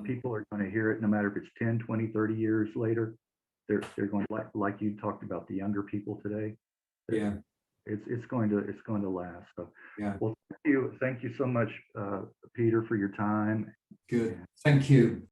People are going to hear it no matter if it's 10, 20, 30 years later. They're going to, like you talked about the younger people today. It's going to last. So well, thank you so much, Peter, for your time. Good. Thank you.